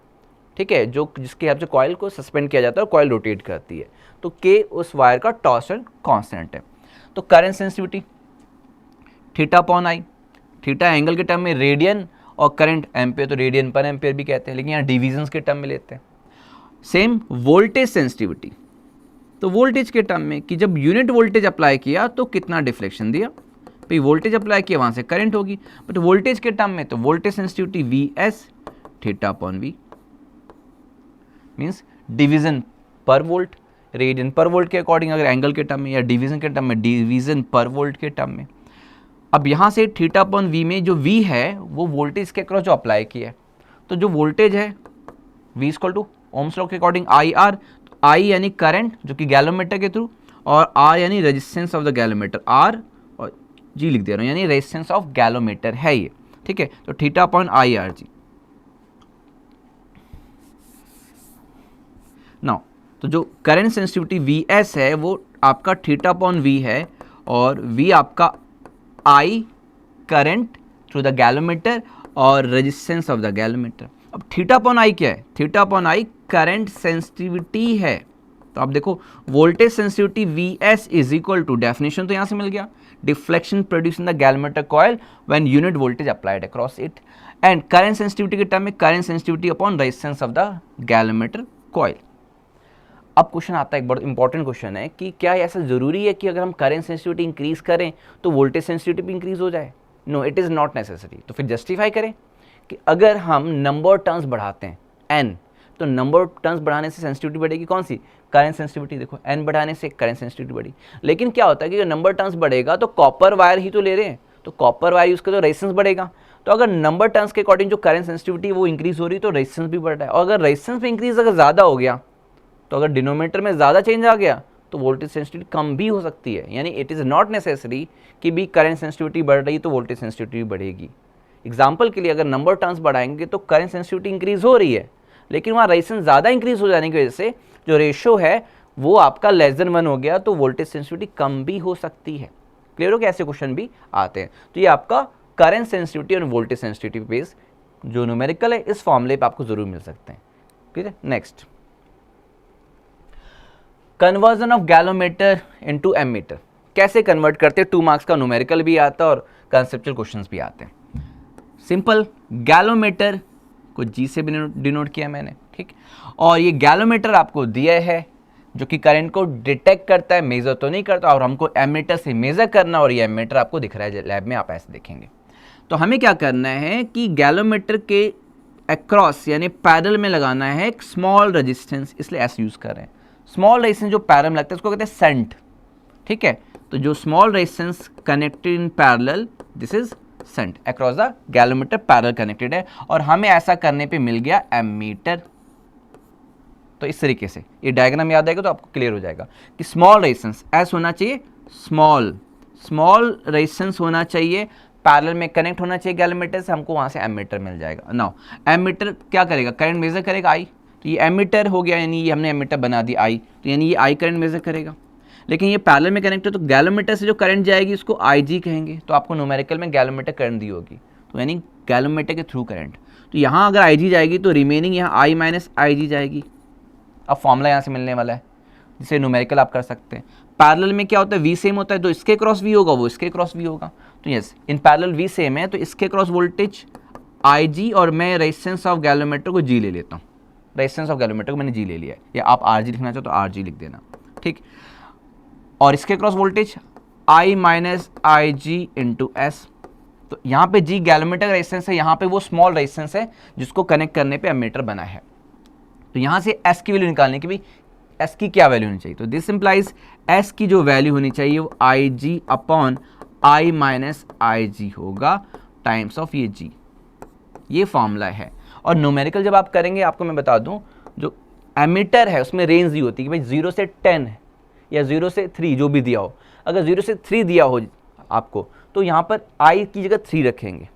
ठीक है, जो जिसके हेल्प से कॉइल को सस्पेंड किया जाता है और कॉइल रोटेट करती है। तो के उस वायर का टॉर्सन कांस्टेंट है। तो करंट सेंसिटिविटी थीटा अपॉन आई, थीटा एंगल के टर्म में रेडियन और करंट एम्पियर, तो रेडियन पर एम्पियर भी कहते हैं, लेकिन यहाँ डिविजन्स के टर्म में लेते हैं। सेम वोल्टेज सेंसिटिविटी, तो वोल्टेज के टर्म में कि जब यूनिट वोल्टेज अप्लाई किया तो कितना डिफ्लेक्शन दिया, भाई वोल्टेज अप्लाई किया वहाँ से करंट होगी, बट वोल्टेज के टर्म में तो voltage sensitivity V S theta upon V, means division per volt, radian per volt के अकॉर्डिंग अगर एंगल के टर्म में, या डिवीजन के टर्म में डिवीजन पर वोल्ट के टर्म में। अब यहाँ से थीटा अपॉन वी में जो वी है वो वोल्टेज के अक्रॉस जो अप्लाई किया है, तो जो वोल्टेज है V equal to Ohm's law के अकॉर्डिंग आई आर, आई यानी करंट जो कि गैलोमीटर के थ्रू, और आर यानी resistance of the galvanometer, R और जी लिख दे रहा हूँ यानी रेजिस्टेंस ऑफ गैलोमीटर है ये, ठीक है। तो theta upon I R G. Now तो जो करंट सेंसिटिविटी वी एस है वो आपका थीटा अपॉन वी है, और वी आपका I current through the galvanometer और रेजिस्टेंस ऑफ द गैलोमीटर। अब थीटा अपॉन आई क्या है? Theta upon I current sensitivity है, तो आप देखो voltage sensitivity Vs is equal to, definition तो यहाँ से मिल गया, deflection produce in the galvanometer coil when unit voltage applied across it, and current sensitivity के टर्म में current sensitivity upon resistance of the galvanometer coil. अब question आता है, एक बहुत इंपॉर्टेंट क्वेश्चन है कि क्या ऐसा जरूरी है कि अगर हम करंट सेंसिटिविटी इंक्रीज करें तो वोल्टेज सेंसिटिविटी भी इंक्रीज हो जाए? No, it is not necessary. तो फिर जस्टिफाई करें कि अगर हम नंबर टर्म्स बढ़ाते हैं n, तो नंबर टर्म्स बढ़ाने से सेंसिटिविटी बढ़ेगी, कौन सी? Current sensitivity. देखो n बढ़ाने से करंट सेंसिटिविटी बढ़ी, लेकिन क्या होता है कि अगर नंबर टर्म्स बढ़ेगा तो कॉपर वायर ही तो ले रहे हैं, तो कॉपर वायर यूज कर तो रेजिस्टेंस बढ़ेगा। तो अगर नंबर टर्म्स के अकॉर्डिंग जो करंट सेंसिटिविटी वो इंक्रीज हो रही है तो रेजिस्टेंस भी बढ़ रहा है, और अगर रेजिस्टेंस में इंक्रीज अगर ज़्यादा हो गया, तो अगर डिनोमिनेटर में ज़्यादा चेंज आ गया तो वोल्टेज सेंसिटिविटी कम भी हो सकती है। यानी इट इज़ नॉट नेसेसरी कि भी करंट सेंसिटिविटी बढ़ रही तो वोल्टेज सेंसिटिविटी बढ़ेगी। एग्जाम्पल के लिए अगर नंबर टर्म्स बढ़ाएंगे तो करंट सेंसिटिविटी इंक्रीज हो रही है, लेकिन वहाँ रेजिस्टेंस ज़्यादा इंक्रीज हो जाने की वजह से जो रेशियो है वो आपका लेस देन 1 हो गया, तो वोल्टेज सेंसिटिविटी कम भी हो सकती है। क्लियर हो? कि ऐसे क्वेश्चन भी आते हैं। तो ये आपका करंट सेंसिटिविटी और वोल्टेज सेंसिटिविटी बेस जो न्यूमेरिकल है इस फॉर्मूले पे आपको जरूर मिल सकते हैं। ठीक है, next, conversion of galvanometer into ammeter. कैसे कन्वर्ट करते हैं? 2 मार्क्स का न्यूमेरिकल भी आता है और कंसेप्चुअल क्वेश्चंस भी आते हैं। सिंपल, गैलोमीटर को G से डिनोट किया मैंने, ठीक, और ये गैलोमीटर आपको दिया है जो कि करंट को डिटेक्ट करता है, मेजर तो नहीं करता, और हमको एमीटर से मेजर करना, और ये एमीटर आपको दिख रहा है लैब में, आप ऐसे देखेंगे। तो हमें क्या करना है कि गैलोमीटर के अक्रॉस यानी पैरेलल में लगाना है एक स्मॉल रेजिस्टेंस, इसलिए ऐसे यूज कर रहे हैं। स्मॉल रेजिस्टेंस जो पैरेलल में लगता है उसको कहते हैं सेंट, ठीक है। तो जो small resistance connected in parallel, this is sent across the galvanometer, parallel connected है, और हमें ऐसा करने पे मिल गया एमीटर। तो इस तरीके से ये डायग्राम याद आएगा तो आपको क्लियर हो जाएगा कि स्मॉल रेजिस्टेंस एस होना चाहिए, स्मॉल रेजिस्टेंस होना चाहिए, पैरेलल में कनेक्ट होना चाहिए गैलोमीटर से, हमको वहां से एमीटर मिल जाएगा। नाउ एमीटर क्या करेगा? करंट मेजर करेगा आई, तो ये एमीटर हो गया, यानी ये हमने एमीटर बना दी आई, तो यानी ये आई करंट मेजर करेगा। लेकिन ये पैरेलल में कनेक्ट है तो गैलोमीटर से जो करंट जाएगी उसको IG कहेंगे, तो आपको न्यूमेरिकल में गैलोमीटर करंट दी होगी, तो यानी गैलोमीटर के थ्रू करंट। तो यहाँ अगर IG जाएगी तो रिमेनिंग यहाँ I माइनस IG जाएगी। अब फॉर्मूला यहाँ से मिलने वाला है जिसे न्यूमेरिकल आप कर सकते हैं। पैरेलल में क्या होता है? V सेम होता है, तो इसके क्रॉस V होगा, वो इसके क्रॉस V होगा। तो yes, in parallel V same है, तो इसके क्रॉस वोल्टेज IG, और मैं रेजिस्टेंस ऑफ गैलोमीटर को G ले लेता हूँ। रेजिस्टेंस ऑफ गैलोमीटर को मैंने G ले लिया है, या आप RG लिखना चाहो तो RG लिख देना, ठीक। और इसके cross voltage I minus IG into S. तो यहाँ पे G गैलोमीटर का रेजिस्टेंस है, यहाँ पे वो स्मॉल रेजिस्टेंस है जिसको कनेक्ट करने पे एमीटर बना है। तो यहाँ से S की वैल्यू निकालने की भी S की क्या वैल्यू होनी चाहिए? तो दिस इंप्लाइज S की जो वैल्यू होनी चाहिए वो IG upon I minus IG होगा टाइम्स ऑफ ये G। ये फॉर्मूला है। और न्यूमेरिकल जब आप करेंगे, आपको मैं बता दूं, जो एमीटर है उसमें रेंज दी होती है कि भाई 0 से 10 है या 0 से 3 जो भी दिया हो। अगर 0 से 3 दिया हो आपको, तो यहाँ पर I की जगह 3 रखेंगे,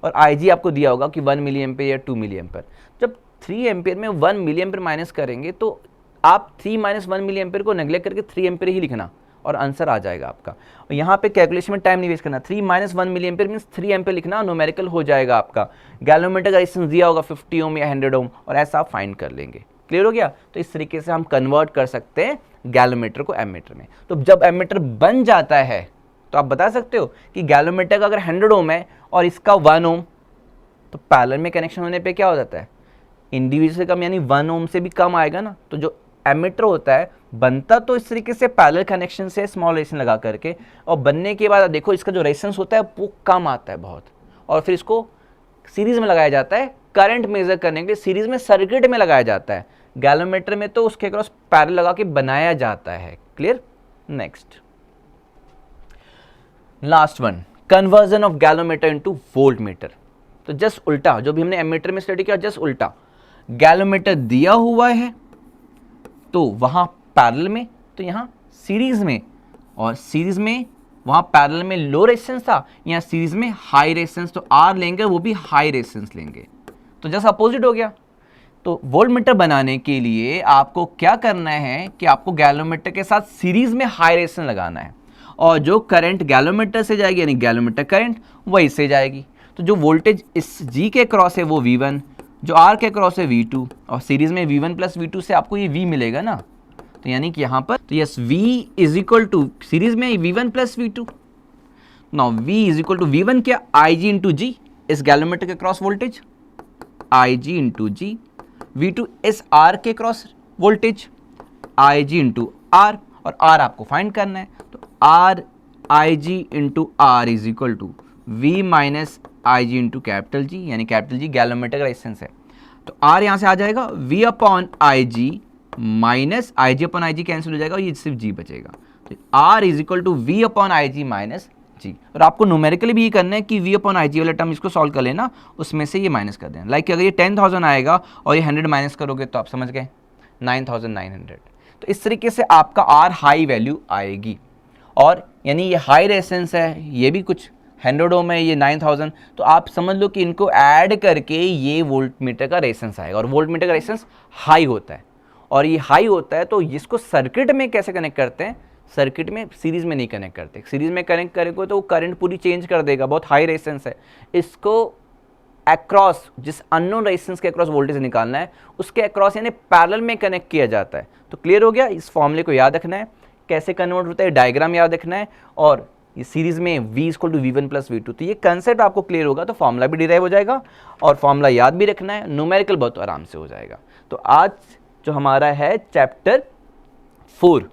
और IG आपको दिया होगा कि 1 मिली एम्पेयर या 2 मिली एम्पेयर। जब 3 एम्पेयर में 1 मिली एम्पेयर माइनस करेंगे तो आप 3 माइनस 1 मिली एम्पेयर को नेग्लेक्ट करके 3 एम्पेयर ही लिखना, और आंसर आ जाएगा आपका। और यहाँ पे कैलकुलेशन में टाइम नहीं वेस्ट करना, 3 minus 1 milli ampere means 3 ampere लिखना, न्यूमेरिकल हो जाएगा आपका। गैलोमीटर का रेजिस्टेंस दिया होगा 50 ओम या 100 ओम, और ऐसा आप फाइंड कर लेंगे। क्लियर हो गया? तो इस तरीके से हम कन्वर्ट कर सकते हैं गैलोमीटर को एमीटर में। तो जब एमीटर बन जाता है तो आप बता सकते हो कि गैलोमीटर का अगर 100 ओम है और इसका 1 ओम, तो पैरेलल में कनेक्शन होने पे क्या हो जाता है? इंडिविजुअल से कम, यानी 1 ओम से भी कम आएगा ना। तो जो एमीटर होता है बनता तो इस तरीके से पैरेलल कनेक्शन से स्मॉल रेजिस्टेंस लगा करके, और बनने के बाद देखो इसका जो रेजिस्टेंस होता है वो कम आता है बहुत, और फिर इसको सीरीज में लगाया जाता है करंट मेजर करने के लिए, सीरीज में सर्किट में लगाया जाता है। गैलोमीटर में तो उसके क्रॉस पैरेलल लगा के बनाया जाता है। Clear? Next, last one, conversion of galvanometer into volt meter. तो जस्ट उल्टा, जो भी हमने एमीटर में स्टडी किया जस्ट उल्टा, गैलोमीटर दिया हुआ है तो वहां पैरेलल में, तो यहां सीरीज में, और सीरीज में वहां पैरेलल में लो रेजिस्टेंस था, यहाँ सीरीज में हाई रेजिस्टेंस, तो R लेंगे वो भी हाई रेजिस्टेंस लेंगे, तो जस्ट अपोजिट हो गया। तो वोल्ट मीटर बनाने के लिए आपको क्या करना है कि आपको गैलोमीटर के साथ सीरीज में हाई रेजिस्टेंस लगाना है, और जो करंट गैलोमीटर से जाएगी यानी गैलोमीटर करंट वही से जाएगी। तो जो वोल्टेज इस G के क्रॉस है वो V1, जो R के क्रॉस है V2, और सीरीज में V1 प्लस V2 से आपको ये V मिलेगा ना। तो यानी कि यहाँ पर तो yes V is equal to series में V1 plus V2। Now V is equal to V1 क्या IG इंटू जी इस गैलोमीटर के cross voltage, IG into G. V2 इस R के cross voltage, IG into R, और R आपको find करना है तो R IG into R is equal to V minus IG into capital G, यानी कैपिटल जी गैलोमीटर का रेजिस्टेंस है। तो R यहाँ से आ जाएगा V upon IG minus IG upon IG cancel हो जाएगा और ये सिर्फ G बचेगा। तो R is equal to V upon IG minus G। और आपको न्यूमेरिकली भी ये करना है कि V अपॉन IG वाला टर्म इसको सॉल्व कर लेना, उसमें से ये माइनस कर देना। लाइक अगर ये 10,000 आएगा और ये 100 माइनस करोगे तो आप समझ गए 9,900। तो इस तरीके से आपका R हाई वैल्यू आएगी, और यानी ये हाई रेजिस्टेंस है, ये भी कुछ 100 ओम है, ये 9,000, तो आप समझ लो कि इनको ऐड करके ये वोल्टमीटर का रेजिस्टेंस आएगा, और वोल्टमीटर का रेजिस्टेंस हाई होता है। और ये हाई होता है तो इसको सर्किट में कैसे कनेक्ट करते हैं, सर्किट में सीरीज में नहीं कनेक्ट करते। सीरीज में कनेक्ट करेंगे तो वो करंट पूरी चेंज कर देगा, बहुत हाई रेजिस्टेंस है। इसको अक्रॉस, जिस अननोन रेजिस्टेंस के अक्रॉस वोल्टेज निकालना है उसके अक्रॉस यानी पैरेलल में कनेक्ट किया जाता है। तो क्लियर हो गया, इस फॉर्मूले को याद रखना है, कैसे कन्वर्ट होता है डायग्राम याद रखना है, और ये सीरीज में V equal to V1 plus V2। तो ये कंसेप्ट आपको क्लियर होगा तो फॉर्मूला भी डिराइव हो जाएगा, और फॉर्मूला याद भी रखना है, न्यूमेरिकल बहुत आराम से हो जाएगा। तो आज जो हमारा है चैप्टर 4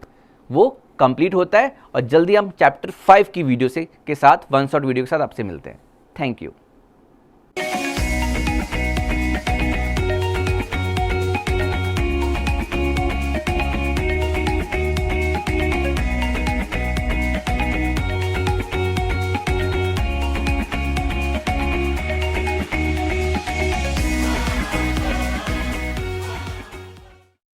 वो कंप्लीट होता है, और जल्दी हम चैप्टर 5 की वीडियो के साथ वन शॉट वीडियो के साथ आपसे मिलते हैं। Thank you.